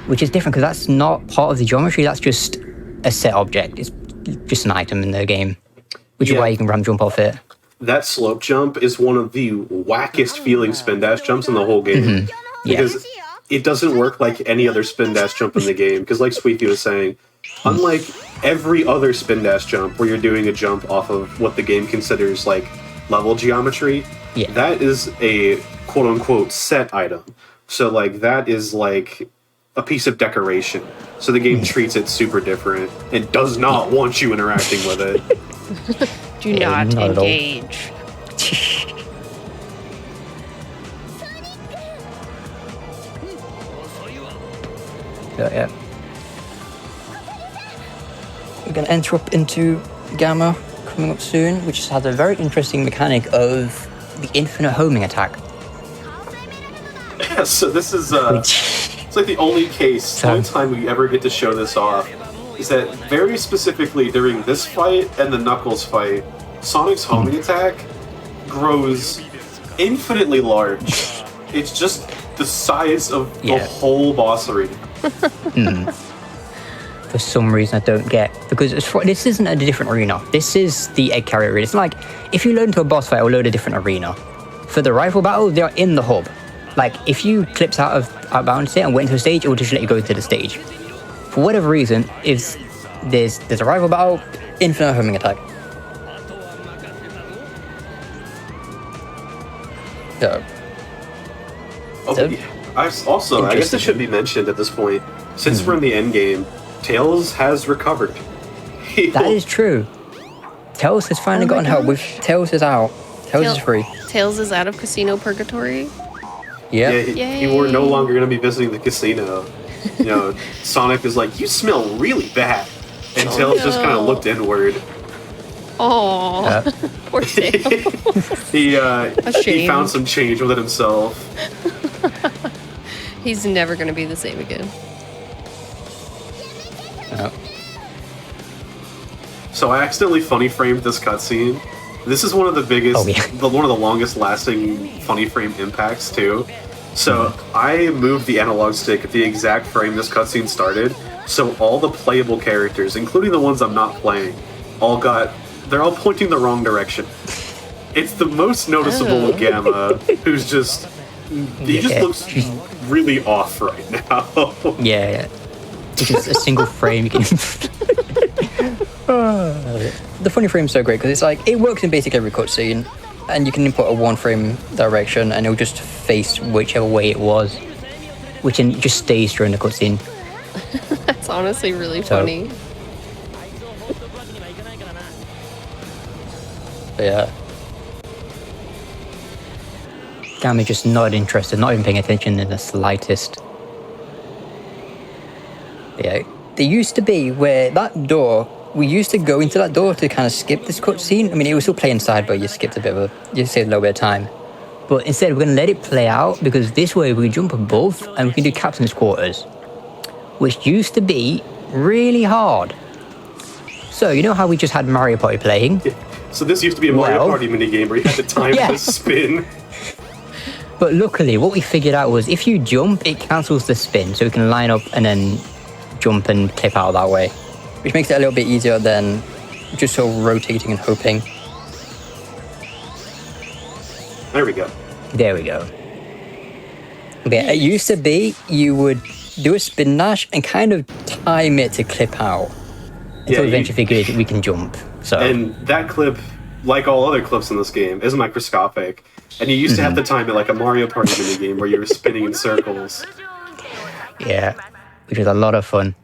which is different because that's not part of the geometry. That's just a set object. It's just an item in the game, which is why you can ramp jump off it.
That slope jump is one of the wackest feeling spin dash jumps in the whole game. Because it doesn't work like any other spin dash jump in the game. Because like Sweetie was saying, unlike every other spin dash jump where you're doing a jump off of what the game considers like level geometry, that is a quote-unquote set item. So like that is like a piece of decoration. So the game treats it super different and does not want you interacting with it.
Do not engage.
Yeah. We're going to enter up into Gamma coming up soon, which has a very interesting mechanic of the infinite homing attack.
Yeah, so this is it's like the only time we ever get to show this off is that very specifically during this fight and the Knuckles fight, Sonic's homing attack grows infinitely large. It's just the size of the whole boss arena.
For some reason I don't get, because this isn't a different arena. This is the egg carrier arena. It's like if you load into a boss fight or load a different arena. For the rifle battle, they're in the hub. Like if you clipped outbound state and went to a stage, it would just let you go to the stage. For whatever reason, if there's a rifle battle, infinite homing attack. So.
I guess it should be mentioned at this point, since we're in the end game, Tails has recovered.
That is true. Tails has finally gotten help. Tails is out. Tails is free.
Tails is out of Casino Purgatory.
Yeah, we're no longer going to be visiting the casino. You know, Sonic is like, you smell really bad. And Tails just kind of looked inward.
Oh, poor Tails.
He found some change within himself.
He's never going to be the same again.
So I accidentally funny framed this cutscene. This is one of the biggest, one of the longest lasting funny frame impacts too. So I moved the analog stick at the exact frame this cutscene started. So all the playable characters, including the ones I'm not playing, they're all pointing the wrong direction. It's the most noticeable of Gamma, who's just, he just looks really off right now.
Yeah. Just a single frame. The funny frame's so great because it's like, it works in basically every cutscene, and you can input a one frame direction and it'll just face whichever way it was, which just stays during the cutscene.
That's honestly really funny.
Yeah. Gamma just not interested, not even paying attention in the slightest. Yeah. There used to be where that door, we used to go into that door to kind of skip this cutscene. I mean, it was still play inside, but you skipped you saved a little bit of time. But instead, we're going to let it play out because this way we can jump above and we can do Captain's Quarters, which used to be really hard. So, you know how we just had Mario Party playing?
So this used to be a Mario Party minigame where you had to time the spin.
But luckily, what we figured out was if you jump, it cancels the spin, so we can line up and then jump and clip out that way, which makes it a little bit easier than just sort of rotating and hoping.
There we go.
There we go. Okay, it used to be you would do a spin dash and kind of time it to clip out until eventually figured we can jump. So.
And that clip, like all other clips in this game, is microscopic. And you used to have to time it like a Mario Party minigame where you were spinning in circles.
Yeah, which was a lot of fun.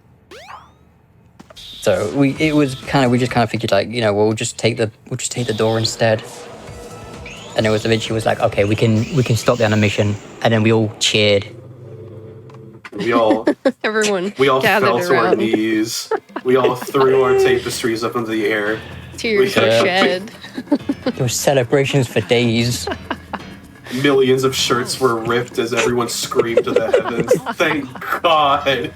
So we just kind of figured like, we'll just take the door instead. And it was eventually like, okay, we can stop the animation, and then we all cheered.
Everyone
we all
gathered
fell to
around.
our knees. We all threw our tapestries up into the air.
Tears were shed.
There were celebrations for days.
millions of shirts were ripped as everyone screamed to the heavens. Thank God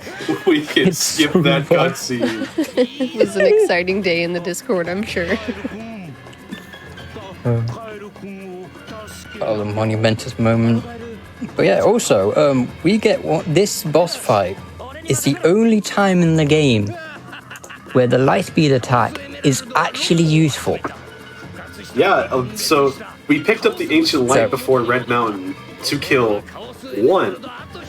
we can skip that cutscene.
It was an exciting day in the Discord, I'm sure.
Oh, the monumentous moment. But yeah, also, we get this boss fight is the only time in the game where the lightspeed attack is actually useful.
Yeah, so we picked up the Ancient Light before Red Mountain to kill one,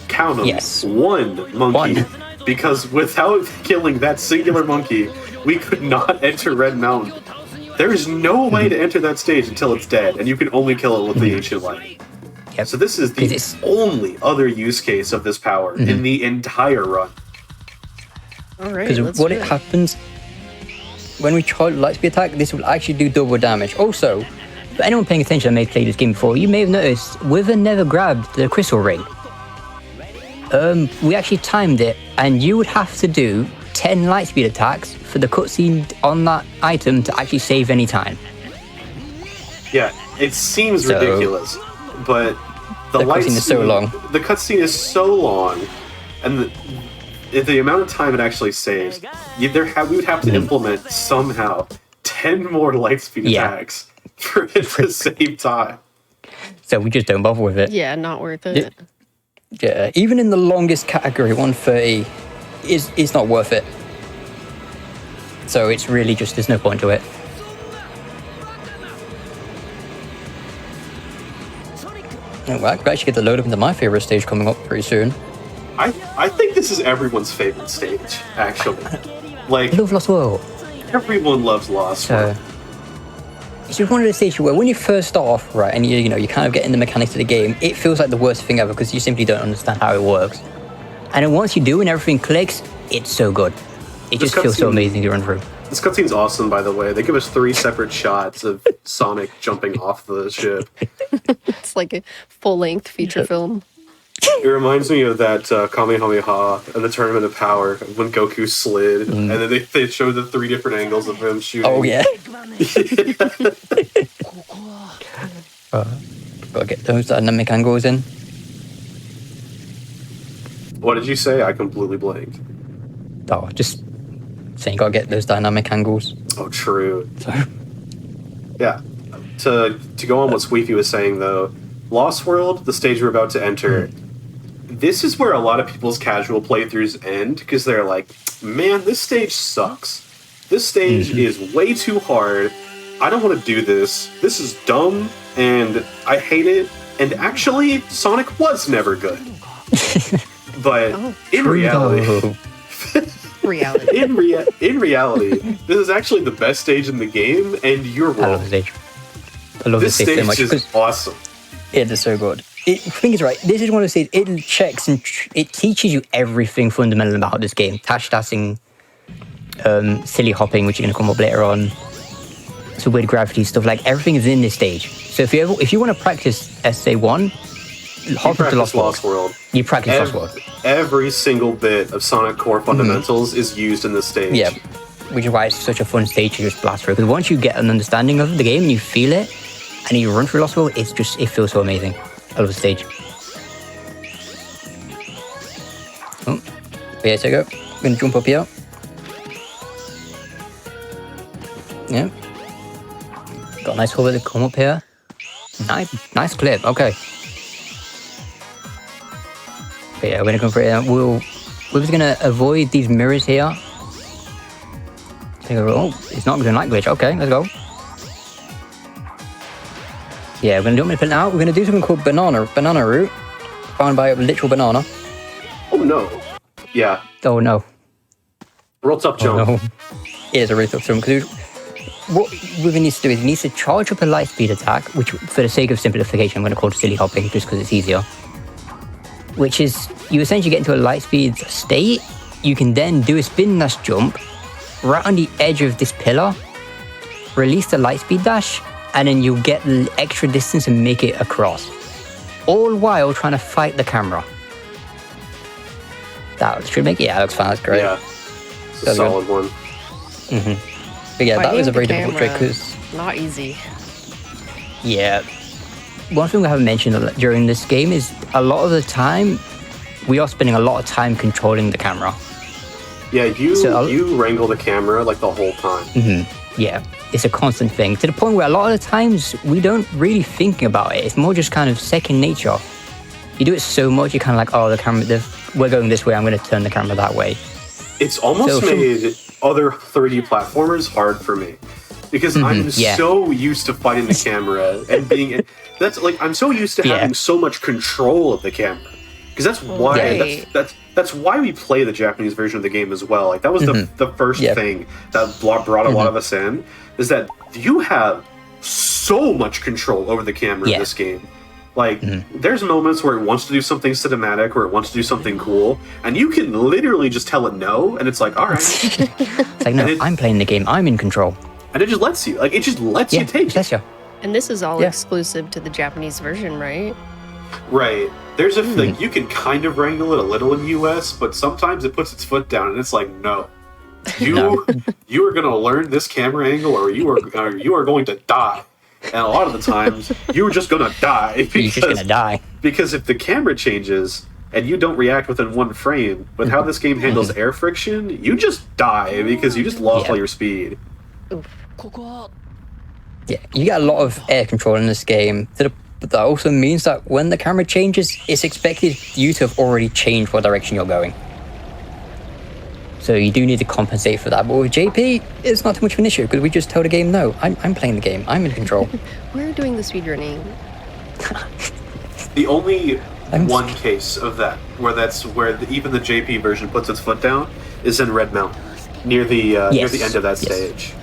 count 'em, one monkey. Because without killing that singular monkey, we could not enter Red Mountain. There is no way to enter that stage until it's dead, and you can only kill it with the Ancient Light.
Yep.
So this is the only other use case of this power in the entire run.
All right.
Because what it happens when we charge lightspeed attack, this will actually do double damage. Also, for anyone paying attention that may have played this game before, you may have noticed Wither never grabbed the crystal ring. We actually timed it, and you would have to do 10 lightspeed attacks for the cutscene on that item to actually save any time.
Yeah, it seems ridiculous, but the
cutscene is so long.
The cutscene is so long, and the amount of time it actually saves, we would have to implement somehow 10 more lightspeed attacks for it to save time.
So we just don't bother with it.
Yeah, not worth it.
Yeah, even in the longest category, 130, is not worth it. So it's really just, there's no point to it. Oh, well, I could actually get the load up into my favorite stage coming up pretty soon.
I think this is everyone's favorite stage, actually. Like,
I love Lost World.
Everyone loves Lost World.
It's just one of the stages where when you first start off, right, and you kind of get in the mechanics of the game, it feels like the worst thing ever because you simply don't understand how it works. And then once you do and everything clicks, it's so good. It just feels so amazing to run through.
This cutscene's awesome, by the way. They give us 3 separate shots of Sonic jumping off the ship.
It's like a full-length feature film.
It reminds me of that Kamehameha and the Tournament of Power when Goku slid, and then they showed the 3 different angles of him shooting.
Oh, yeah. Gotta get those dynamic angles in.
What did you say? I completely blanked.
Oh, just saying, gotta get those dynamic angles.
Oh, true. Yeah. To go on what Squeefy was saying, though, Lost World, the stage we're about to enter, this is where a lot of people's casual playthroughs end, because they're like, man, this stage sucks. This stage is way too hard. I don't want to do this. This is dumb, and I hate it. And actually, Sonic was never good. But in reality... in reality, this is actually the best stage in the game, and you're wrong.
I love the stage. I love this stage so much.
This stage is awesome.
It is so good. I think it's right. This is one of the stages, it checks and it teaches you everything fundamental about this game. Tash dashing, silly hopping, which are going to come up later on. So weird gravity stuff, like everything is in this stage. So if you want to practice SA1, hop into Lost World. You practice Lost World.
Every single bit of Sonic core fundamentals is used in this stage.
Yeah, which is why it's such a fun stage to just blast through. Because once you get an understanding of the game and you feel it, and you run through Lost World, it feels so amazing. I love the stage. Oh, here we go. I'm gonna jump up here. Yeah. Got a nice hover to come up here. Nice clip. Okay. But yeah, we're gonna come for it. We're just gonna avoid these mirrors here. Oh, it's not doing light glitch. Okay, let's go. Yeah, we're gonna do it now. We're gonna do something called banana route, found by a literal banana.
Oh no! Yeah.
Oh no!
Roll top jump.
Oh, no. It is a really tough jump because what Wither needs to do is he needs to charge up a light speed attack, which, for the sake of simplification, I'm going to call it silly hopping just because it's easier. Which is you essentially get into a light speed state. You can then do a spin dash jump right on the edge of this pillar, release the light speed dash, and then you'll get the extra distance and make it across. All while trying to fight the camera. That should make it, yeah, that looks fine, that's great.
Yeah, it's a solid one.
But yeah, that was a very difficult trick because...
Not easy.
Yeah. one thing we haven't mentioned during this game is a lot of the time we are spending a lot of time controlling the camera.
Yeah, you wrangle the camera like the whole time.
Yeah, it's a constant thing to the point where a lot of the times we don't really think about it. It's more just kind of second nature. You do it so much, you're kind of like, oh, the camera, we're going this way, I'm going to turn the camera that way. It's
almost made other 3D platformers hard for me. Because I'm so used to fighting the camera and being... I'm so used to having so much control of the camera. Because that's why that's why we play the Japanese version of the game as well. Like that was the first thing that brought a lot of us in, is that you have so much control over the camera in this game. Like there's moments where it wants to do something cinematic or it wants to do something cool, and you can literally just tell it no, and it's like, all right.
It's like, no, I'm playing the game, I'm in control.
And it just lets you. Like it just lets you take it.
You.
And this is all exclusive to the Japanese version, right?
Right. There's a like you can kind of wrangle it a little in the US, but sometimes it puts its foot down and it's like, no. You are gonna learn this camera angle or you are going to die. And a lot of the times you're just gonna die.
You're just gonna die.
Because if the camera changes and you don't react within one frame, with how this game handles air friction, you just die because you just lost all your speed.
Yeah, you get a lot of air control in this game. But that also means that when the camera changes, it's expected you to have already changed what direction you're going. So you do need to compensate for that. But with JP, it's not too much of an issue because we just tell the game, no, I'm playing the game. I'm in control.
We're doing the speedrunning.
The only one case of that, where even the JP version puts its foot down, is in Red Mountain, near the end of that stage.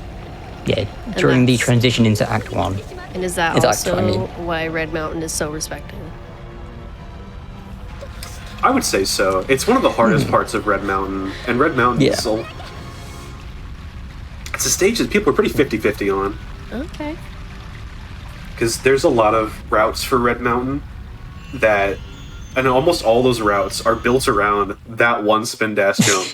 Yeah, during the transition into Act 1.
And is that also why Red Mountain is so respected?
I would say so. It's one of the hardest parts of Red Mountain. And Red Mountain is it's a stage that people are pretty 50-50 on.
Okay.
Because there's a lot of routes for Red Mountain and almost all those routes are built around that one spin dash jump.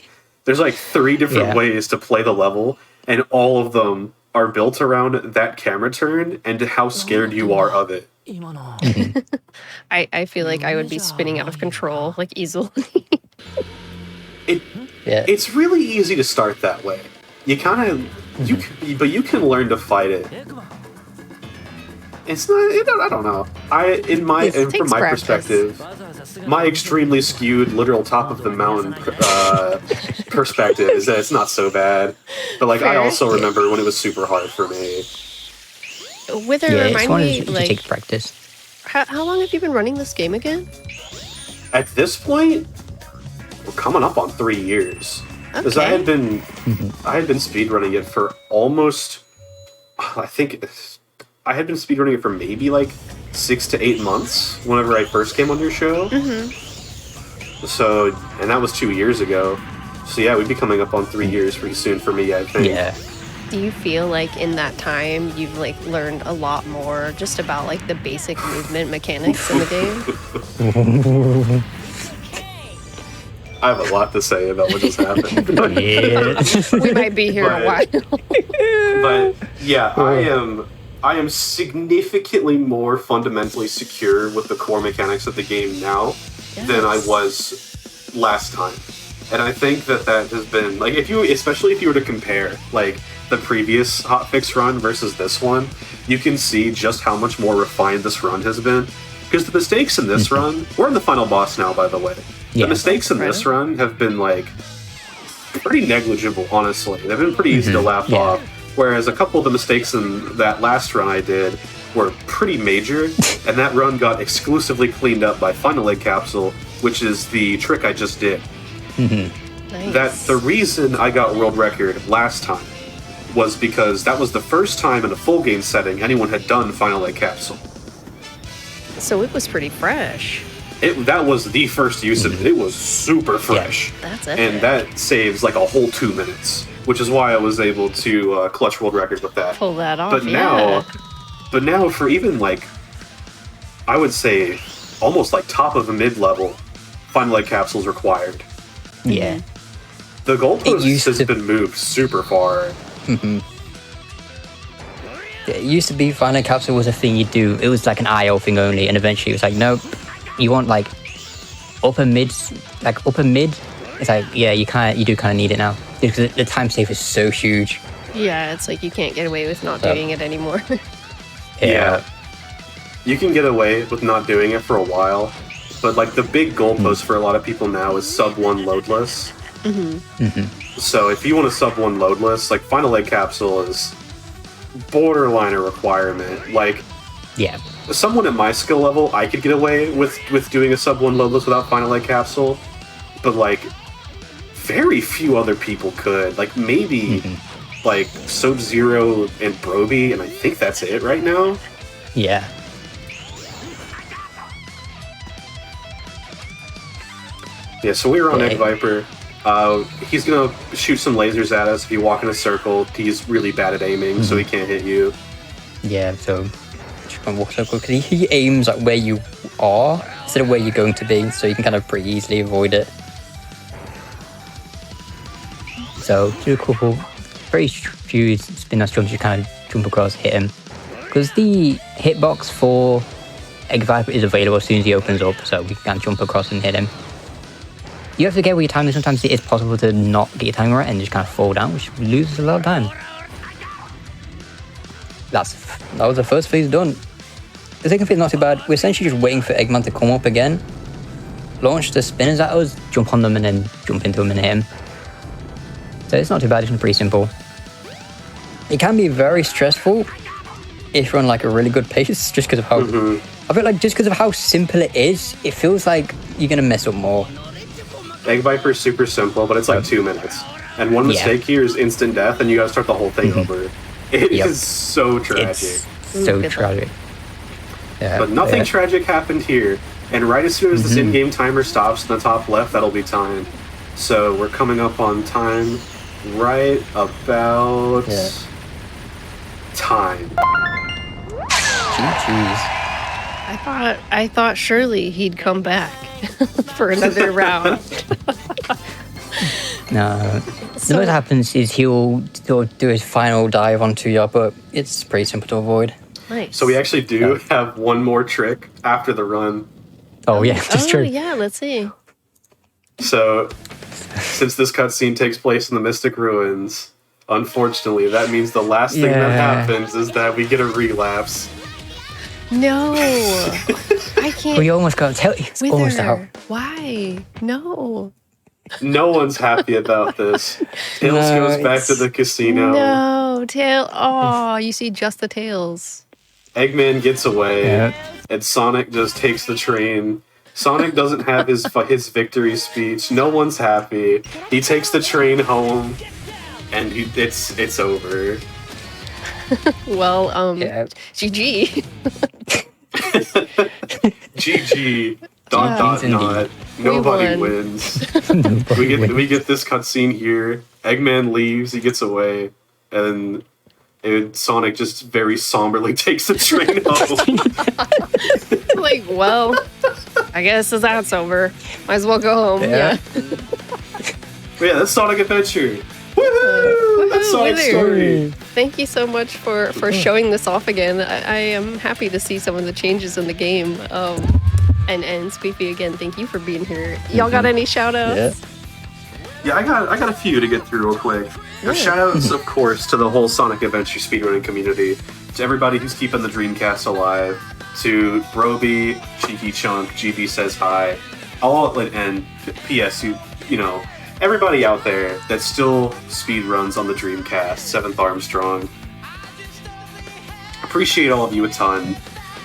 There's like 3 different ways to play the level, and all of them are built around that camera turn and how scared you are of it.
I feel like I would be spinning out of control, like easily.
It's really easy to start that way. You kind of, but you can learn to fight it. It's not. I don't know. From my perspective, my extremely skewed literal top of the mountain perspective is that it's not so bad. But like, I also remember when it was super hard for me.
Wither, remind me, like,
take practice.
How long have you been running this game again?
At this point, we're coming up on 3 years. Because I had been speedrunning it for almost, I think, I had been speedrunning it for maybe like 6 to 8 months whenever I first came on your show. So, and that was 2 years ago. So yeah, we'd be coming up on 3 years pretty soon for me, I think.
Yeah.
Do you feel like in that time you've like learned a lot more just about like the basic movement mechanics in the game?
I have a lot to say about what just happened.
We might be here a while.
But yeah, I am significantly more fundamentally secure with the core mechanics of the game now than I was last time. And I think that has been like, especially if you were to compare like the previous hotfix run versus this one, you can see just how much more refined this run has been. Because the mistakes in this run, we're in the final boss now, by the way. The mistakes in this run have been like pretty negligible, honestly. They've been pretty easy to laugh off. Whereas a couple of the mistakes in that last run I did were pretty major, and that run got exclusively cleaned up by Final Egg Capsule, which is the trick I just did.
Nice.
That the reason I got world record last time was because that was the first time in a full game setting anyone had done Final Egg Capsule.
So it was pretty fresh.
That was the first use of it. It was super fresh.
That's it.
And that saves like a whole 2 minutes, which is why I was able to clutch world record with that.
Pull that off,
But now for even like, I would say almost like top of the mid-level, Final Egg Capsule's required.
Yeah.
The goalpost has been moved super far.
It used to be Final Capsule was a thing you do. It was like an IO thing only, and eventually it was like, nope, you want like upper mid. It's like, yeah, you do kind of need it now because the time save is so huge.
Yeah, it's like you can't get away with not doing it anymore.
Yeah. You can get away with not doing it for a while, but like the big goalpost for a lot of people now is sub 1 loadless. So if you want a sub 1 loadless, like Final Egg Capsule is borderline a requirement. Like, someone at my skill level, I could get away with doing a sub 1 loadless without Final Egg Capsule, but like very few other people could. Like maybe like Sub-Zero and Broby, and I think that's it right now.
Yeah.
Yeah, so we were on Egg Viper. He's gonna shoot some lasers at us if you walk in a circle. He's really bad at aiming, so he can't hit you.
Yeah, so just gonna walk circle because he aims at where you are instead of where you're going to be, so you can kind of pretty easily avoid it. So do a couple, very few spin dash jumps, you kind of jump across, hit him. Because the hitbox for Egg Viper is available as soon as he opens up, so we can jump across and hit him. You have to get where your timing. Sometimes it is possible to not get your timing right and just kind of fall down, which loses a lot of time. That was the first phase done. The second phase not too bad. We're essentially just waiting for Eggman to come up again, launch the spinners at us, jump on them, and then jump into them and hit him. So it's not too bad. It's pretty simple. It can be very stressful if you're on like a really good pace, just because of how I feel like just because of how simple it is, it feels like you're gonna mess up more.
Egg Viper is super simple, but it's like 2 minutes. And one mistake here is instant death, and you gotta start the whole thing over. It is so tragic.
It's so tragic. Yeah,
but nothing tragic happened here. And right as soon as this in-game timer stops in the top left, that'll be time. So we're coming up on time right about time.
Jeez.
I thought surely he'd come back for another round.
No. So what happens is he'll do his final dive onto you, but it's pretty simple to avoid.
Nice.
So we actually do have one more trick after the run.
Oh yeah, that's true.
Yeah, let's see.
So, since this cutscene takes place in the Mystic Ruins, unfortunately, that means the last thing that happens is that we get a relapse.
No, I can't.
We almost got to tell you. It's almost out.
Why? No.
No one's happy about this. Tails goes back to the casino.
No, Oh, you see just the tails.
Eggman gets away, and Sonic just takes the train. Sonic doesn't have his victory speech. No one's happy. He takes the train home, and it's over.
Well, GG.
GG. Dot. Nobody wins. We get this cutscene here. Eggman leaves. He gets away, and Sonic just very somberly takes the train home.
Like, well, I guess that's over. Might as well go home. Yeah.
But yeah, that's Sonic Adventure. Woohoo! That's Sonic's story.
Thank you so much for showing this off again. I am happy to see some of the changes in the game. And Squeepy, again, thank you for being here. Y'all got any shout outs?
Yeah, I got a few to get through real quick. Shout outs, of course, to the whole Sonic Adventure speedrunning community, to everybody who's keeping the Dreamcast alive, to Broby, Cheeky Chunk, GB Says Hi, and PS, you know, everybody out there that still speedruns on the Dreamcast, 7th Armstrong. Appreciate all of you a ton.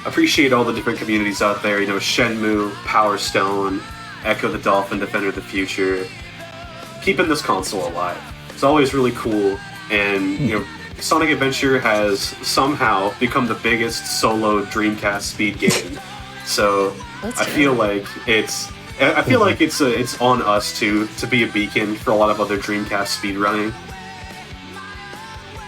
Appreciate all the different communities out there, you know, Shenmue, Power Stone, Echo the Dolphin, Defender of the Future. Keeping this console alive. It's always really cool, and you know, Sonic Adventure has somehow become the biggest solo Dreamcast speed game. So I feel like it's on us to be a beacon for a lot of other Dreamcast speedrunning.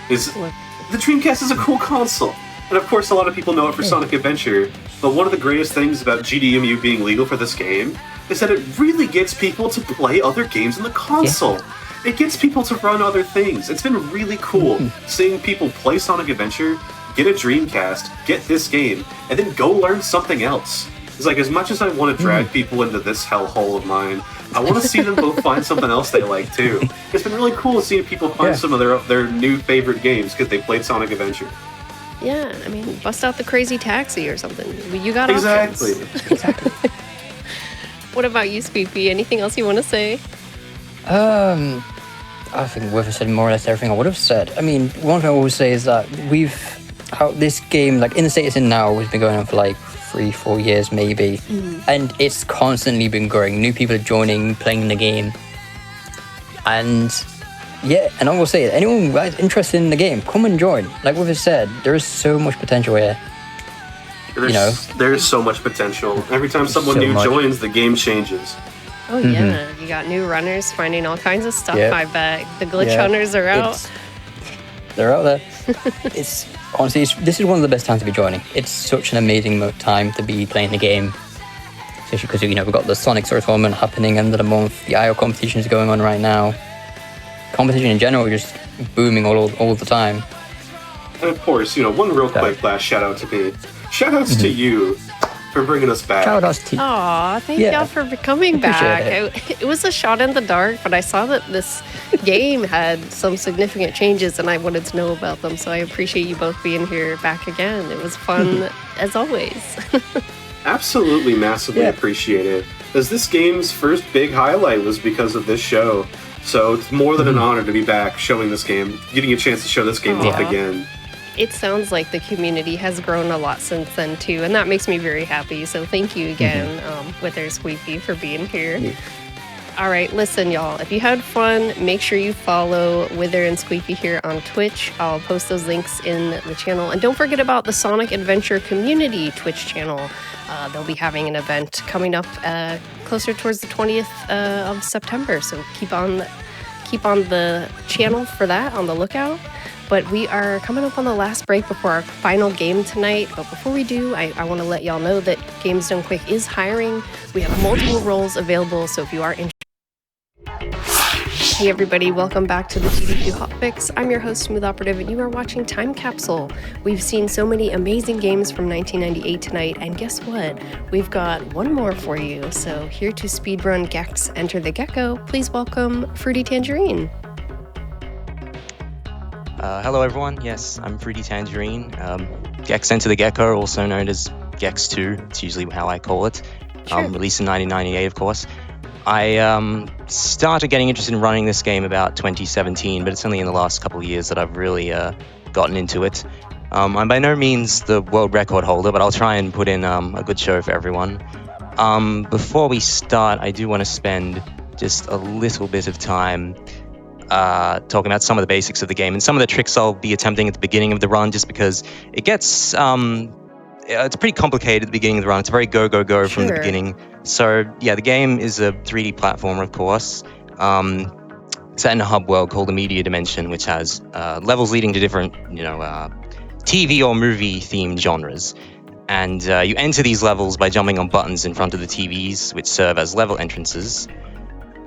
The Dreamcast is a cool console, and of course a lot of people know it for Sonic Adventure. But one of the greatest things about GDMU being legal for this game is that it really gets people to play other games on the console. It gets people to run other things. It's been really cool seeing people play Sonic Adventure, get a Dreamcast, get this game, and then go learn something else. It's like, as much as I want to drag people into this hellhole of mine, I want to see them both find something else they like too. It's been really cool seeing people find some of their new favorite games because they played Sonic Adventure.
Yeah, I mean, bust out the Crazy Taxi or something. You got
Exactly.
options. What about you, Squeepy? Anything else you want to say?
I think we've said more or less everything I would have said. I mean, one thing I will say is that this game, like in the state it's in now, has been going on for like 3-4 years maybe, and it's constantly been growing. New people are joining, playing the game, and and I will say, anyone that's interested in the game, come and join. Like we've said, there is so much potential here.
There's so much potential. Every time someone new joins, the game changes.
Oh yeah, you got new runners finding all kinds of stuff. I bet the glitch hunters are out.
They're out there. It's honestly, this is one of the best times to be joining. It's such an amazing time to be playing the game, especially because we've got the Sonic Star Tournament happening end of the month. The IO competition is going on right now. Competition in general is just booming all the time.
And of course, one real quick last shout out to me. Shout outs to you for bringing us back.
Shout outs to you.
Aw, thank y'all for coming back. It was a shot in the dark, but I saw that this game had some significant changes and I wanted to know about them, so I appreciate you both being here back again. It was fun as always.
Absolutely, massively appreciated. As this game's first big highlight was because of this show. So it's more than an honor to be back showing this game, getting a chance to show this game off again.
It sounds like the community has grown a lot since then too, and that makes me very happy. So thank you again, Wither Squeepy, for being here. All right, listen, y'all. If you had fun, make sure you follow Wither and Squeepy here on Twitch. I'll post those links in the channel. And don't forget about the Sonic Adventure Community Twitch channel. They'll be having an event coming up closer towards the 20th of September. So keep on the channel for that, on the lookout. But we are coming up on the last break before our final game tonight. But before we do, I want to let y'all know that Games Done Quick is hiring. We have multiple roles available, so if you are interested. Hey everybody, welcome back to the GDQ Hotfix. I'm your host, Smooth Operative, and you are watching Time Capsule. We've seen so many amazing games from 1998 tonight, and guess what? We've got one more for you. So here to speedrun Gex Enter the Gecko, please welcome Fruity Tangerine.
Hello everyone, yes, I'm Fruity Tangerine. Gex Enter the Gecko, also known as Gex 2, it's usually how I call it. Released in 1998, of course. I started getting interested in running this game about 2017, but it's only in the last couple of years that I've really gotten into it. I'm by no means the world record holder, but I'll try and put in a good show for everyone. Before we start, I do want to spend just a little bit of time talking about some of the basics of the game and some of the tricks I'll be attempting at the beginning of the run, just because it gets it's pretty complicated at the beginning of the run. It's very go from the beginning. So yeah, the game is a 3D platformer, of course, set in a hub world called the Media Dimension, which has levels leading to different TV or movie themed genres. And you enter these levels by jumping on buttons in front of the TVs, which serve as level entrances.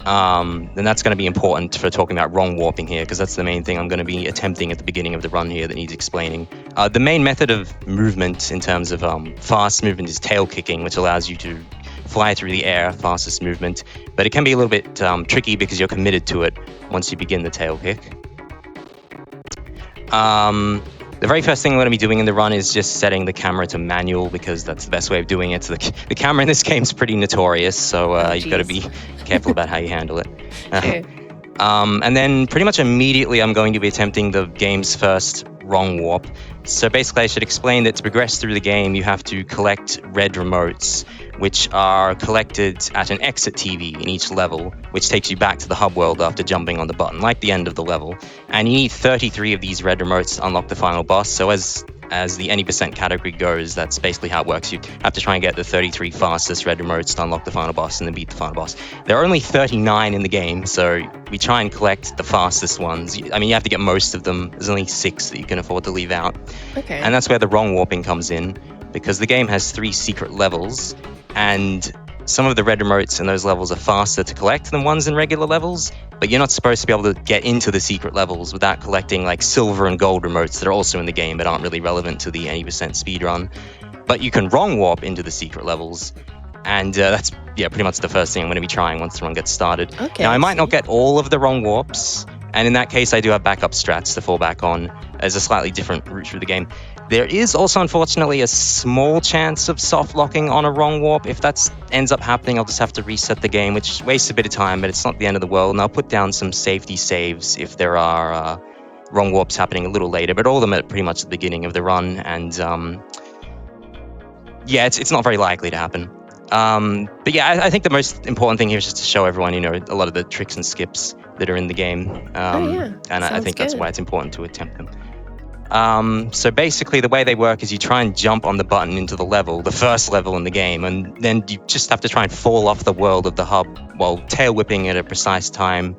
Then that's going to be important for talking about wrong warping here, because that's the main thing I'm going to be attempting at the beginning of the run here that needs explaining. The main method of movement in terms of fast movement is tail kicking, which allows you to fly through the air, fastest movement, but it can be a little bit tricky because you're committed to it once you begin the tail kick. The very first thing I'm going to be doing in the run is just setting the camera to manual, because that's the best way of doing it. So the camera in this game is pretty notorious, so you've got to be careful about how you handle it. And then pretty much immediately I'm going to be attempting the game's first wrong warp. So basically I should explain that to progress through the game you have to collect red remotes, which are collected at an exit TV in each level, which takes you back to the hub world after jumping on the button, like the end of the level. And you need 33 of these red remotes to unlock the final boss. So as the any percent category goes, that's basically how it works. You have to try and get the 33 fastest red remotes to unlock the final boss and then beat the final boss. There are only 39 in the game, so we try and collect the fastest ones. I mean, you have to get most of them. There's only 6 that you can afford to leave out.
Okay.
And that's where the wrong warping comes in, because the game has 3 secret levels, and some of the red remotes in those levels are faster to collect than ones in regular levels, but you're not supposed to be able to get into the secret levels without collecting like silver and gold remotes that are also in the game but aren't really relevant to the 80% speedrun. But you can wrong warp into the secret levels, and that's pretty much the first thing I'm going to be trying once the run gets started.
Okay,
now, I might not get all of the wrong warps, and in that case, I do have backup strats to fall back on as a slightly different route through the game. There is also, unfortunately, a small chance of soft locking on a wrong warp. If that ends up happening, I'll just have to reset the game, which wastes a bit of time, but it's not the end of the world. And I'll put down some safety saves if there are wrong warps happening a little later, but all of them at pretty much the beginning of the run. And it's not very likely to happen. But yeah, I think the most important thing here is just to show everyone, a lot of the tricks and skips that are in the game. And I think that's why it's important to attempt them. So basically the way they work is you try and jump on the button into the level, the first level in the game, and then you just have to try and fall off the world of the hub while tail whipping at a precise time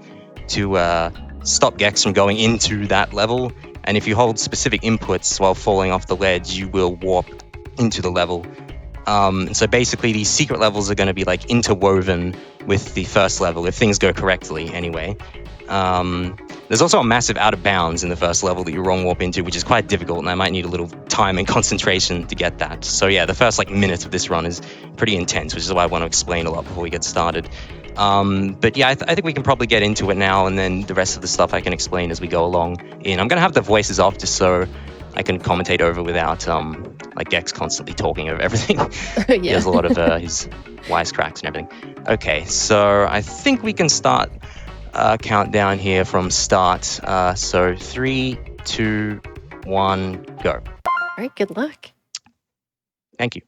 to stop Gex from going into that level. And if you hold specific inputs while falling off the ledge, you will warp into the level. So basically these secret levels are going to be like interwoven with the first level if things go correctly anyway. There's also a massive out of bounds in the first level that you wrong warp into, which is quite difficult, and I might need a little time and concentration to get that. So yeah, the first minute of this run is pretty intense, which is why I want to explain a lot before we get started. But yeah, I think we can probably get into it now, and then the rest of the stuff I can explain as we go along. And I'm going to have the voices off just so I can commentate over without like Gex constantly talking over everything. He has a lot of his wisecracks and everything. Okay, so I think we can start countdown here from start. So 3, 2, 1, go.
All right, good luck.
Thank you.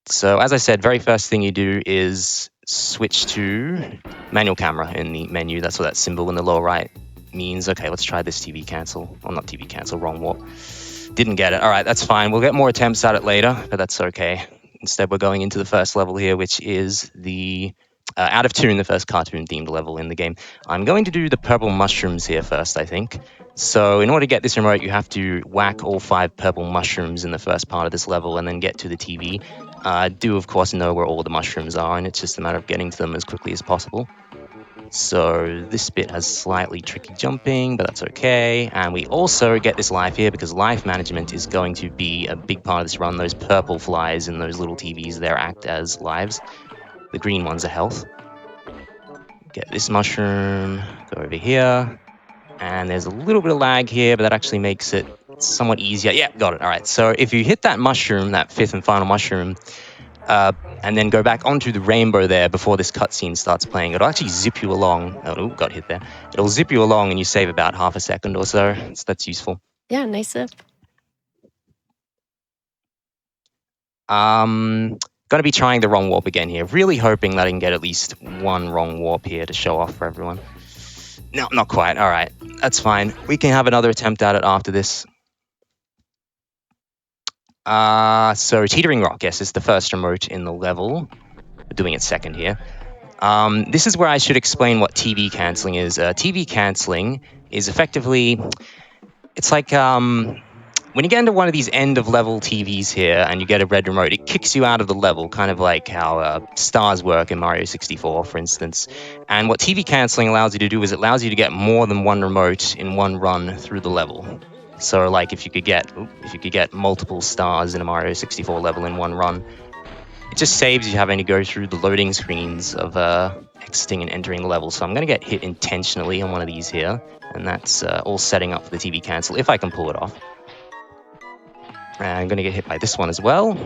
So as I said, very first thing you do is switch to manual camera in the menu. That's what that symbol in the lower right means. Okay, let's try this TV cancel. Well, not TV cancel, wrong warp. Didn't get it. All right, that's fine. We'll get more attempts at it later, but that's okay. Instead, we're going into the first level here, which is the Out of Tune, the first cartoon-themed level in the game. I'm going to do the purple mushrooms here first, I think. So in order to get this remote, you have to whack all 5 purple mushrooms in the first part of this level and then get to the TV. I do, of course, know where all the mushrooms are, and it's just a matter of getting to them as quickly as possible. So this bit has slightly tricky jumping, but that's okay. And we also get this life here because life management is going to be a big part of this run. Those purple flies in those little TVs there act as lives. The green ones are health. Get this mushroom, go over here. And there's a little bit of lag here, but that actually makes it somewhat easier. Yeah, got it. All right, so if you hit that mushroom, that 5th and final mushroom, and then go back onto the rainbow there before this cutscene starts playing, it'll actually zip you along. Oh, got hit there. It'll zip you along and you save about half a second or so. So that's useful.
Yeah, nice zip.
Going to be trying the wrong warp again here. Really hoping that I can get at least one wrong warp here to show off for everyone. No, not quite. All right, that's fine. We can have another attempt at it after this. So Teetering Rock, yes, is the first remote in the level. We're doing it second here. This is where I should explain what TV canceling is. TV canceling is effectively, it's like when you get into one of these end-of-level TVs here and you get a red remote, it kicks you out of the level, kind of like how stars work in Mario 64, for instance. And what TV canceling allows you to do is it allows you to get more than one remote in one run through the level. So, like, if you could get multiple stars in a Mario 64 level in one run, it just saves you having to go through the loading screens of exiting and entering the level. So I'm going to get hit intentionally on one of these here, and that's all setting up for the TV cancel, if I can pull it off. And I'm going to get hit by this one as well.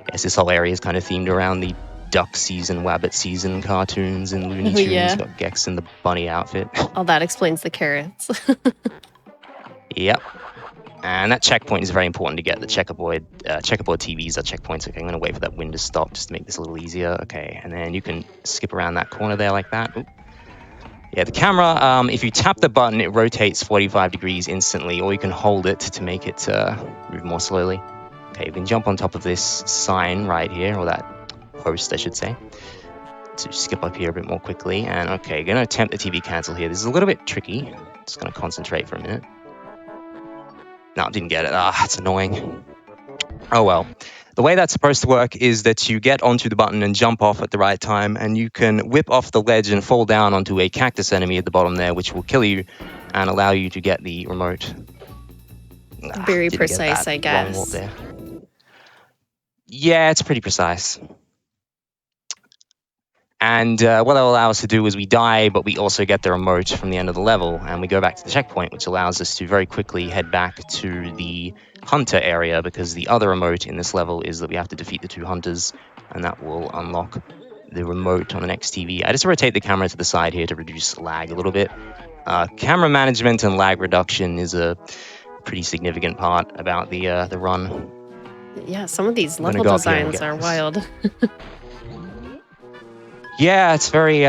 Yes, this whole area is kind of themed around the Duck Season, Wabbit Season cartoons and Looney Tunes.
Yeah.
Got Gex in the bunny outfit.
All that explains the carrots.
Yep. And that checkpoint is very important to get. The checkerboard TVs are checkpoints. Okay, I'm going to wait for that wind to stop just to make this a little easier. Okay, and then you can skip around that corner there like that. Oop. Yeah, the camera, if you tap the button, it rotates 45 degrees instantly, or you can hold it to make it move more slowly. Okay, you can jump on top of this sign right here, or that post, I should say, to skip up here a bit more quickly. And okay, going to attempt the TV cancel here. This is a little bit tricky. Just going to concentrate for a minute. No, didn't get it. It's annoying. Oh well. The way that's supposed to work is that you get onto the button and jump off at the right time, and you can whip off the ledge and fall down onto a cactus enemy at the bottom there, which will kill you and allow you to get the remote.
Very
Didn't get
precise,
that.
I
Wrong
guess.
warp there. Yeah, it's pretty precise. And what that'll allow us to do is we die, but we also get the remote from the end of the level, and we go back to the checkpoint, which allows us to very quickly head back to the hunter area, because the other remote in this level is that we have to defeat the 2 hunters, and that will unlock the remote on the next TV. I just rotate the camera to the side here to reduce lag a little bit. Camera management and lag reduction is a pretty significant part about the run.
Yeah, some of these
I'm gonna
level
go up here and
designs
get
are
this.
wild.
Yeah, it's very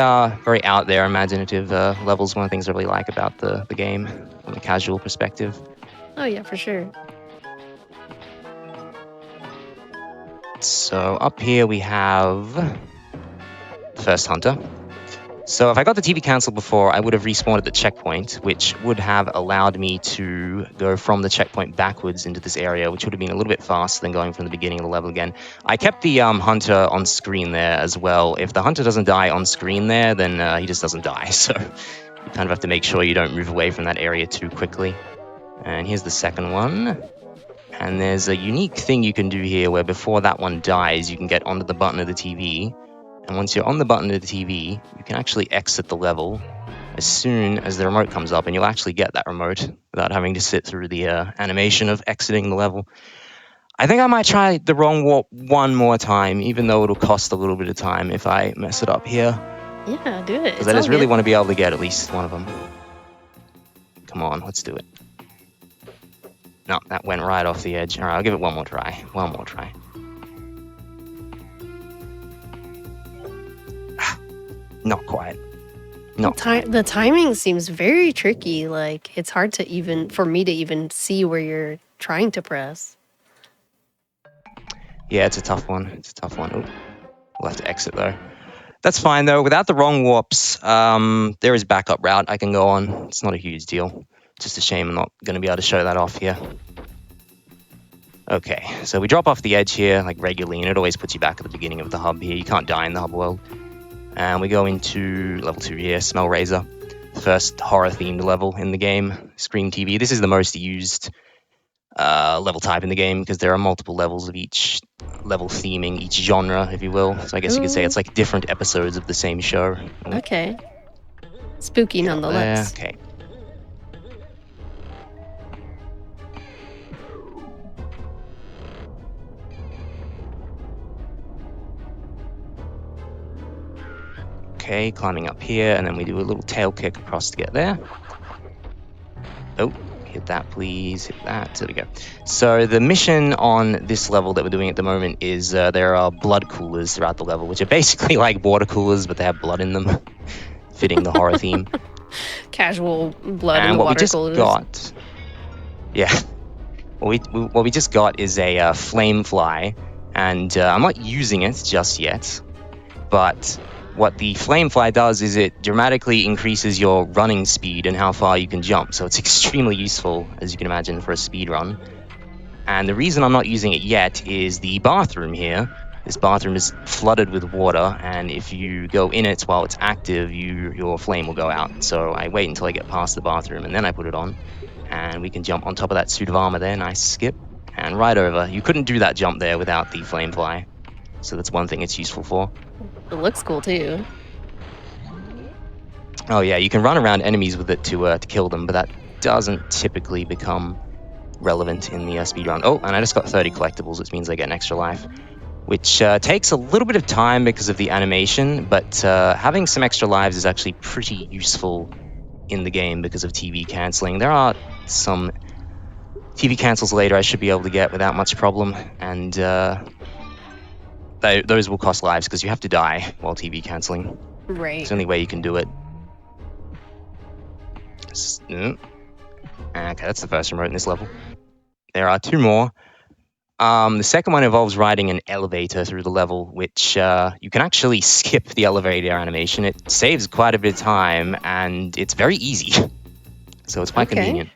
very out there, imaginative levels. One of the things I really like about the game from a casual perspective.
Oh yeah, for sure.
So up here we have the first hunter. So if I got the TV cancelled before, I would have respawned at the checkpoint, which would have allowed me to go from the checkpoint backwards into this area, which would have been a little bit faster than going from the beginning of the level again. I kept the hunter on screen there as well. If the hunter doesn't die on screen there, then he just doesn't die. So you kind of have to make sure you don't move away from that area too quickly. And here's the second one. And there's a unique thing you can do here where before that one dies, you can get onto the button of the TV. And once you're on the button of the TV, you can actually exit the level as soon as the remote comes up, and you'll actually get that remote without having to sit through the animation of exiting the level. I think I might try the wrong warp one more time, even though it'll cost a little bit of time if I mess it up here.
Yeah, do it.
Because I just really want to be able to get at least one of them. Come on, let's do it. No, that went right off the edge. All right, I'll give it one more try. One more try. Not quite. Not
The timing seems very tricky. Like, it's hard to even, for me to even see where you're trying to press.
Yeah, it's a tough one. It's a tough one. Ooh. We'll have to exit though. That's fine though. Without the wrong warps, there is backup route I can go on. It's not a huge deal. Just a shame I'm not going to be able to show that off here. Okay, so we drop off the edge here like regularly, and it always puts you back at the beginning of the hub here. You can't die in the hub world. And we go into level 2 here, Smell Razor. First horror-themed level in the game, Scream TV. This is the most used level type in the game because there are multiple levels of each level theming, each genre, if you will. So I guess you could say it's like different episodes of the same show.
Okay. Spooky nonetheless.
Okay. Okay, climbing up here, and then we do a little tail kick across to get there. Oh, hit that, please. Hit that. There we go. So the mission on this level that we're doing at the moment is there are blood coolers throughout the level, which are basically like water coolers, but they have blood in them, fitting the horror theme.
Casual blood
and
in the
what
water
we just
coolers.
got, yeah, what we just got is a flame fly, and I'm not using it just yet, but what the Flamefly does is it dramatically increases your running speed and how far you can jump. So it's extremely useful, as you can imagine, for a speed run. And the reason I'm not using it yet is the bathroom here. This bathroom is flooded with water, and if you go in it while it's active, your flame will go out. So I wait until I get past the bathroom, and then I put it on. And we can jump on top of that suit of armor there. Nice skip. And right over. You couldn't do that jump there without the Flamefly. So that's one thing it's useful for.
It looks cool too.
Oh yeah, you can run around enemies with it to kill them, but that doesn't typically become relevant in the speedrun. Oh, and I just got 30 collectibles, which means I get an extra life, which takes a little bit of time because of the animation, but having some extra lives is actually pretty useful in the game because of TV canceling. There are some TV cancels later I should be able to get without much problem, and those will cost lives because you have to die while TV canceling.
Right.
It's the only way you can do it. Okay, that's the first remote in this level. There are 2 more. The second one involves riding an elevator through the level, which you can actually skip the elevator animation. It saves quite a bit of time, and it's very easy. So it's quite convenient.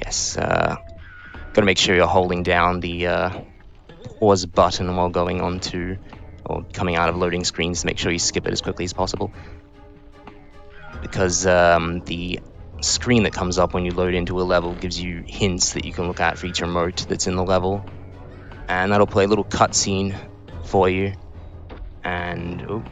Yes, got to make sure you're holding down the pause button while going on to, or coming out of loading screens to make sure you skip it as quickly as possible. Because the screen that comes up when you load into a level gives you hints that you can look at for each remote that's in the level. And that'll play a little cutscene for you. And, oh.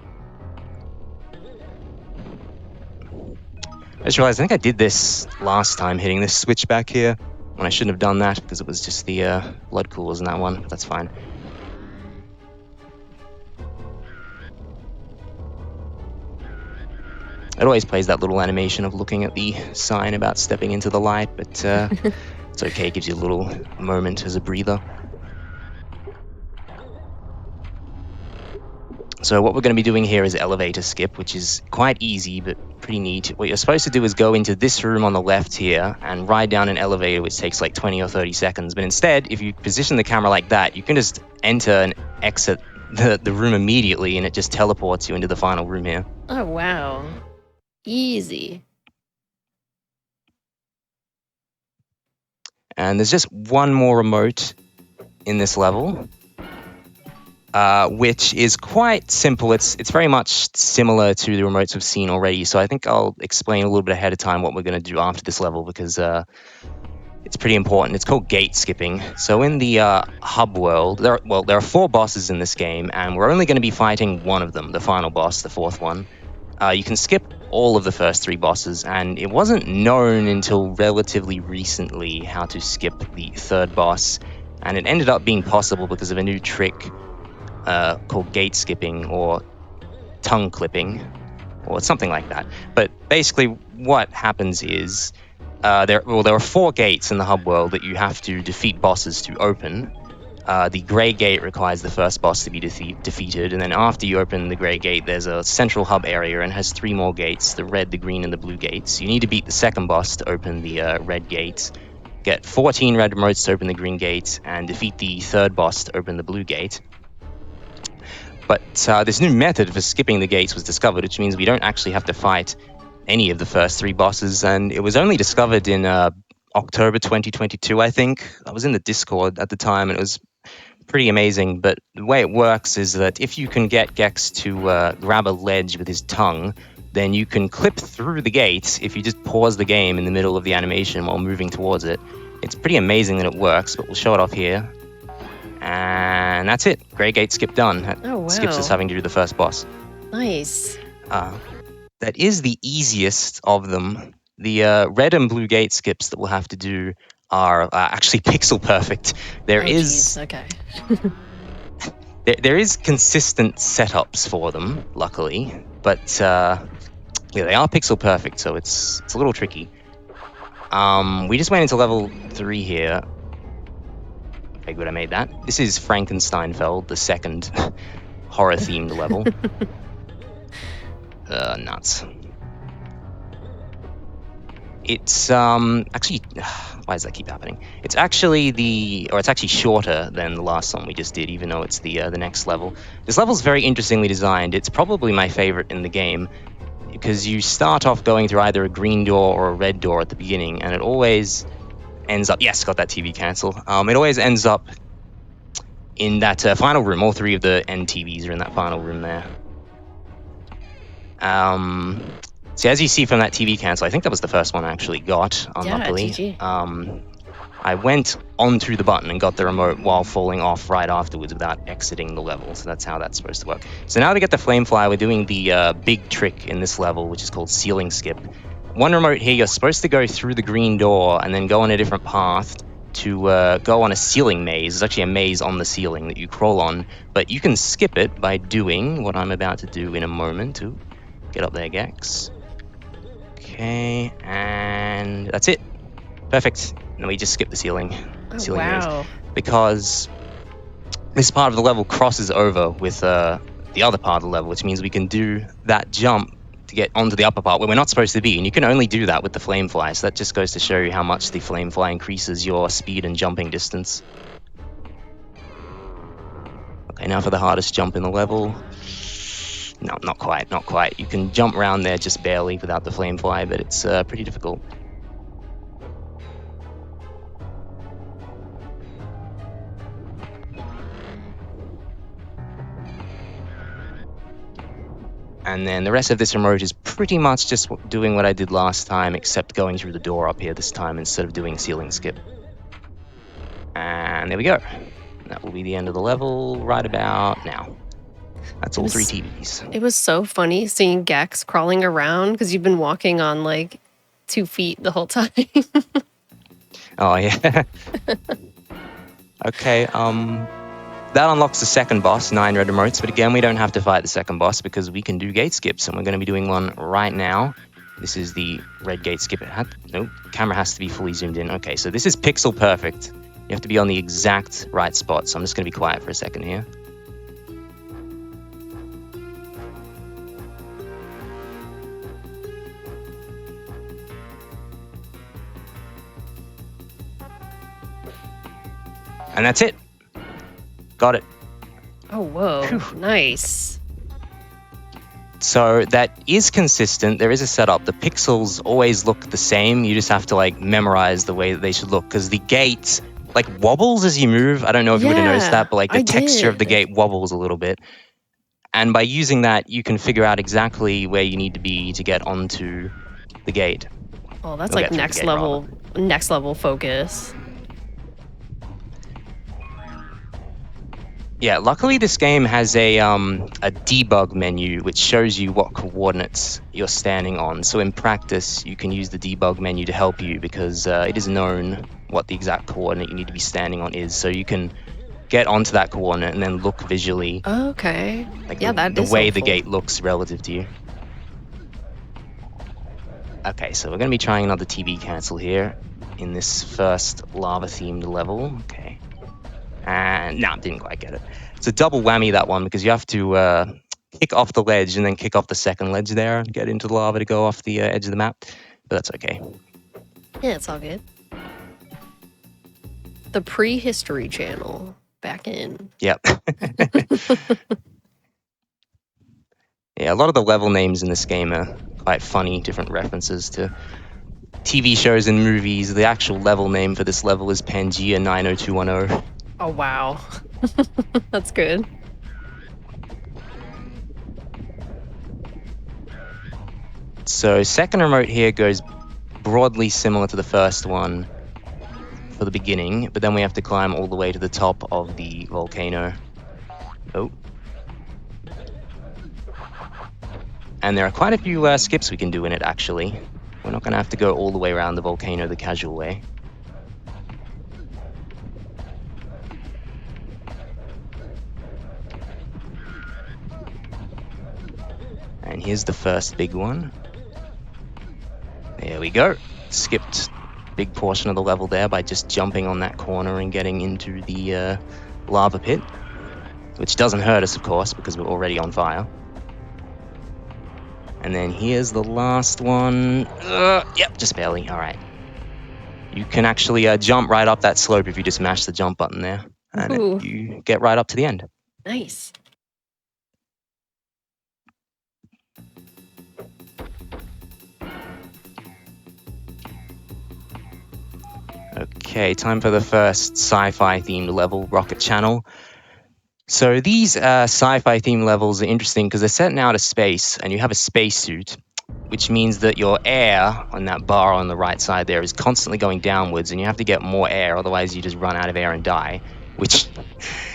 I just realized I think I did this last time, hitting this switch back here, when I shouldn't have done that because it was just the blood coolers in that one, but that's fine. It always plays that little animation of looking at the sign about stepping into the light, but it's okay, it gives you a little moment as a breather. So what we're going to be doing here is elevator skip, which is quite easy, but pretty neat. What you're supposed to do is go into this room on the left here and ride down an elevator, which takes like 20 or 30 seconds. But instead, if you position the camera like that, you can just enter and exit the room immediately, and it just teleports you into the final room here.
Oh, wow. Easy.
And there's just one more remote in this level, which is quite simple. It's very much similar to the remotes we've seen already. So I think I'll explain a little bit ahead of time what we're going to do after this level, because it's pretty important. It's called gate skipping. So in the hub world, there are 4 bosses in this game, and we're only going to be fighting one of them, the final boss, the 4th one. You can skip all of the first 3 bosses, and it wasn't known until relatively recently how to skip the 3rd boss, and it ended up being possible because of a new trick called gate skipping or tongue clipping or something like that. But basically what happens is there are 4 gates in the hub world that you have to defeat bosses to open. The grey gate requires the first boss to be defeated, and then after you open the grey gate, there's a central hub area and has 3 more gates, the red, the green, and the blue gates. You need to beat the 2nd boss to open the red gate, get 14 red remotes to open the green gate, and defeat the 3rd boss to open the blue gate. But this new method for skipping the gates was discovered, which means we don't actually have to fight any of the first 3 bosses, and it was only discovered in October 2022, I think. I was in the Discord at the time, and it was pretty amazing. But the way it works is that if you can get Gex to grab a ledge with his tongue, then you can clip through the gate if you just pause the game in the middle of the animation while moving towards it. It's pretty amazing that it works, but we'll show it off here. And that's it. Grey gate skip done. That skips us having to do the first boss.
Nice.
That is the easiest of them. The red and blue gate skips that we'll have to do are actually pixel perfect. There is consistent setups for them, luckily, but yeah, they are pixel perfect, so it's a little tricky. We just went into level 3 here. Okay, good, I made that. This is Frankensteinfeld, the 2nd horror-themed level. Nuts. It's actually, why does that keep happening? It's actually it's actually shorter than the last one we just did, even though it's the next level. This level's very interestingly designed. It's probably my favorite in the game, because you start off going through either a green door or a red door at the beginning, and it always ends up, yes, got that TV cancel. It always ends up in that final room. All 3 of the end TVs are in that final room there. So as you see from that TV cancel, I think that was the first one I actually got, unluckily.
Yeah, GG.
I went onto the button and got the remote while falling off right afterwards without exiting the level, so that's how that's supposed to work. So now to get the Flamefly, we're doing the big trick in this level, which is called Ceiling Skip. One remote here, you're supposed to go through the green door and then go on a different path to go on a ceiling maze. There's actually a maze on the ceiling that you crawl on, but you can skip it by doing what I'm about to do in a moment. Ooh, get up there, Gex. Okay, and that's it. Perfect. And then we just skip the ceiling.
Wow.
Maze, because this part of the level crosses over with the other part of the level, which means we can do that jump to get onto the upper part where we're not supposed to be, and you can only do that with the Flamefly, so that just goes to show you how much the Flamefly increases your speed and jumping distance. Okay, now for the hardest jump in the level. No, not quite. You can jump around there just barely without the Flamefly, but it's pretty difficult. And then the rest of this remote is pretty much just doing what I did last time, except going through the door up here this time instead of doing ceiling skip. And there we go. That will be the end of the level right about now. That's all 3 TVs.
It was so funny seeing Gex crawling around because you've been walking on like 2 feet the whole time.
Oh, yeah. Okay, that unlocks the second boss, 9 red remotes, but again, we don't have to fight the second boss because we can do gate skips, and we're going to be doing one right now. This is the red gate skip. Nope, camera has to be fully zoomed in. Okay, so this is pixel perfect. You have to be on the exact right spot, so I'm just going to be quiet for a second here. And that's it. Got it.
Oh, whoa. Whew. Nice.
So that is consistent. There is a setup. The pixels always look the same. You just have to like memorize the way that they should look because the gate like wobbles as you move. I don't know if you would have noticed that, but like the texture of the gate wobbles a little bit. And by using that, you can figure out exactly where you need to be to get onto the gate.
Oh, that's like next level focus.
Yeah, luckily this game has a debug menu which shows you what coordinates you're standing on. So in practice, you can use the debug menu to help you because it is known what the exact coordinate you need to be standing on is. So you can get onto that coordinate and then look visually.
Okay.
Like
yeah, that
the
is
way
helpful.
the gate looks relative to you. Okay, so we're going to be trying another TV cancel here in this first lava-themed level. Okay. And no, didn't quite get it. It's a double whammy, that one, because you have to kick off the ledge and then kick off the second ledge there and get into the lava to go off the edge of the map. But that's okay.
Yeah, it's all good. The prehistory channel back in.
Yep. Yeah, a lot of the level names in this game are quite funny, different references to TV shows and movies. The actual level name for this level is Pangea 90210.
Oh, wow. That's good.
So second remote here goes broadly similar to the first one for the beginning, but then we have to climb all the way to the top of the volcano. Oh. And there are quite a few skips we can do in it, actually. We're not going to have to go all the way around the volcano the casual way. And here's the first big one. There we go. Skipped a big portion of the level there by just jumping on that corner and getting into the lava pit. Which doesn't hurt us, of course, because we're already on fire. And then here's the last one. Yep, just barely. All right. You can actually jump right up that slope if you just mash the jump button there. And you get right up to the end.
Nice.
Okay, time for the first sci-fi themed level, Rocket Channel. So these sci-fi themed levels are interesting because they're set in outer space and you have a spacesuit, which means that your air on that bar on the right side there is constantly going downwards and you have to get more air, otherwise you just run out of air and die, which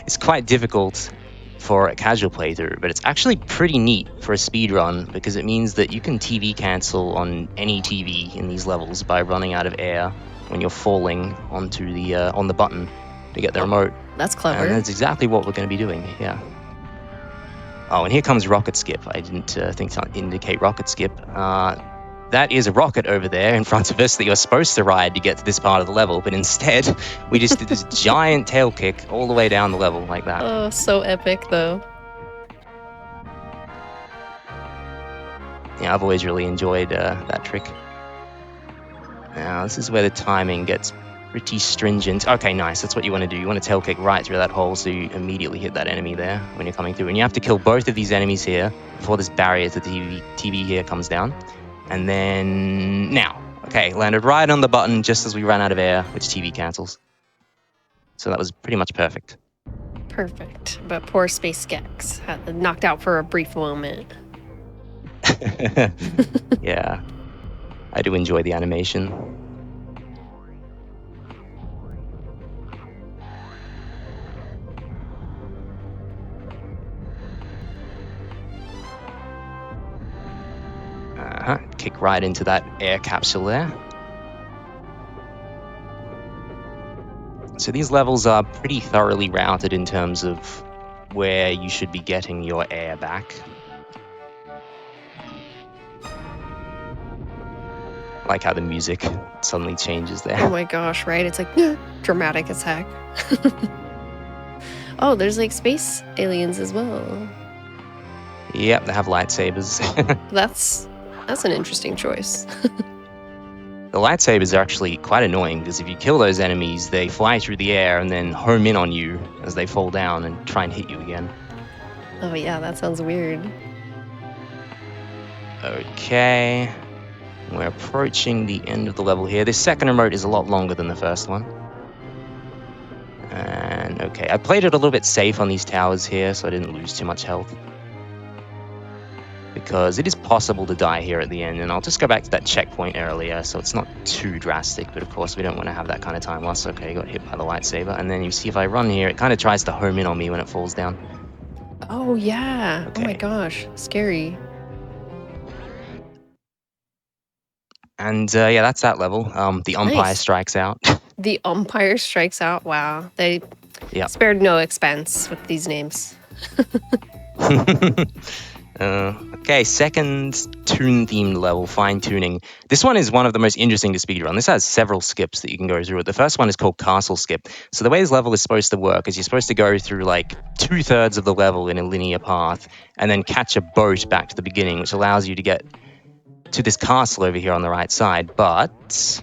is quite difficult for a casual playthrough, but it's actually pretty neat for a speedrun because it means that you can TV cancel on any TV in these levels by running out of air when you're falling onto the on the button to get the remote.
That's clever.
And that's exactly what we're going to be doing, yeah. Oh, and here comes rocket skip. I didn't think to indicate rocket skip. That is a rocket over there in front of us that you're supposed to ride to get to this part of the level, but instead we just did this giant tail kick all the way down the level like that.
Oh, so epic though.
Yeah, I've always really enjoyed that trick. Now, this is where the timing gets pretty stringent. Okay, nice. That's what you want to do. You want to tail kick right through that hole so you immediately hit that enemy there when you're coming through. And you have to kill both of these enemies here before this barrier to the TV here comes down. And then now. Okay, landed right on the button just as we ran out of air, which TV cancels. So that was pretty much perfect.
Perfect. But poor Space Gex had knocked out for a brief moment.
Yeah, I do enjoy the animation. Kick right into that air capsule there. So these levels are pretty thoroughly routed in terms of where you should be getting your air back. Like how the music suddenly changes there.
Oh my gosh, right? It's like dramatic as heck. Oh, there's like space aliens as well.
Yep, they have lightsabers.
That's an interesting choice.
The lightsabers are actually quite annoying because if you kill those enemies, they fly through the air and then home in on you as they fall down and try and hit you again.
Oh yeah, that sounds weird.
Okay. We're approaching the end of the level here. This second remote is a lot longer than the first one. And okay, I played it a little bit safe on these towers here, so I didn't lose too much health. Because it is possible to die here at the end, and I'll just go back to that checkpoint earlier, so it's not too drastic, but of course we don't want to have that kind of time loss. Okay, got hit by the lightsaber, and then you see if I run here, it kind of tries to home in on me when it falls down.
Oh yeah, okay. Oh my gosh, scary.
And yeah, that's that level. The umpire
Nice.
strikes out.
The umpire strikes out. Wow, they spared no expense with these names.
Okay, second tune-themed level, fine-tuning. This one is one of the most interesting to speedrun. This has several skips that you can go through. The first one is called Castle Skip. So the way this level is supposed to work is you're supposed to go through like 2/3 of the level in a linear path and then catch a boat back to the beginning, which allows you to get to this castle over here on the right side. But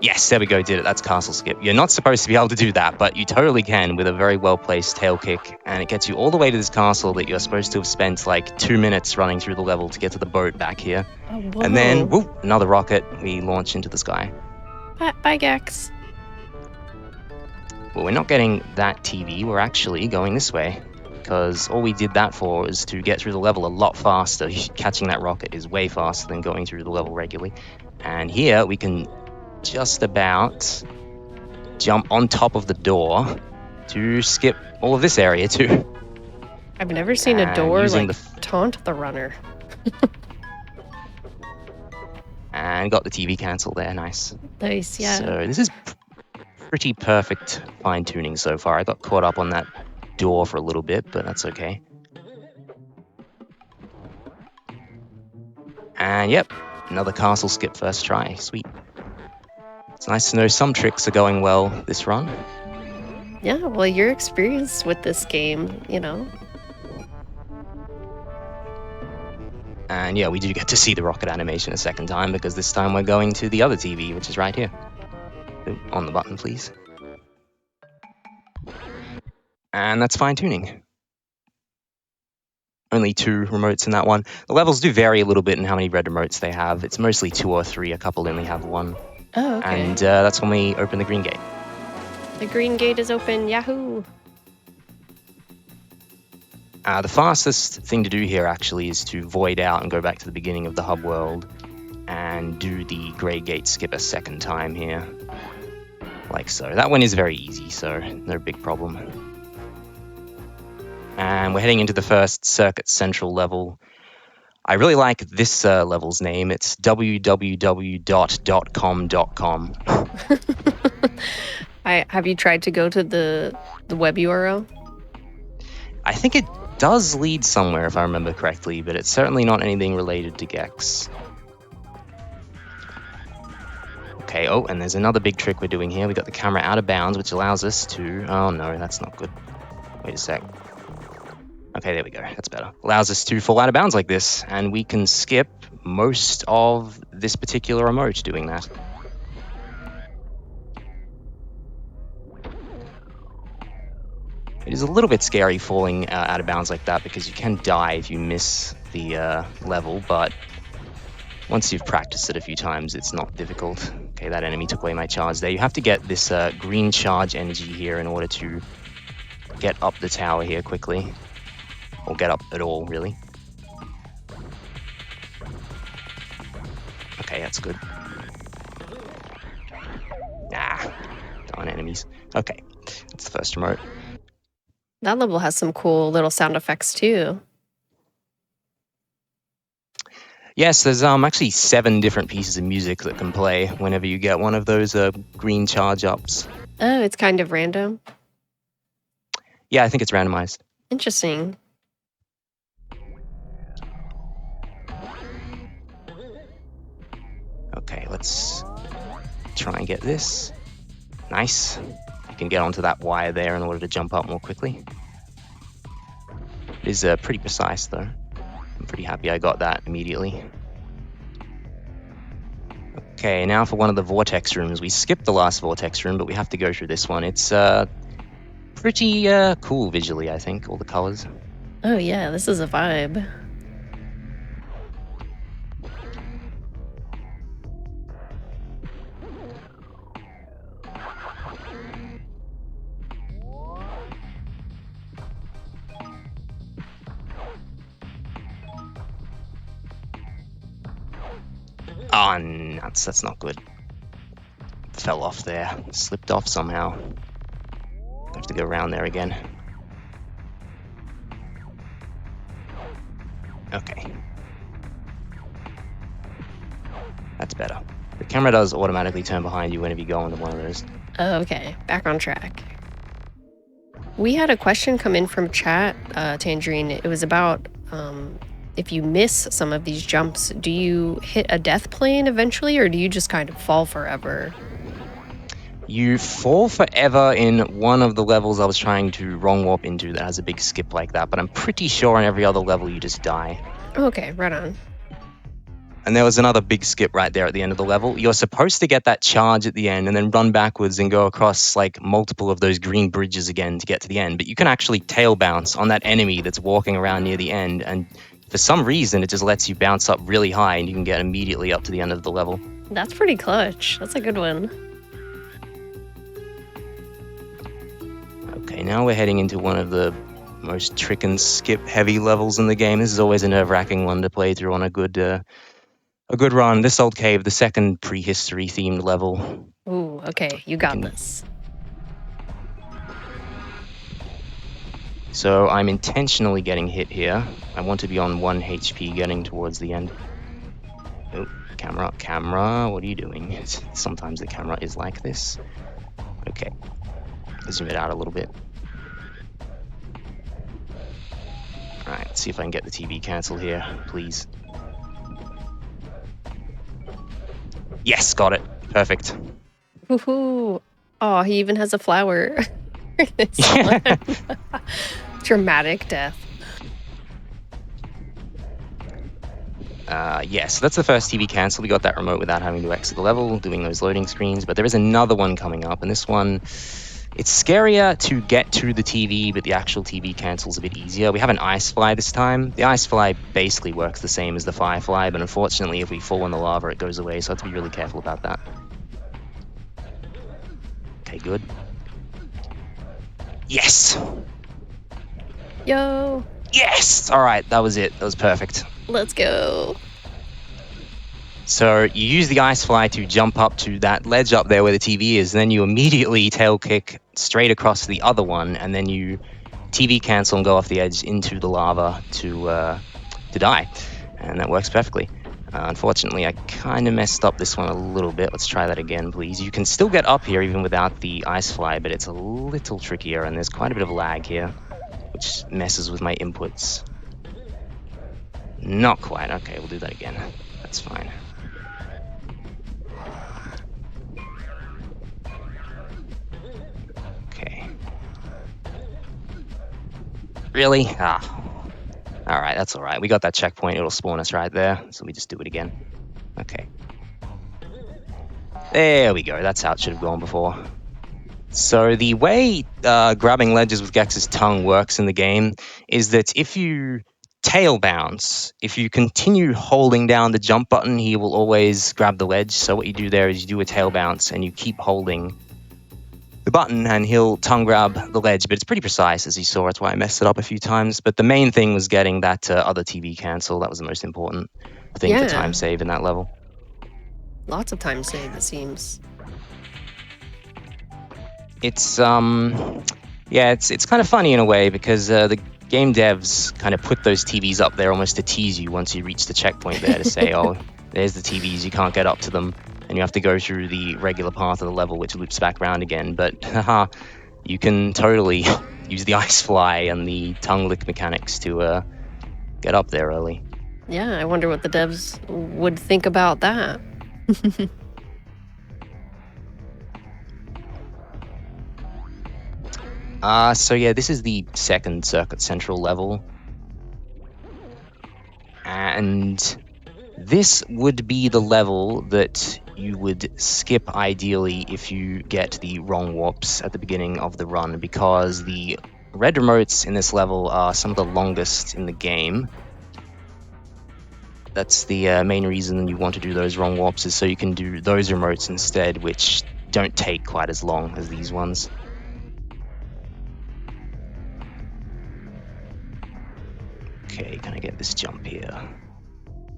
yes, there we go, did it. That's Castle Skip. You're not supposed to be able to do that, but you totally can with a very well-placed tail kick, and it gets you all the way to this castle that you're supposed to have spent like 2 minutes running through the level to get to the boat back here.
Oh,
and then, whoop, another rocket. We launch into the sky.
Bye, Gex.
Well, we're not getting that TV. We're actually going this way, because all we did that for is to get through the level a lot faster. Catching that rocket is way faster than going through the level regularly. And here we can just about jump on top of the door to skip all of this area too.
I've never seen a door like
the
taunt the runner.
And got the TV cancel there, nice.
Nice, yeah.
So this is pretty perfect fine tuning so far. I got caught up on that door for a little bit, but that's okay. And yep, another castle skip first try, sweet. It's nice to know some tricks are going well this run.
Yeah, well, you're experienced with this game, you know.
And yeah, we do get to see the rocket animation a second time because this time we're going to the other TV, which is right here. Ooh, on the button, please. And that's fine tuning. Only 2 remotes in that one. The levels do vary a little bit in how many red remotes they have. It's mostly 2 or 3, a couple only have 1.
Oh, okay.
And that's when we open the green gate.
The green gate is open, yahoo!
The fastest thing to do here actually is to void out and go back to the beginning of the hub world and do the grey gate skip a second time here. Like so. That one is very easy, so no big problem. And we're heading into the first Circuit Central level. I really like this level's name. It's www.com.com.
Have you tried to go to the web URL?
I think it does lead somewhere, if I remember correctly, but it's certainly not anything related to Gex. Okay, oh, and there's another big trick we're doing here. We got the camera out of bounds, which allows us to... Oh, no, that's not good. Wait a sec. Okay, there we go. That's better. Allows us to fall out of bounds like this, and we can skip most of this particular remote doing that. It is a little bit scary falling out of bounds like that because you can die if you miss the level, but once you've practiced it a few times, it's not difficult. Okay, that enemy took away my charge there. You have to get this green charge energy here in order to get up the tower here quickly. Or get up at all, really. Okay, that's good. Ah, darn enemies. Okay, that's the first remote.
That level has some cool little sound effects too.
Yes, there's actually 7 different pieces of music that can play whenever you get one of those green charge ups.
Oh, it's kind of random.
Yeah, I think it's randomized.
Interesting.
Okay, let's try and get this. Nice. You can get onto that wire there in order to jump up more quickly. It is pretty precise though. I'm pretty happy I got that immediately. Okay, now for one of the vortex rooms. We skipped the last vortex room, but we have to go through this one. It's pretty cool visually, I think, all the colors.
Oh yeah, this is a vibe.
Oh, nuts, that's not good. Fell off there, slipped off somehow. Have to go around there again. Okay. That's better. The camera does automatically turn behind you whenever you go into one of those.
Oh, okay, back on track. We had a question come in from chat, Tangerine. It was about if you miss some of these jumps, do you hit a death plane eventually, or do you just kind of fall forever?
You fall forever in one of the levels I was trying to wrong warp into that has a big skip like that, but I'm pretty sure on every other level you just die.
Okay, right on.
And there was another big skip right there at the end of the level. You're supposed to get that charge at the end and then run backwards and go across like multiple of those green bridges again to get to the end. But you can actually tail bounce on that enemy that's walking around near the end, and for some reason it just lets you bounce up really high and you can get immediately up to the end of the level.
That's pretty clutch. That's a good one.
Okay, now we're heading into one of the most trick and skip heavy levels in the game. This is always a nerve-wracking one to play through on a good run. This old cave, the second prehistory themed level.
Ooh, okay, you got this.
So I'm intentionally getting hit here. I want to be on 1 HP getting towards the end. Oh, camera, what are you doing? Sometimes the camera is like this. Okay, zoom it out a little bit. Alright, let's see if I can get the TV cancel here, please. Yes, got it. Perfect.
Woohoo! Oh, he even has a flower. Dramatic death.
Yes, that's the first TV cancel. We got that remote without having to exit the level, doing those loading screens, but there is another one coming up, and this one, it's scarier to get to the TV, but the actual TV cancel's a bit easier. We have an ice fly this time. The ice fly basically works the same as the firefly, but unfortunately if we fall in the lava it goes away, so I have to be really careful about that. Okay, good. Yes!
Yo!
Yes! Alright, that was it. That was perfect.
Let's go.
So you use the ice fly to jump up to that ledge up there where the TV is, and then you immediately tail kick straight across to the other one, and then you TV cancel and go off the edge into the lava to die. And that works perfectly. Unfortunately, I kind of messed up this one a little bit. Let's try that again, please. You can still get up here even without the ice fly, but it's a little trickier, and there's quite a bit of lag here, which messes with my inputs. Not quite. Okay, we'll do that again. That's fine. Okay. Really? Ah. Alright, that's alright. We got that checkpoint. It'll spawn us right there, so we just do it again. Okay. There we go. That's how it should have gone before. So the way grabbing ledges with Gex's tongue works in the game is that if you tail bounce, if you continue holding down the jump button, he will always grab the ledge. So what you do there is you do a tail bounce and you keep holding the button and he'll tongue grab the ledge, but it's pretty precise as you saw. That's why I messed it up a few times. But the main thing was getting that other TV cancel. That was the most important thing for time save in that level.
Lots of time saved, it seems.
It's yeah, it's kind of funny in a way because the game devs kind of put those TVs up there almost to tease you once you reach the checkpoint there to say, oh, there's the TVs, you can't get up to them, and you have to go through the regular path of the level, which loops back around again. But haha, you can totally use the ice fly and the tongue lick mechanics to get up there early.
Yeah, I wonder what the devs would think about that.
So yeah, this is the second Circuit Central level. And this would be the level that you would skip ideally if you get the wrong warps at the beginning of the run, because the red remotes in this level are some of the longest in the game. That's the main reason you want to do those wrong warps, is so you can do those remotes instead, which don't take quite as long as these ones. Okay, can I get this jump here?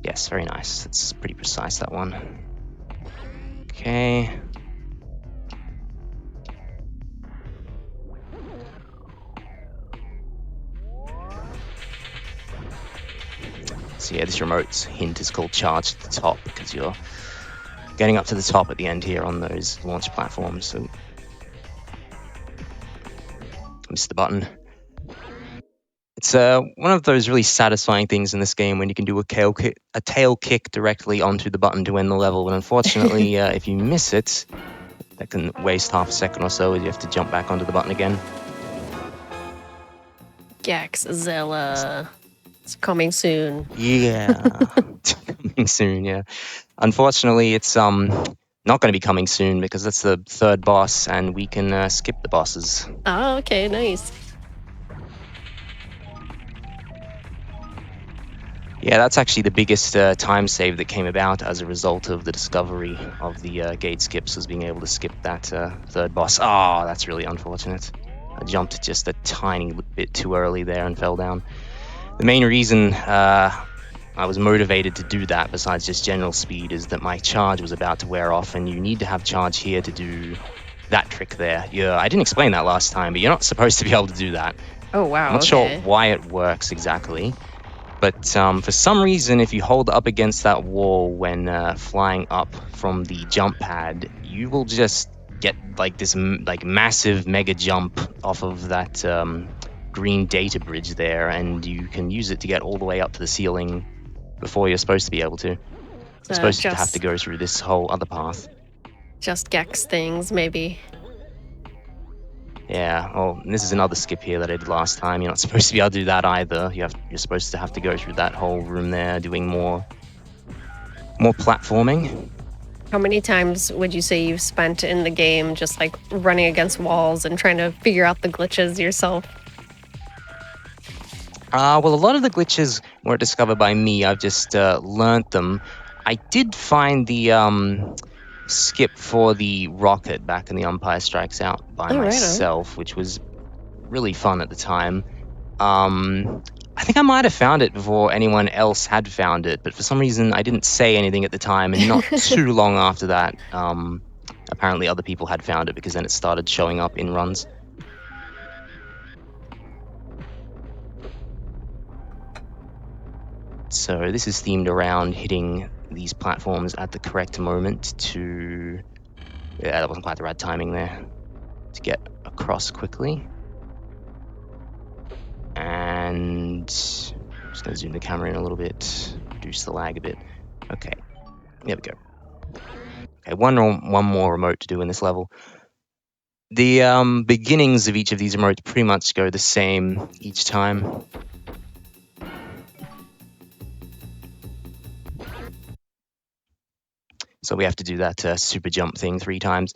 Yes, very nice. It's pretty precise, that one. Okay. So yeah, this remote's hint is called charge to the top, because you're getting up to the top at the end here on those launch platforms. So missed the button. It's one of those really satisfying things in this game when you can do a tail kick directly onto the button to end the level. But unfortunately, if you miss it, that can waste half a second or so, as you have to jump back onto the button again.
Gaxzilla. It's coming soon.
Yeah, coming soon. Yeah, unfortunately, it's not going to be coming soon because that's the third boss, and we can skip the bosses.
Oh, okay, nice.
Yeah, that's actually the biggest time save that came about as a result of the discovery of the gate skips, was being able to skip that third boss. Oh, that's really unfortunate. I jumped just a tiny bit too early there and fell down. The main reason I was motivated to do that, besides just general speed, is that my charge was about to wear off, and you need to have charge here to do that trick there. Yeah, I didn't explain that last time, but you're not supposed to be able to do that.
Oh, wow.
I'm not sure why it works exactly. But for some reason, if you hold up against that wall when flying up from the jump pad, you will just get like this massive mega jump off of that green data bridge there, and you can use it to get all the way up to the ceiling before you're supposed to be able to. You're supposed to have to go through this whole other path.
Just Gex things, maybe.
Yeah, oh, this is another skip here that I did last time. You're not supposed to be able to do that either. You're supposed to have to go through that whole room there, doing more platforming.
How many times would you say you've spent in the game just like running against walls and trying to figure out the glitches yourself?
Well, a lot of the glitches were discovered by me. I've just learnt them. I did find the skip for the rocket back in the Empire Strikes Out by myself, which was really fun at the time. I think I might have found it before anyone else had found it, but for some reason I didn't say anything at the time, and not too long after that, apparently other people had found it, because then it started showing up in runs. So this is themed around hitting these platforms at the correct moment to... Yeah, that wasn't quite the right timing there. To get across quickly. And... just going to zoom the camera in a little bit, reduce the lag a bit. Okay, there we go. Okay, one more remote to do in this level. The beginnings of each of these remotes pretty much go the same each time. So we have to do that super jump thing 3 times.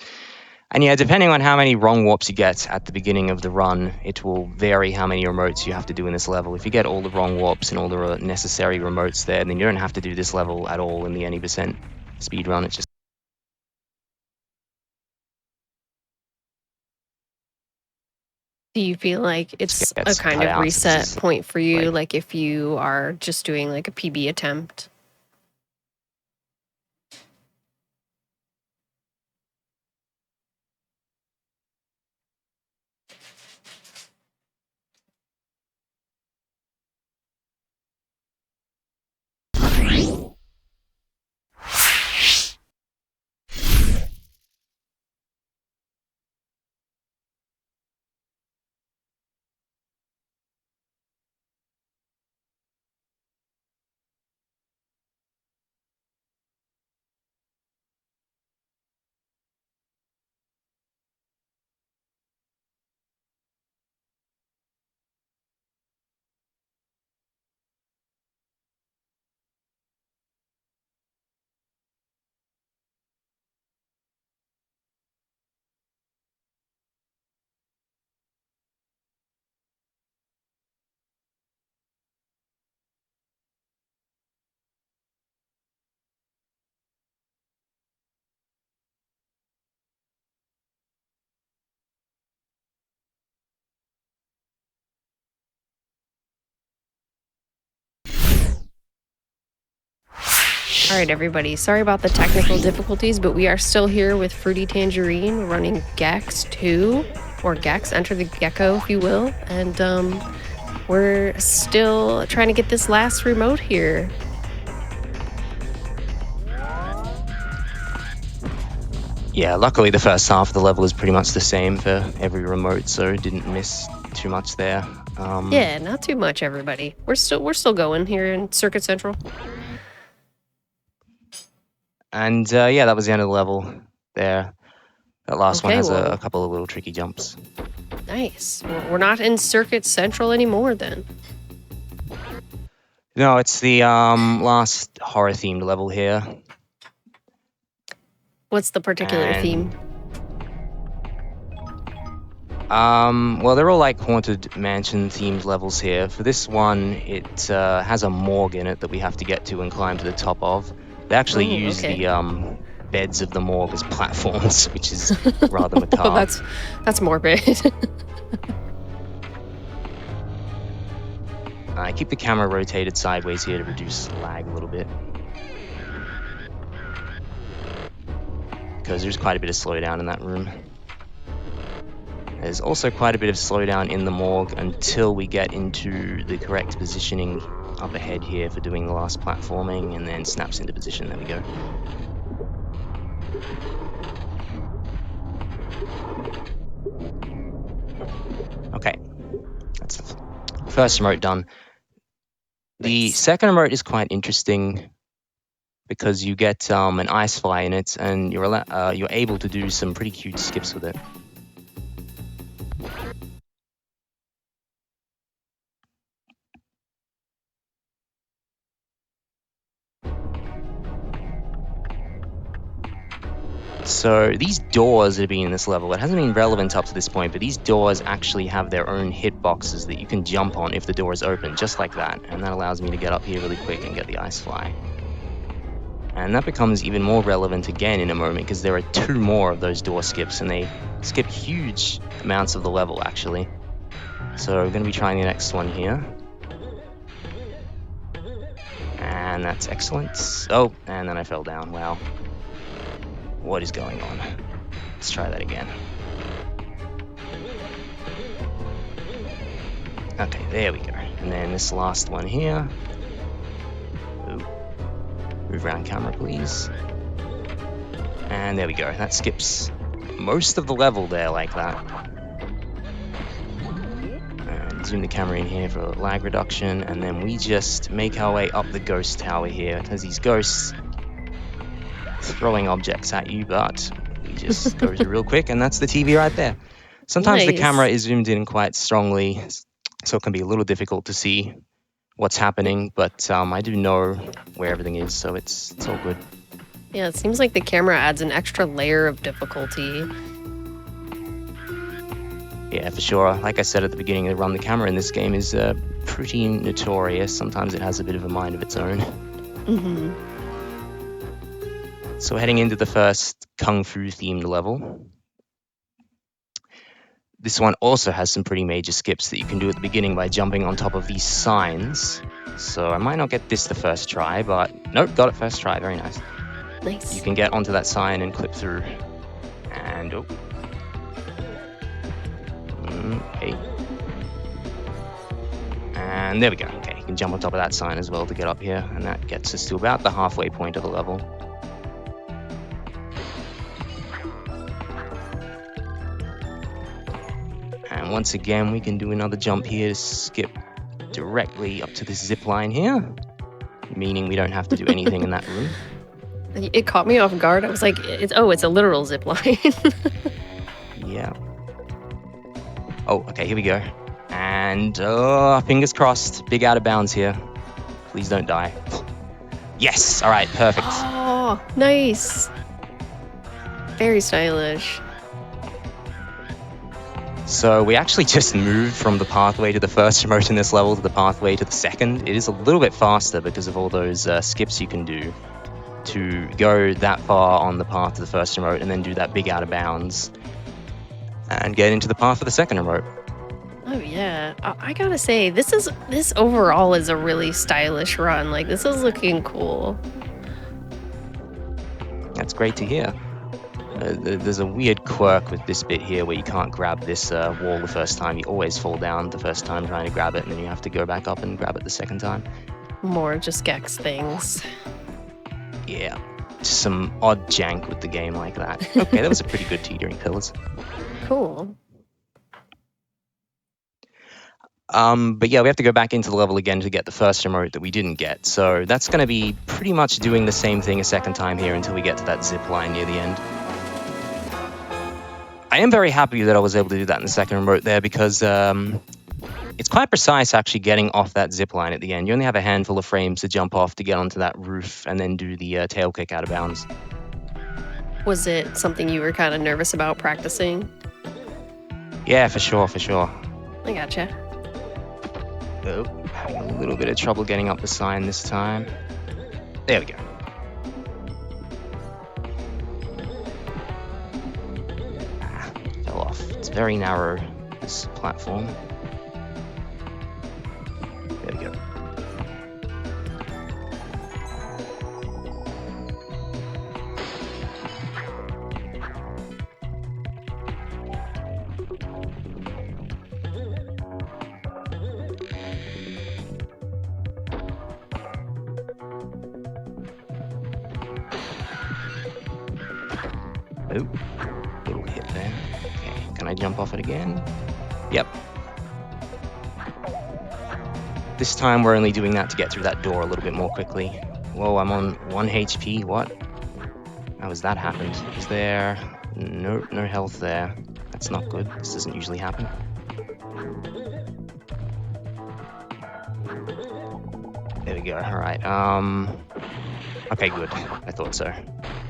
And yeah, depending on how many wrong warps you get at the beginning of the run, it will vary how many remotes you have to do in this level. If you get all the wrong warps and all the necessary remotes there, then you don't have to do this level at all in the any % speedrun. It's just...
Do you feel like it's a kind of reset point for you, like if you are just doing like a PB attempt? All right, everybody. Sorry about the technical difficulties, but we are still here with Fruity Tangerine running Gex 2, or Gex, Enter the Gecko, if you will. And we're still trying to get this last remote here.
Yeah, luckily the first half of the level is pretty much the same for every remote, so didn't miss too much there.
Yeah, not too much, everybody. We're still going here in Circuit Central.
And yeah, that was the end of the level there. That last one
Okay,
has
well,
a couple of little tricky jumps.
Nice. Well, we're not in Circuit Central anymore then.
No, it's the last horror-themed level here.
What's the particular theme?
Well, they're all like Haunted Mansion themed levels here. For this one, it has a morgue in it that we have to get to and climb to the top of. They actually use the beds of the morgue as platforms, which is rather macabre.
Oh, that's morbid.
I keep the camera rotated sideways here to reduce lag a little bit, because there's quite a bit of slowdown in that room. There's also quite a bit of slowdown in the morgue until we get into the correct positioning up ahead here for doing the last platforming, and then snaps into position. There we go. Okay, that's the first remote done. The second remote is quite interesting because you get an ice fly in it, and you're able to do some pretty cute skips with it. So these doors that have been in this level, it hasn't been relevant up to this point, but these doors actually have their own hitboxes that you can jump on if the door is open, just like that. And that allows me to get up here really quick and get the ice fly. And that becomes even more relevant again in a moment, because there are 2 more of those door skips, and they skip huge amounts of the level, actually. So we're going to be trying the next one here. And that's excellent. Oh, and then I fell down. Wow. What is going on? Let's try that again. Okay, there we go. And then this last one here. Ooh. Move around camera, please. And there we go. That skips most of the level there like that. And zoom the camera in here for lag reduction. And then we just make our way up the ghost tower here. There's these ghosts throwing objects at you, but we just go through real quick, and that's the TV right there. Sometimes the camera is zoomed in quite strongly, so it can be a little difficult to see what's happening, but I do know where everything is, so it's all good.
Yeah, it seems like the camera adds an extra layer of difficulty.
Yeah, for sure. Like I said at the beginning of the run, the camera in this game is pretty notorious. Sometimes it has a bit of a mind of its own.
Mm-hmm.
So heading into the first Kung Fu themed level. This one also has some pretty major skips that you can do at the beginning by jumping on top of these signs. So I might not get this the first try, but nope, got it first try. Very nice.
Nice.
You can get onto that sign and clip through. And oh. Okay. And there we go. Okay, you can jump on top of that sign as well to get up here, and that gets us to about the halfway point of the level. And once again, we can do another jump here to skip directly up to this zip line here, meaning we don't have to do anything in that room.
It caught me off guard. I was like, it's a literal zip line.
Yeah. Oh, okay, here we go. And fingers crossed, big out of bounds here. Please don't die. Yes, all right, perfect.
Oh, nice. Very stylish.
So we actually just moved from the pathway to the first remote in this level to the pathway to the second. It is a little bit faster because of all those skips you can do to go that far on the path to the first remote and then do that big out of bounds and get into the path for the second remote.
Oh yeah, I gotta say, this overall is a really stylish run. Like, this is looking cool.
That's great to hear. There's a weird quirk with this bit here where you can't grab this wall the first time. You always fall down the first time trying to grab it, and then you have to go back up and grab it the second time.
More just Gex things.
Yeah, just some odd jank with the game like that. Okay, that was a pretty good teetering pillars.
Cool.
But yeah, we have to go back into the level again to get the first remote that we didn't get. So that's going to be pretty much doing the same thing a second time here until we get to that zip line near the end. I am very happy that I was able to do that in the second remote there because it's quite precise actually getting off that zip line at the end. You only have a handful of frames to jump off to get onto that roof and then do the tail kick out of bounds.
Was it something you were kind of nervous about practicing?
Yeah, for sure, for sure.
I gotcha.
Oh, having a little bit of trouble getting up the sign this time. There we go. Fell off. It's very narrow, this platform. There we go. Oh, little hit there. Okay, can I jump off it again? Yep. This time we're only doing that to get through that door a little bit more quickly. Whoa, I'm on 1 HP, what? How has that happened? Is there... Nope, no health there. That's not good, this doesn't usually happen. There we go, alright, okay, good, I thought so.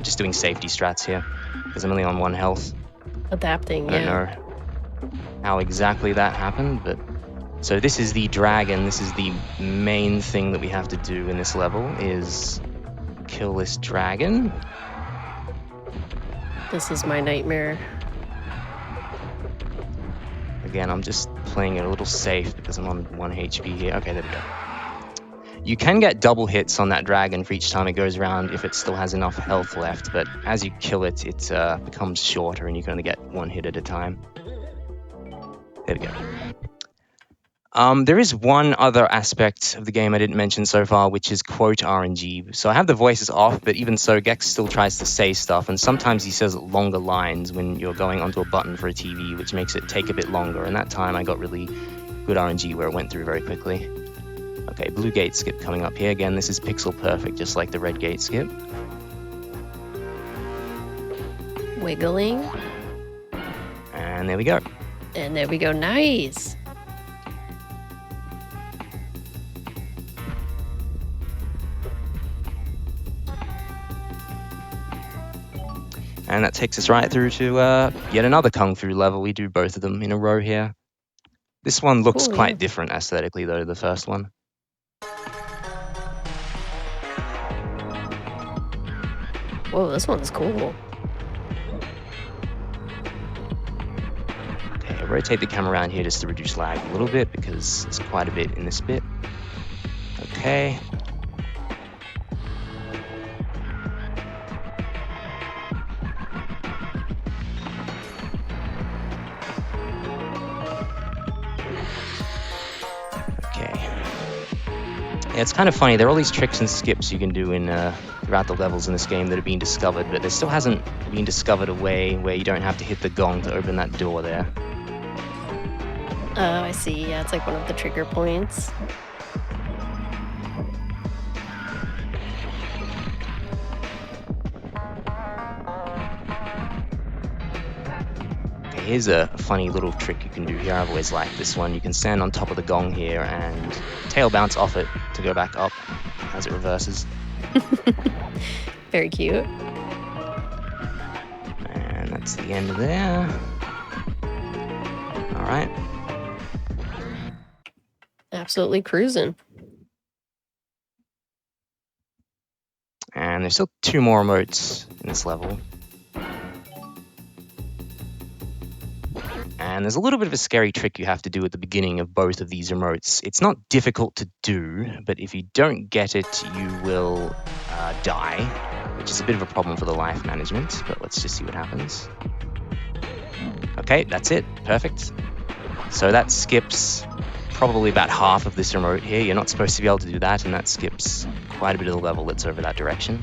Just doing safety strats here, because I'm only on 1 health.
Adapting,
I don't know how exactly that happened, but... So this is the dragon, this is the main thing that we have to do in this level, is kill this dragon.
This is my nightmare.
Again, I'm just playing it a little safe because I'm on 1 HP here. Okay, there we go. You can get double hits on that dragon for each time it goes around if it still has enough health left, but as you kill it, it becomes shorter and you can only get 1 hit at a time. There we go. There is one other aspect of the game I didn't mention so far, which is quote RNG. So I have the voices off, but even so, Gex still tries to say stuff, and sometimes he says longer lines when you're going onto a button for a TV, which makes it take a bit longer, and that time I got really good RNG where it went through very quickly. Okay, blue gate skip coming up here. Again, this is pixel perfect, just like the red gate skip.
Wiggling.
And there we go.
And there we go, nice.
And that takes us right through to yet another Kung Fu level. We do both of them in a row here. This one looks quite different aesthetically, though, the first one.
Whoa, this one's cool.
Okay, I'll rotate the camera around here just to reduce lag a little bit because there's quite a bit in this bit. Okay. Yeah, it's kind of funny. There are all these tricks and skips you can do in throughout the levels in this game that are being discovered, but there still hasn't been discovered a way where you don't have to hit the gong to open that door there.
Oh, I see. Yeah, it's like one of the trigger points.
Okay, here's a funny little trick you can do here. I've always liked this one. You can stand on top of the gong here and tail bounce off it to go back up as it reverses.
Very cute.
And that's the end of there. All right.
Absolutely cruising.
And there's still 2 more remotes in this level. And there's a little bit of a scary trick you have to do at the beginning of both of these remotes. It's not difficult to do, but if you don't get it, you will die. which is a bit of a problem for the life management, but let's just see what happens. Okay, that's it. Perfect. So that skips probably about half of this remote here. You're not supposed to be able to do that, and that skips quite a bit of the level that's over that direction.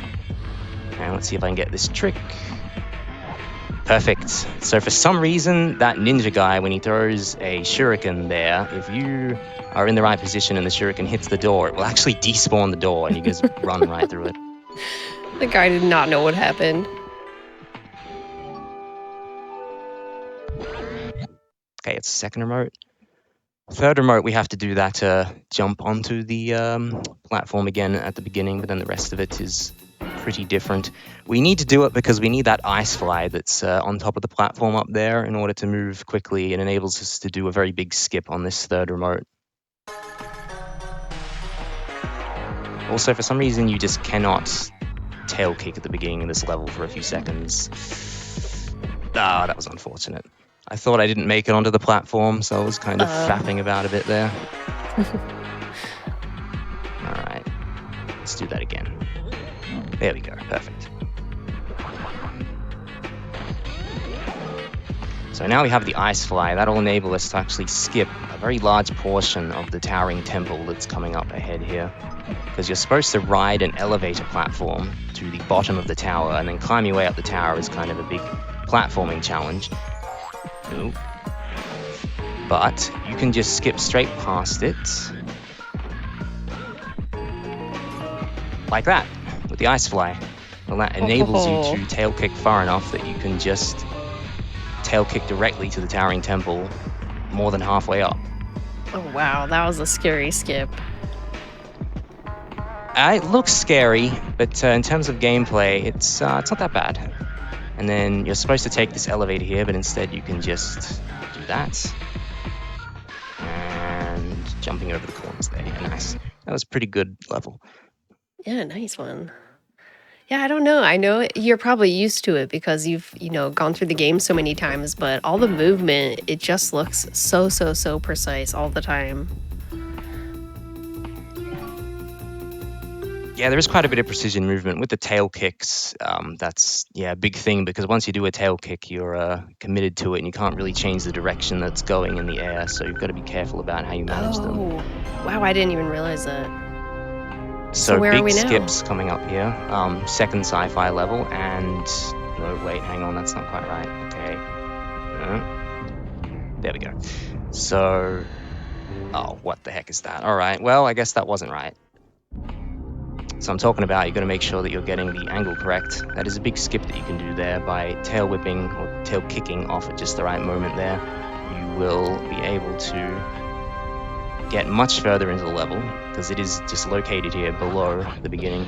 And let's see if I can get this trick. Perfect. So for some reason, that ninja guy, when he throws a shuriken there, if you are in the right position and the shuriken hits the door, it will actually despawn the door and you just run right through it.
The guy did not know what happened.
Okay, it's the second remote. Third remote, we have to do that jump onto the platform again at the beginning, but then the rest of it is pretty different. We need to do it because we need that ice fly that's on top of the platform up there in order to move quickly. It enables us to do a very big skip on this third remote. Also, for some reason, you just cannot tail kick at the beginning of this level for a few seconds. Ah, that was unfortunate. I thought I didn't make it onto the platform, so I was kind of fapping about a bit there. Alright, let's do that again. There we go, perfect. So now we have the ice fly. That'll enable us to actually skip a very large portion of the towering temple that's coming up ahead here. Because you're supposed to ride an elevator platform to the bottom of the tower, and then climb your way up the tower is kind of a big platforming challenge. Ooh. But you can just skip straight past it. Like that, with the ice fly. Well, that enables you to tail kick far enough that you can just tail kick directly to the towering temple more than halfway up.
Oh wow, that was a scary skip.
It looks scary, but in terms of gameplay, it's not that bad. And then you're supposed to take this elevator here, but instead you can just do that. And jumping over the corners there. Yeah, nice. That was a pretty good level.
Yeah, nice one. Yeah, I don't know. I know you're probably used to it because you've, gone through the game so many times, but all the movement, it just looks so precise all the time.
Yeah, there is quite a bit of precision movement with the tail kicks. That's a big thing because once you do a tail kick, you're committed to it and you can't really change the direction that's going in the air. So you've got to be careful about how you manage them.
Wow, I didn't even realize that.
So
where are we
big
now?
skips coming up here. Second sci-fi level and no, wait, hang on, that's not quite right. Okay, there we go. So, oh, what the heck is that? All right, well, I guess that wasn't right. So I'm talking about you've got to make sure that you're getting the angle correct. That is a big skip that you can do there by tail whipping or tail kicking off at just the right moment there. You will be able to get much further into the level because it is just located here below the beginning.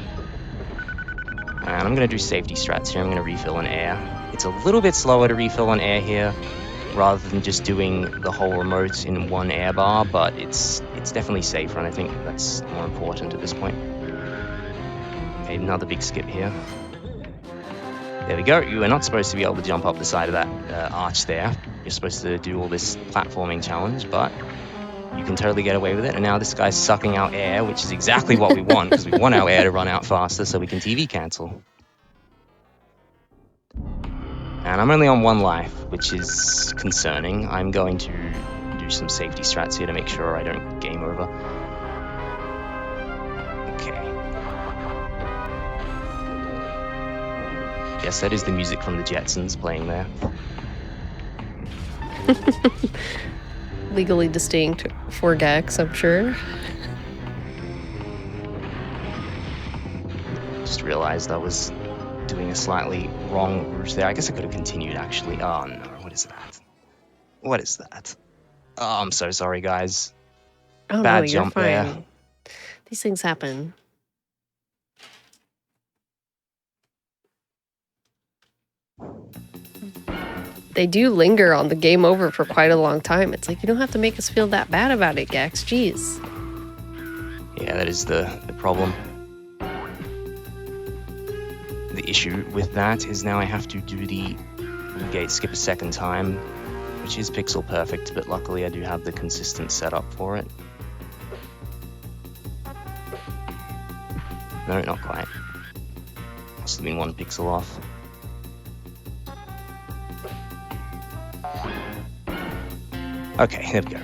And I'm going to do safety strats here. I'm going to refill on air. It's a little bit slower to refill on air here rather than just doing the whole remote in one air bar, but it's definitely safer, and I think that's more important at this point. Okay, another big skip here. There we go. You are not supposed to be able to jump up the side of that arch there. You're supposed to do all this platforming challenge, but you can totally get away with it. And now this guy's sucking out air, which is exactly what we want, because we want our air to run out faster so we can TV cancel. And I'm only on one life, which is concerning. I'm going to do some safety strats here to make sure I don't game over. Yes, that is the music from the Jetsons playing there.
Legally distinct for Gex, I'm sure.
Just realized I was doing a slightly wrong route there. I guess I could have continued, actually. Oh, no. What is that? What is that? Oh, I'm so sorry, guys.
Oh,
Bad
no, you're
jump
fine.
there.
These things happen. They do linger on the game over for quite a long time. It's like, you don't have to make us feel that bad about it, Gex. Jeez.
Yeah, that is the problem. The issue with that is now I have to do the gate skip a second time, which is pixel perfect, but luckily I do have the consistent setup for it. No, not quite. Just been 1 pixel off. Okay, there we go.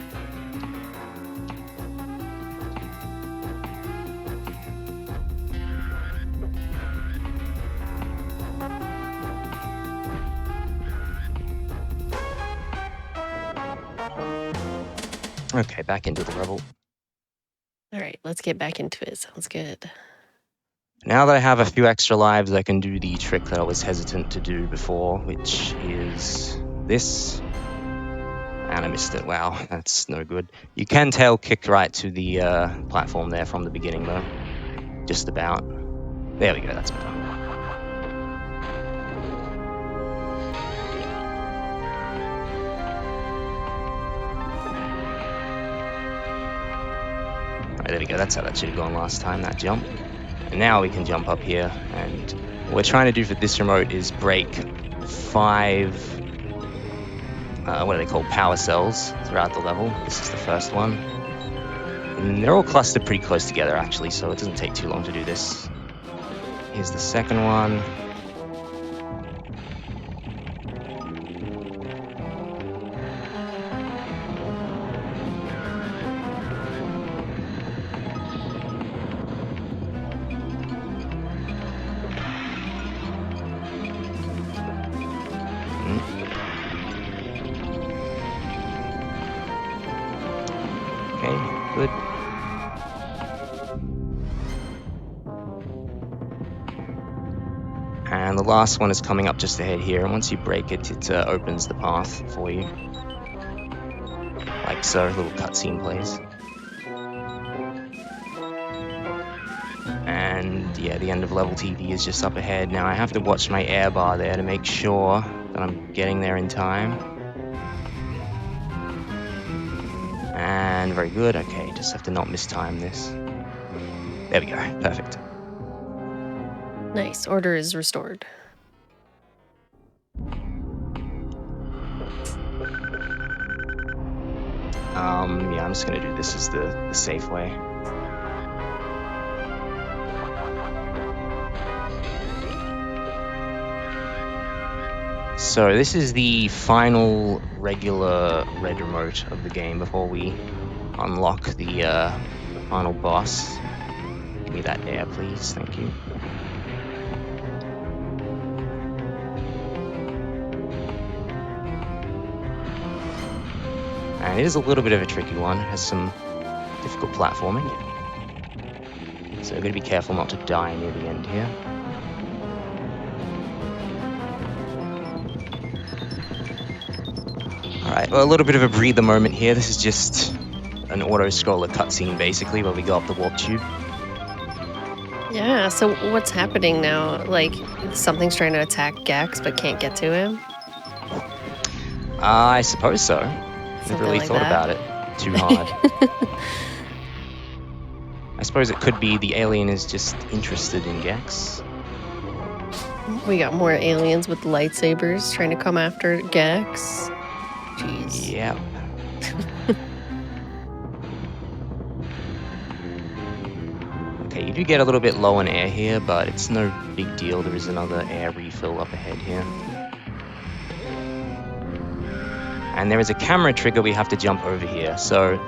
Okay, back into the level.
All right, let's get back into it. Sounds good.
Now that I have a few extra lives, I can do the trick that I was hesitant to do before, which is this. And I missed it. Wow, that's no good. You can tail kick right to the platform there from the beginning, though. Just about. There we go, that's better. Alright, there we go. That's how that should have gone last time, that jump. And now we can jump up here, and what we're trying to do for this remote is break 5 what are they called, power cells throughout the level. This is the first one. And they're all clustered pretty close together actually, so it doesn't take too long to do this. Here's the second one. Good. And the last one is coming up just ahead here, and once you break it, it opens the path for you. Like so, a little cutscene plays. And yeah, the end of level TV is just up ahead. Now I have to watch my air bar there to make sure that I'm getting there in time. And very good, okay, just have to not mistime this. There we go, perfect.
Nice, order is restored.
Yeah, I'm just gonna do this as the safe way. So this is the final regular red remote of the game before we unlock the final boss. Give me that air, please. Thank you. And it is a little bit of a tricky one. It has some difficult platforming. So we're going to be careful not to die near the end here. Alright, well, a little bit of a breather moment here. This is just an auto-scroller cutscene, basically, where we go up the warp tube.
Yeah, so what's happening now? Like, something's trying to attack Gex, but can't get to him?
I suppose so.
Something
Never really
like
thought
that.
about it too hard. I suppose it could be the alien is just interested in Gex.
We got more aliens with lightsabers trying to come after Gex. Jeez.
Yep. Okay, you do get a little bit low on air here, but it's no big deal. There is another air refill up ahead here. And there is a camera trigger we have to jump over here. So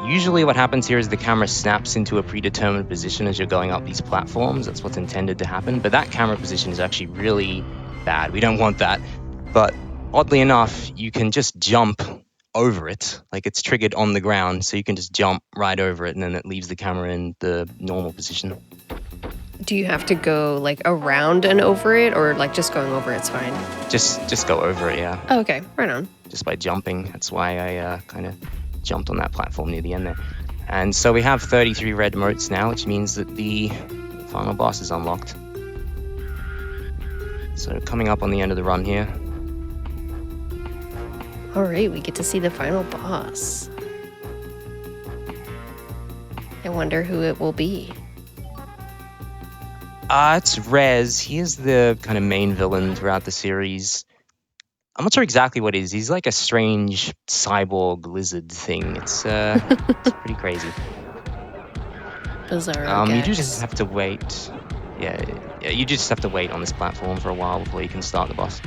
usually what happens here is the camera snaps into a predetermined position as you're going up these platforms. That's what's intended to happen. But that camera position is actually really bad. We don't want that. But oddly enough, you can just jump over it. Like it's triggered on the ground, so you can just jump right over it, and then it leaves the camera in the normal position.
Do you have to go like around and over it, or like just going over it's fine?
Just go over it, yeah.
Oh, okay, right on.
Just by jumping. That's why I kind of jumped on that platform near the end there. And so we have 33 red motes now, which means that the final boss is unlocked. So coming up on the end of the run here.
All right, we get to see the final boss. I wonder who it will be.
It's Rez. He is the kind of main villain throughout the series. I'm not sure exactly what it is. He's like a strange cyborg lizard thing. It's pretty crazy.
Bizarre.
You do just have to wait. yeah, you just have to wait on this platform for a while before you can start the boss.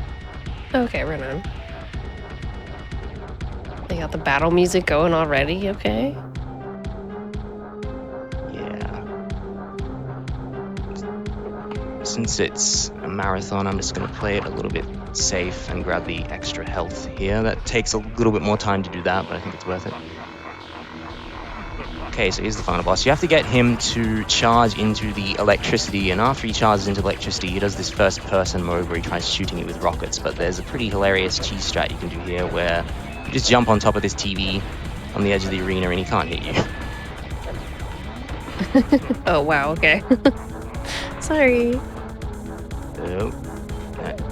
Okay, right on. They got the battle music going already, okay?
Yeah. Since it's a marathon, I'm just going to play it a little bit safe and grab the extra health here. That takes a little bit more time to do that, but I think it's worth it. Okay, so here's the final boss. You have to get him to charge into the electricity, and after he charges into electricity, he does this first-person mode where he tries shooting it with rockets, but there's a pretty hilarious cheese strat you can do here where you just jump on top of this TV on the edge of the arena and he can't hit you.
Oh, wow, okay. Sorry.
Oh,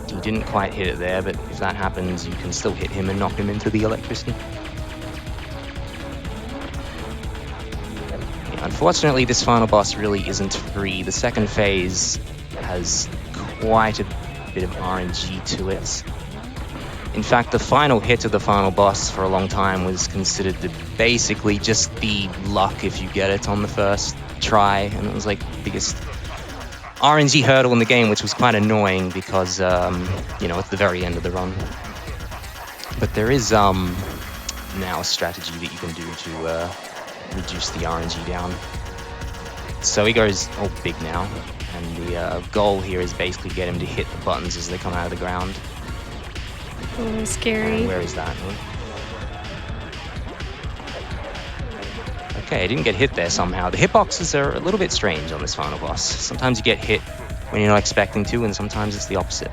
he didn't quite hit it there, but if that happens, you can still hit him and knock him into the electricity. Unfortunately, this final boss really isn't free. The second phase has quite a bit of RNG to it. In fact, the final hit of the final boss for a long time was considered to basically just be luck if you get it on the first try, and it was like the biggest RNG hurdle in the game, which was quite annoying because, you know, it's the very end of the run. But there is now a strategy that you can do to reduce the RNG down. So he goes all big now, and the goal here is basically get him to hit the buttons as they come out of the ground.
Oh, scary.
And where is that? Okay, I didn't get hit there somehow. The hitboxes are a little bit strange on this final boss. Sometimes you get hit when you're not expecting to, and sometimes it's the opposite.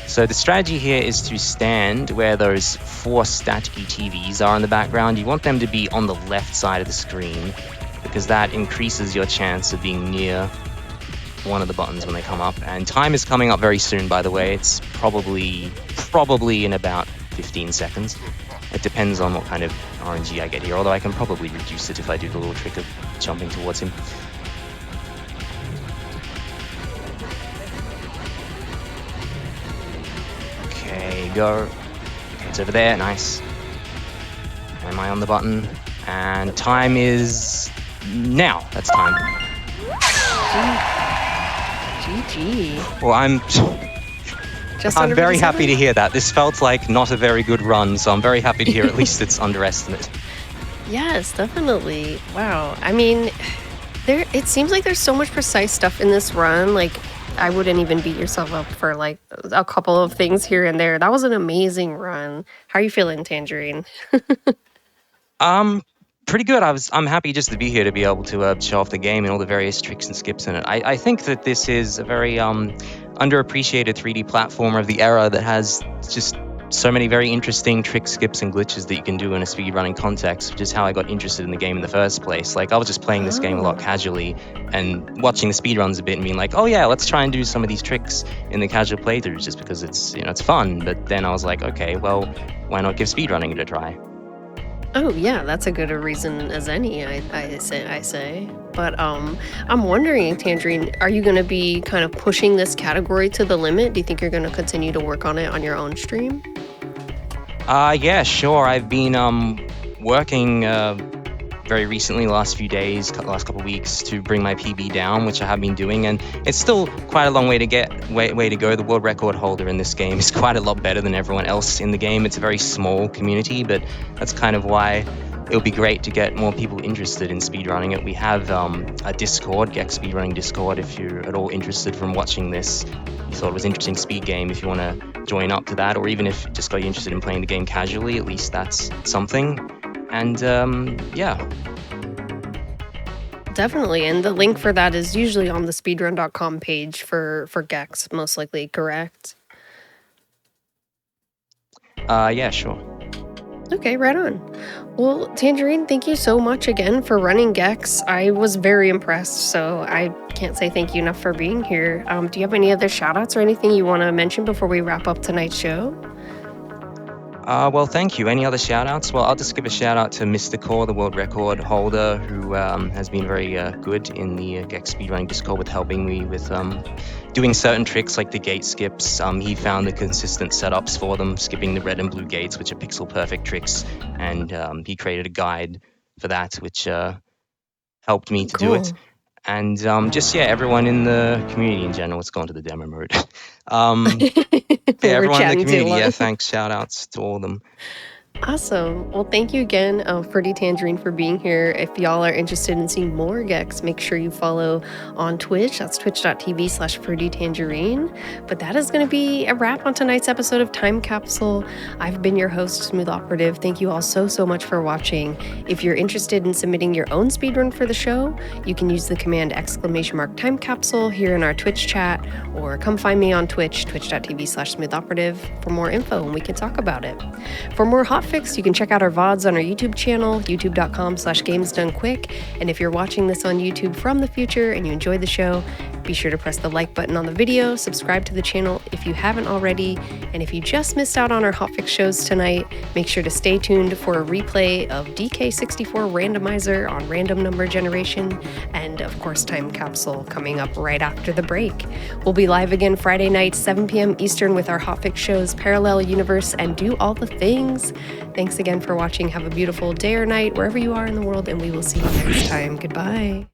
So the strategy here is to stand where those 4 staticky TVs are in the background. You want them to be on the left side of the screen, because that increases your chance of being near one of the buttons when they come up. And time is coming up very soon, by the way. It's probably in about 15 seconds. It depends on what kind of RNG I get here, although I can probably reduce it if I do the little trick of jumping towards him. Okay, go. Okay, it's over there, nice. Am I on the button? And time is now. That's time.
GG.
Well, I'm very happy to
157?
hear that. This felt like not a very good run, so I'm very happy to hear at least it's underestimate.
Yes, definitely. Wow. I mean, it seems like there's so much precise stuff in this run. Like, I wouldn't even beat yourself up for like a couple of things here and there. That was an amazing run. How are you feeling, Tangerine?
Pretty good. I'm happy just to be here to be able to show off the game and all the various tricks and skips in it. I think that this is a very underappreciated 3D platformer of the era that has just so many very interesting tricks, skips, and glitches that you can do in a speedrunning context, which is how I got interested in the game in the first place. Like, I was just playing this game a lot casually and watching the speedruns a bit and being like, oh yeah, let's try and do some of these tricks in the casual playthroughs just because it's, you know, it's fun. But then I was like, okay, well, why not give speedrunning it a try?
Oh yeah, that's a good a reason as any, I say. But I'm wondering, Tangerine, are you going to be kind of pushing this category to the limit? Do you think you're going to continue to work on it on your own stream?
Yeah, sure. I've been working very recently, last few days, last couple of weeks, to bring my PB down, which I have been doing, and it's still quite a long way to go. The world record holder in this game is quite a lot better than everyone else in the game. It's a very small community, but that's kind of why it would be great to get more people interested in speedrunning it. We have a Discord, Gecko Speedrunning Discord, if you're at all interested from watching this. You thought it was an interesting speed game, if you want to join up to that, or even if just got you interested in playing the game casually, at least that's something. And yeah.
Definitely, and the link for that is usually on the speedrun.com page for Gex, most likely, correct?
Yeah, sure.
Okay, right on. Well, Tangerine, thank you so much again for running Gex. I was very impressed, so I can't say thank you enough for being here. Do you have any other shout-outs or anything you want to mention before we wrap up tonight's show?
Well, thank you. Any other shout-outs? Well, I'll just give a shout-out to Mr. Core, the world record holder, who has been very good in the Gecko Speedrunning Discord with helping me with doing certain tricks like the gate skips. He found the consistent setups for them, skipping the red and blue gates, which are pixel-perfect tricks, and he created a guide for that, which helped me to do it. And just everyone in the community in general. Let's go into the demo mode. Everyone in the community. Thanks. Shout outs to all of them.
Awesome. Well, thank you again, Fruity Tangerine, for being here. If y'all are interested in seeing more Gex, make sure you follow on Twitch. That's twitch.tv/Fruity Tangerine. But that is going to be a wrap on tonight's episode of Time Capsule. I've been your host, Smooth Operative. Thank you all so much for watching. If you're interested in submitting your own speedrun for the show, you can use the command !Time Capsule here in our Twitch chat, or come find me on Twitch, twitch.tv/Smooth Operative, for more info and we can talk about it. For more Hotfix, you can check out our VODs on our YouTube channel, youtube.com/gamesdonequick. And if you're watching this on YouTube from the future and you enjoyed the show, be sure to press the like button on the video, subscribe to the channel if you haven't already, and if you just missed out on our Hotfix shows tonight, make sure to stay tuned for a replay of DK64 Randomizer on random number generation, and of course Time Capsule coming up right after the break. We'll be live again Friday night, 7 p.m. Eastern with our Hotfix shows Parallel Universe and Do All the Things. Thanks again for watching. Have a beautiful day or night wherever you are in the world, and we will see you next time. Goodbye.